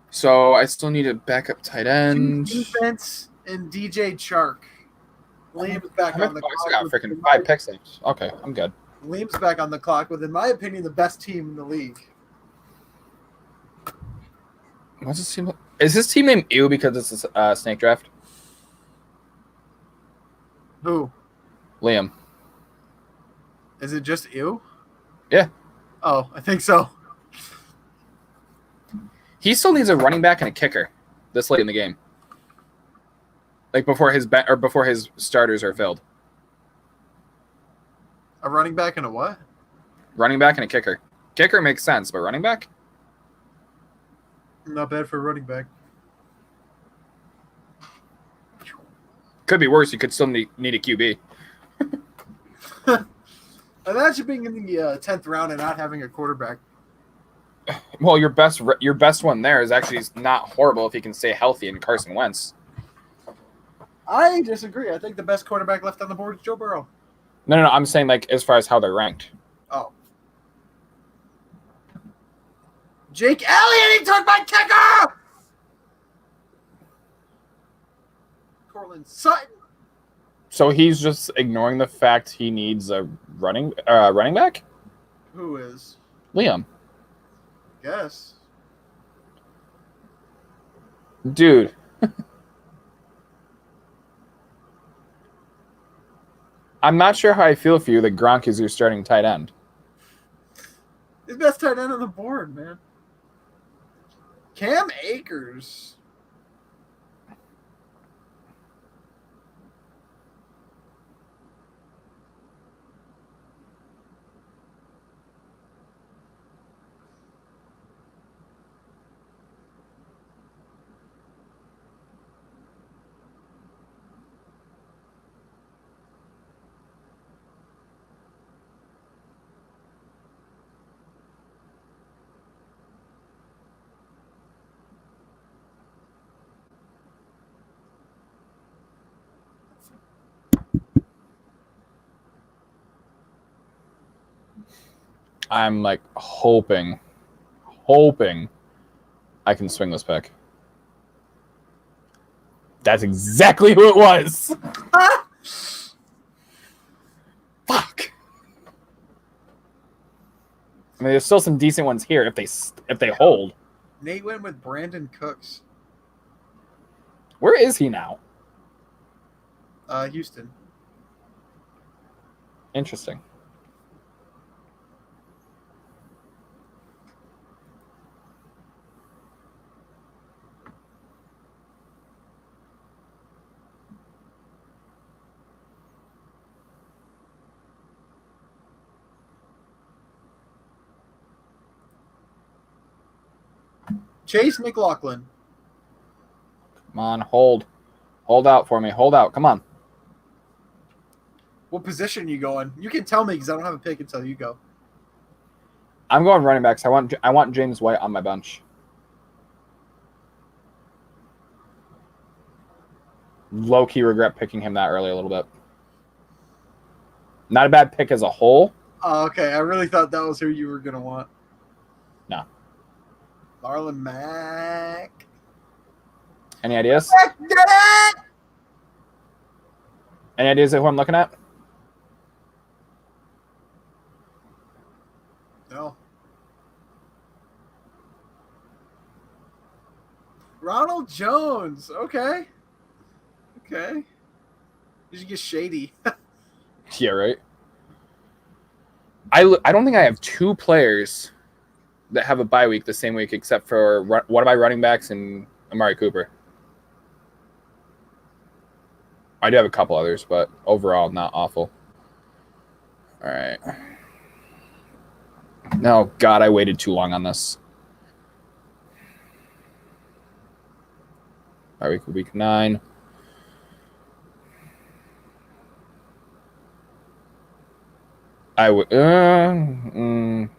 So I still need a backup tight end. Defense and DJ Chark. Liam's back on the clock. I got freaking 5 picks. Okay, I'm good. Liam's back on the clock with, in my opinion, the best team in the league. What's this team? Is this team named Ew because it's a snake draft? Who? Liam. Is it just you? Yeah. Oh, I think so. He still needs a running back and a kicker this late in the game. Like before his starters are filled. A running back and a what? Running back and a kicker. Kicker makes sense, but running back? Not bad for a running back. Could be worse. You could still need a QB. Imagine being in the 10th round and not having a quarterback. Well, your best one there is actually not horrible if he can stay healthy in Carson Wentz. I disagree. I think the best quarterback left on the board is Joe Burrow. No. I'm saying like as far as how they're ranked. Oh. Jake Elliott, he took my kicker! Cortland Sutton. So he's just ignoring the fact he needs a running back? Who is? Liam. Guess. Dude. I'm not sure how I feel for you that Gronk is your starting tight end. His best tight end on the board, man. Cam Akers. I'm like hoping I can swing this pick. That's exactly who it was. Fuck. I mean, there's still some decent ones here if they hold. Nate went with Brandon Cooks. Where is he now? Houston. Interesting. Chase McLaughlin. Come on, hold. Hold out for me. Hold out. Come on. What position you going? You can tell me because I don't have a pick until you go. I'm going running backs. I want James White on my bench. Low-key regret picking him that early a little bit. Not a bad pick as a whole. Oh, okay. I really thought that was who you were going to want. No. Marlon Mack. Any ideas? Any ideas of who I'm looking at? Ronald Jones. Okay. You should get shady. Yeah, right. I don't think I have two players that have a bye week the same week, except for one of my running backs and Amari Cooper. I do have a couple others, but overall, not awful. All right. No, God, I waited too long on this. Bye week 9. I would. Come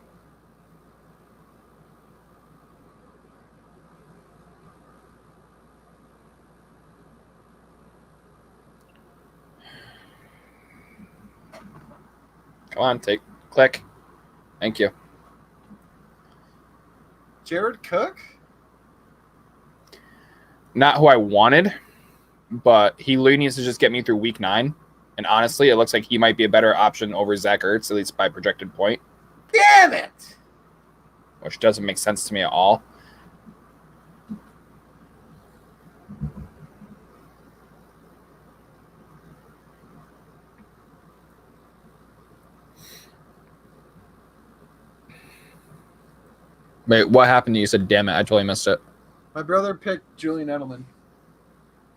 on, click. Thank you. Jared Cook? Not who I wanted, but he literally needs to just get me through week 9. And honestly, it looks like he might be a better option over Zach Ertz, at least by projected point. Damn it! Which doesn't make sense to me at all. Wait, what happened? You said, damn it, I totally missed it. My brother picked Julian Edelman.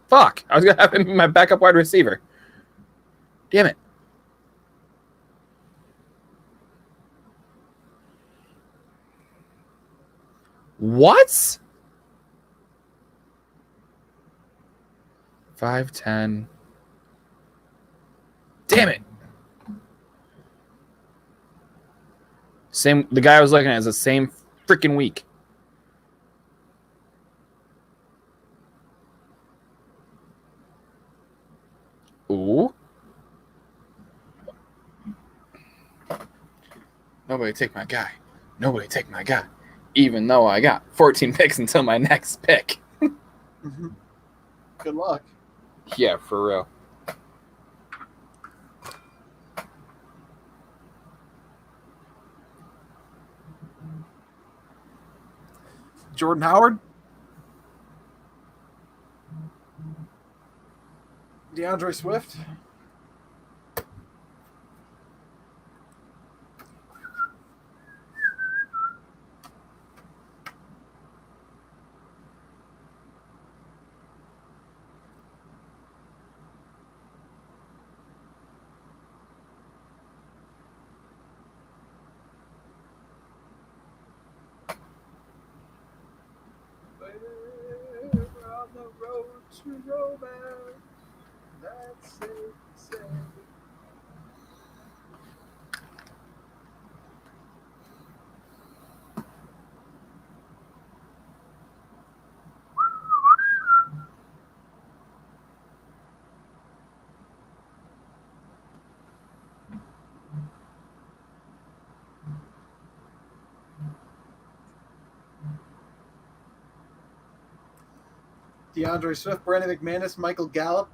Fuck, I was going to have him be my backup wide receiver. Damn it. What? 5'10". Damn it. The guy I was looking at is the same freaking week. Ooh. Nobody take my guy. Even though I got 14 picks until my next pick. Good luck. Yeah, for real. Jordan Howard? DeAndre Swift? DeAndre Swift, Brandon McManus, Michael Gallup,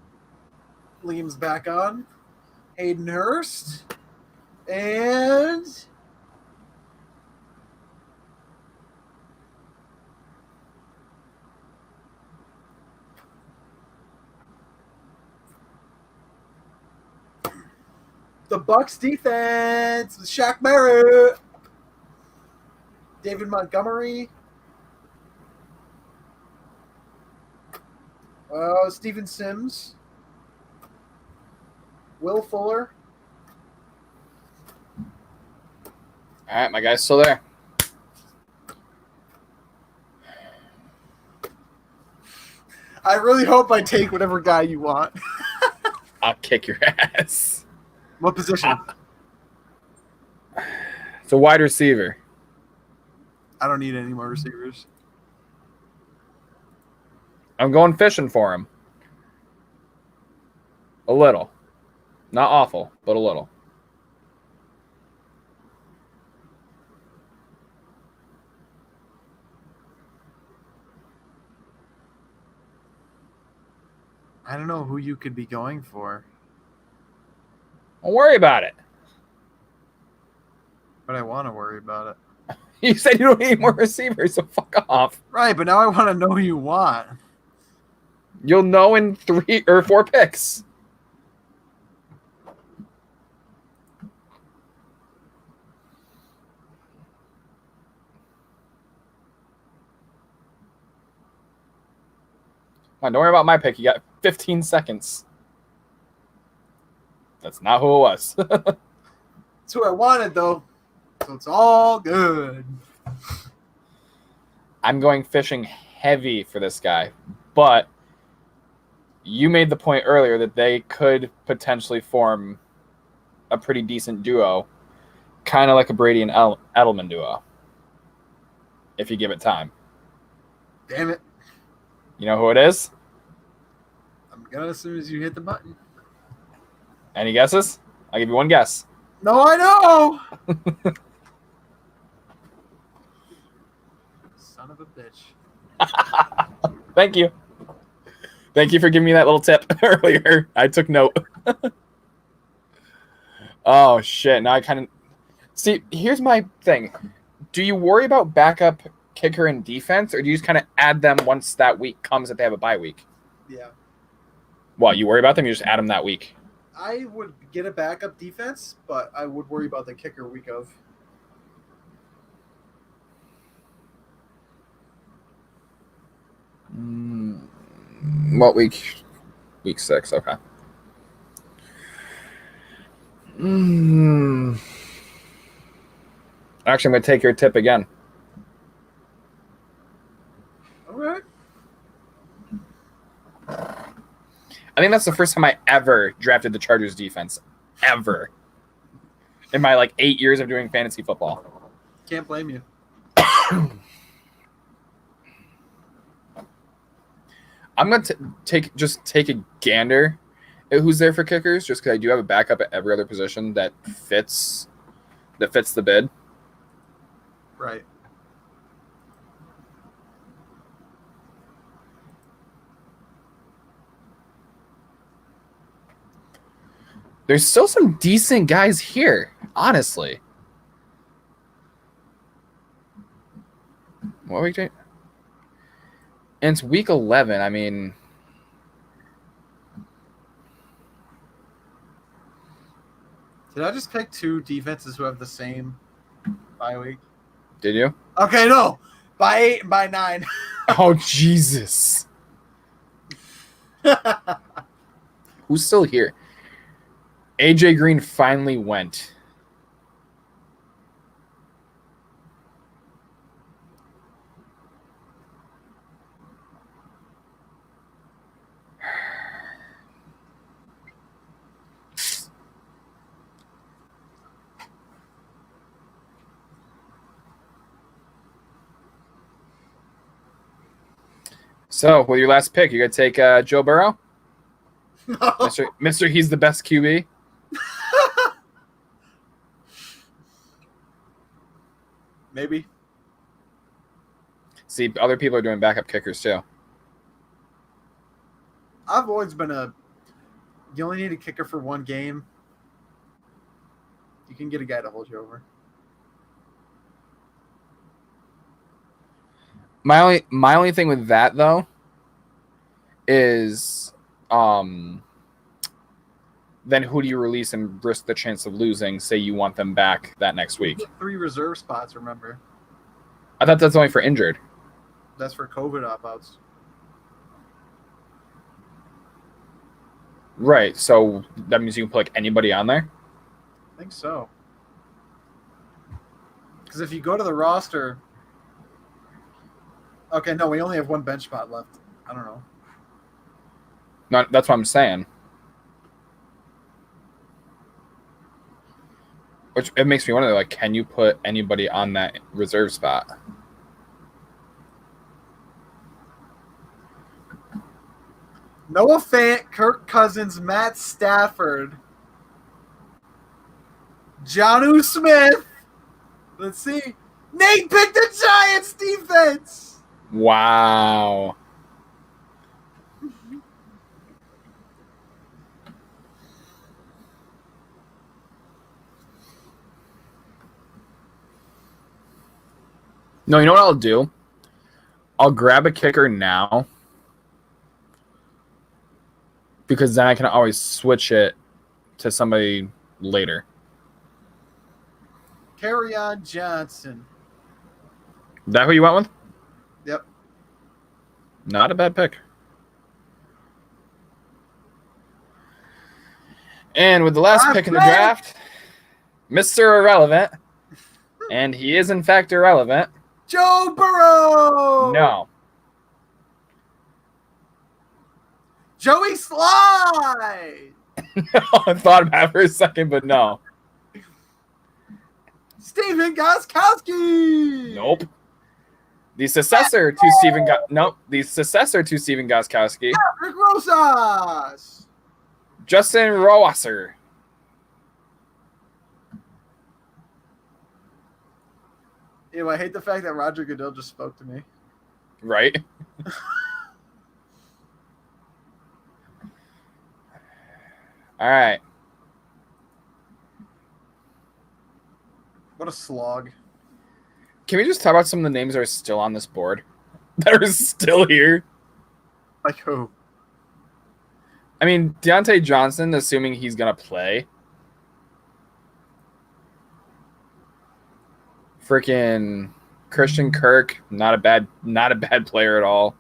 Liam's back on, Hayden Hurst, and the Bucs defense with Shaq Barrett, David Montgomery, Steven Sims, Will Fuller. All right, my guy's still there. I really hope I take whatever guy you want. I'll kick your ass. What position? It's a wide receiver. I don't need any more receivers. I'm going fishing for him. A little. Not awful, but a little. I don't know who you could be going for. Don't worry about it. But I want to worry about it. You said you don't need more receivers, so fuck off. Right, but now I want to know who you want. You'll know in 3 or 4 picks. Come on, don't worry about my pick. You got 15 seconds. That's not who it was. That's who I wanted, though. So it's all good. I'm going fishing heavy for this guy, but you made the point earlier that they could potentially form a pretty decent duo, kind of like a Brady and Edelman duo, if you give it time. Damn it. You know who it is? I'm gonna as soon as you hit the button. Any guesses? I'll give you one guess. No, I know! Son of a bitch. Thank you. Thank you for giving me that little tip earlier. I took note. Oh, shit. Now I kind of... See, here's my thing. Do you worry about backup kicker and defense, or do you just kind of add them once that week comes that they have a bye week? Yeah. What, you worry about them? You just add them that week? I would get a backup defense, but I would worry about the kicker week of. What week? Week 6, okay. Actually, I'm going to take your tip again. All right. I think that's the first time I ever drafted the Chargers defense. Ever. In my, 8 years of doing fantasy football. Can't blame you. I'm going to take a gander at who's there for kickers, just because I do have a backup at every other position that fits the bid. Right. There's still some decent guys here, honestly. What week? And it's week 11. I mean, Did I just pick 2 defenses who have the same bye week? did you? Okay, no. By 8 and by 9. Oh, Jesus. Who's still here? AJ Green finally went. So, with your last pick, you gonna take Joe Burrow? No. Mr. He's the best QB. Maybe. See, other people are doing backup kickers too. I've always been you only need a kicker for 1 game. You can get a guy to hold you over. My only thing with that though is then who do you release and risk the chance of losing? Say you want them back that next week. 3 reserve spots, remember. I thought that's only for injured. That's for COVID opt-outs. Right. So that means you can put anybody on there? I think so. Because if you go to the roster... Okay, no, we only have 1 bench spot left. I don't know. No, that's what I'm saying. Which it makes me wonder, can you put anybody on that reserve spot? Noah Fant, Kirk Cousins, Matt Stafford, Jonnu Smith. Let's see. Nate picked the Giants defense. Wow. No, you know what I'll do? I'll grab a kicker now because then I can always switch it to somebody later. Kerryon Johnson. Is that who you went with? Yep. Not a bad pick. And with the last pick in the draft, Mr. Irrelevant, and he is in fact irrelevant. Joe Burrow. No. Joey Slye. I thought about it for a second, but no. Steven Gostkowski. Nope. The successor to Stephen Gostkowski, Patrick Rosas. Justin Rohrwasser. Ew, I hate the fact that Roger Goodell just spoke to me. Right? All right. What a slog. Can we just talk about some of the names that are still on this board? That are still here? Like who? I mean, Deontay Johnson, assuming he's going to play. Freaking Christian Kirk, not a bad player at all.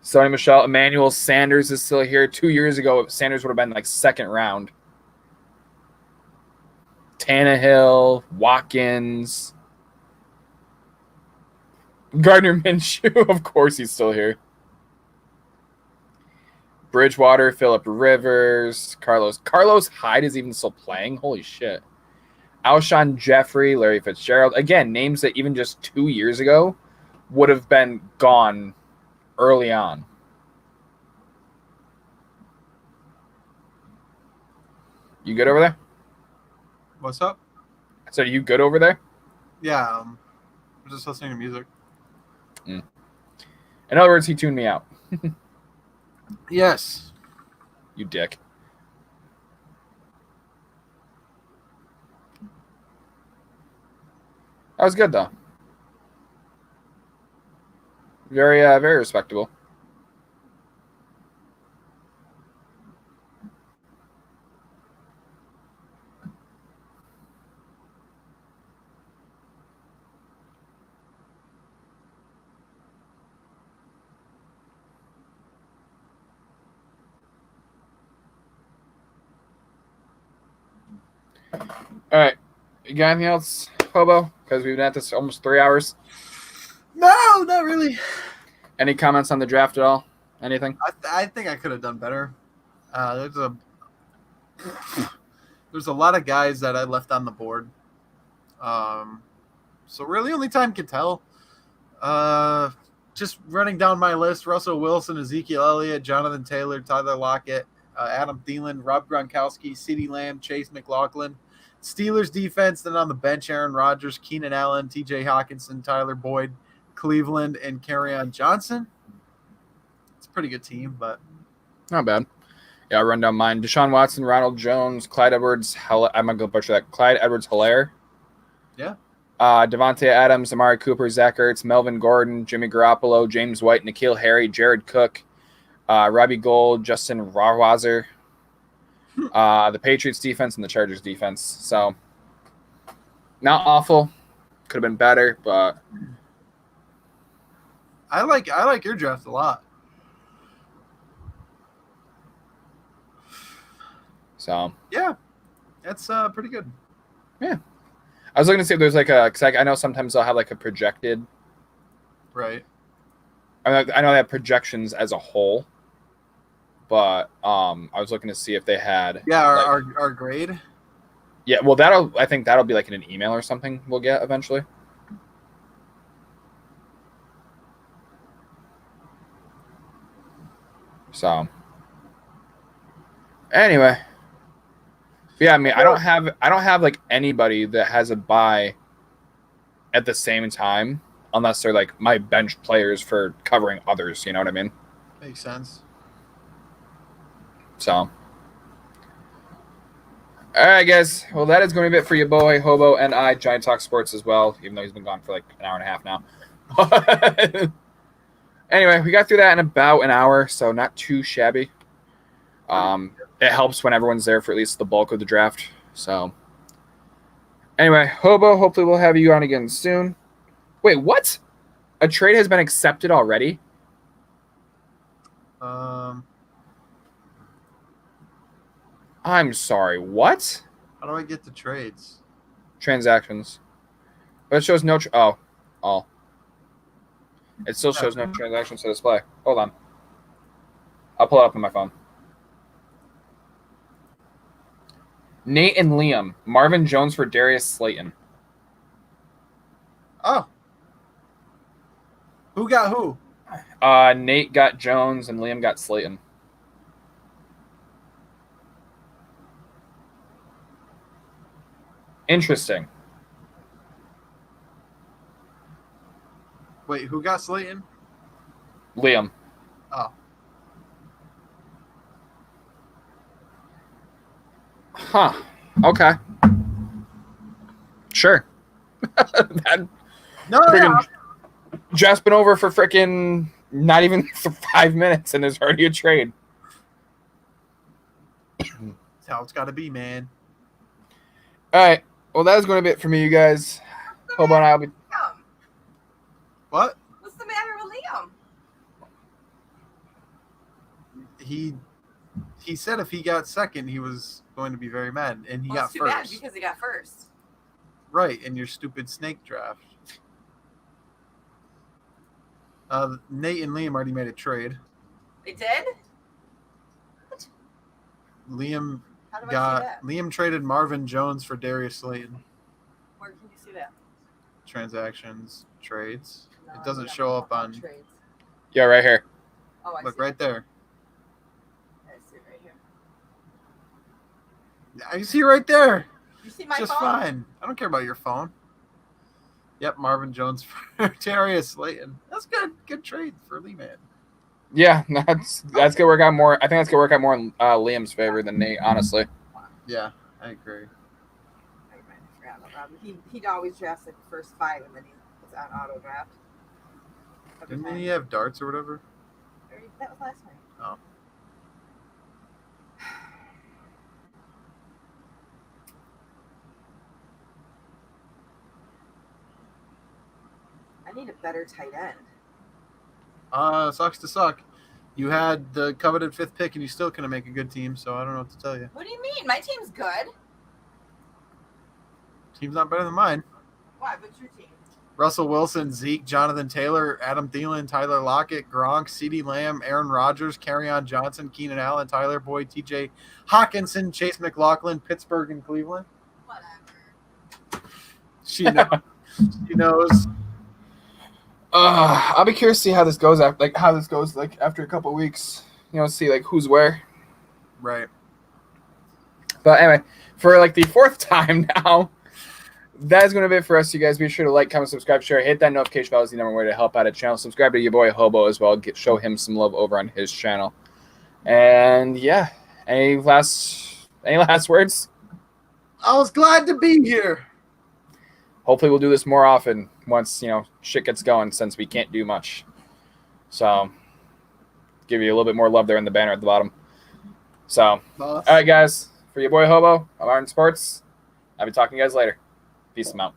Sony Michel, Emmanuel Sanders is still here. 2 years ago, Sanders would have been like second round. Tannehill, Watkins, Gardner Minshew, of course he's still here. Bridgewater, Phillip Rivers, Carlos Hyde is even still playing. Holy shit. Alshon Jeffrey, Larry Fitzgerald. Again, names that even just 2 years ago would have been gone early on. You good over there? What's up? So you good over there? Yeah, I'm just listening to music. In other words, he tuned me out. Yes. You dick. That was good, though. Very, very respectable. All right. You got anything else, Hobo? Because we've been at this almost 3 hours. No, not really. Any comments on the draft at all? Anything? I think I could have done better. There's a lot of guys that I left on the board. So really only time can tell. Just running down my list: Russell Wilson, Ezekiel Elliott, Jonathan Taylor, Tyler Lockett, Adam Thielen, Rob Gronkowski, CeeDee Lamb, Chase McLaughlin. Steelers defense, then on the bench, Aaron Rodgers, Keenan Allen, TJ Hawkinson, Tyler Boyd, Cleveland, and Kerryon Johnson. It's a pretty good team, but not bad. Yeah, I'll run down mine. Deshaun Watson, Ronald Jones, Clyde Edwards, I'm going to butcher that. Clyde Edwards-Helaire. Yeah. Devontae Adams, Amari Cooper, Zach Ertz, Melvin Gordon, Jimmy Garoppolo, James White, N'Keal Harry, Jared Cook, Robbie Gould, Justin Rohrwasser. The Patriots defense and the Chargers defense. So not awful. Could have been better, but I like your draft a lot. So yeah, that's pretty good. Yeah, I was looking to see if there's like a. Cause I know sometimes they'll have like a projected. Right. I know they have projections as a whole. But I was looking to see if they had our grade. Yeah, well I think that'll be like in an email or something we'll get eventually. So anyway. Yeah, I mean I don't have like anybody that has a bye at the same time unless they're like my bench players for covering others, you know what I mean? Makes sense. So, All right, guys. Well, that is going to be it for your boy Hobo and I, Giant Talk Sports as well, even though he's been gone for like an hour and a half now. Anyway, we got through that in about an hour, so not too shabby. It helps when everyone's there for at least the bulk of the draft. So, anyway, Hobo, hopefully we'll have you on again soon. Wait, what? A trade has been accepted already? I'm sorry, what? How do I get the trades? Transactions. But it shows no... all. It still shows no transactions to display. Hold on. I'll pull it up on my phone. Nate and Liam. Marvin Jones for Darius Slayton. Oh. Who got who? Nate got Jones and Liam got Slayton. Interesting. Wait, who got Slayton? Liam. Oh. Huh. Okay. Sure. That No, friggin' just been over for freaking not even 5 minutes, and there's already a trade. That's how it's got to be, man. All right. Well, that is going to be it for me, you guys. Hobo and I will be. What? What's the matter with Liam? He said if he got second, he was going to be very mad, and he Well, got it's too bad first. because he got first. Right, in your stupid snake draft. Nate and Liam already made a trade. They did? Liam How do I see that? Liam traded Marvin Jones for Darius Slayton. Where can you see that? Transactions, trades. No, It doesn't I show up don't on. trades. Yeah, right here. Oh, I Look see. right there. I see it right here. I see right there. You see my Just phone? fine. I don't care about your phone. Yep, Marvin Jones for Darius Slayton. That's good. Good trade for Lee Man. Yeah, that's gonna work out more. I think that's gonna work out more in Liam's favor than Nate, honestly. Yeah, I agree. I forgot about Robbie. He'd always draft like the first 5 and then he was on auto draft. Every Didn't time. he have darts or whatever? That was last night. Oh. I need a better tight end. Sucks to suck. You had the coveted 5th pick, and you still couldn't make a good team. So I don't know what to tell you. What do you mean? My team's good. Team's not better than mine. Why? What's your team? Russell Wilson, Zeke, Jonathan Taylor, Adam Thielen, Tyler Lockett, Gronk, CeeDee Lamb, Aaron Rodgers, Kerryon Johnson, Keenan Allen, Tyler Boyd, T.J. Hawkinson, Chase McLaughlin, Pittsburgh, and Cleveland. Whatever. She knows. She knows. I'll be curious to see how this goes after a couple of weeks. See like who's where. Right. But anyway, for like the 4th time now, that is going to be it for us, you guys. Be sure to like, comment, subscribe, share, hit that notification bell is the number one way to help out a channel. Subscribe to your boy Hobo as well. Show him some love over on his channel. And yeah, any last words? I was glad to be here. Hopefully we'll do this more often once shit gets going, since we can't do much. So give you a little bit more love there in the banner at the bottom. So Boss. all right, guys, for your boy Hobo, I'm Iron Sports. I'll be talking to you guys later. Peace out.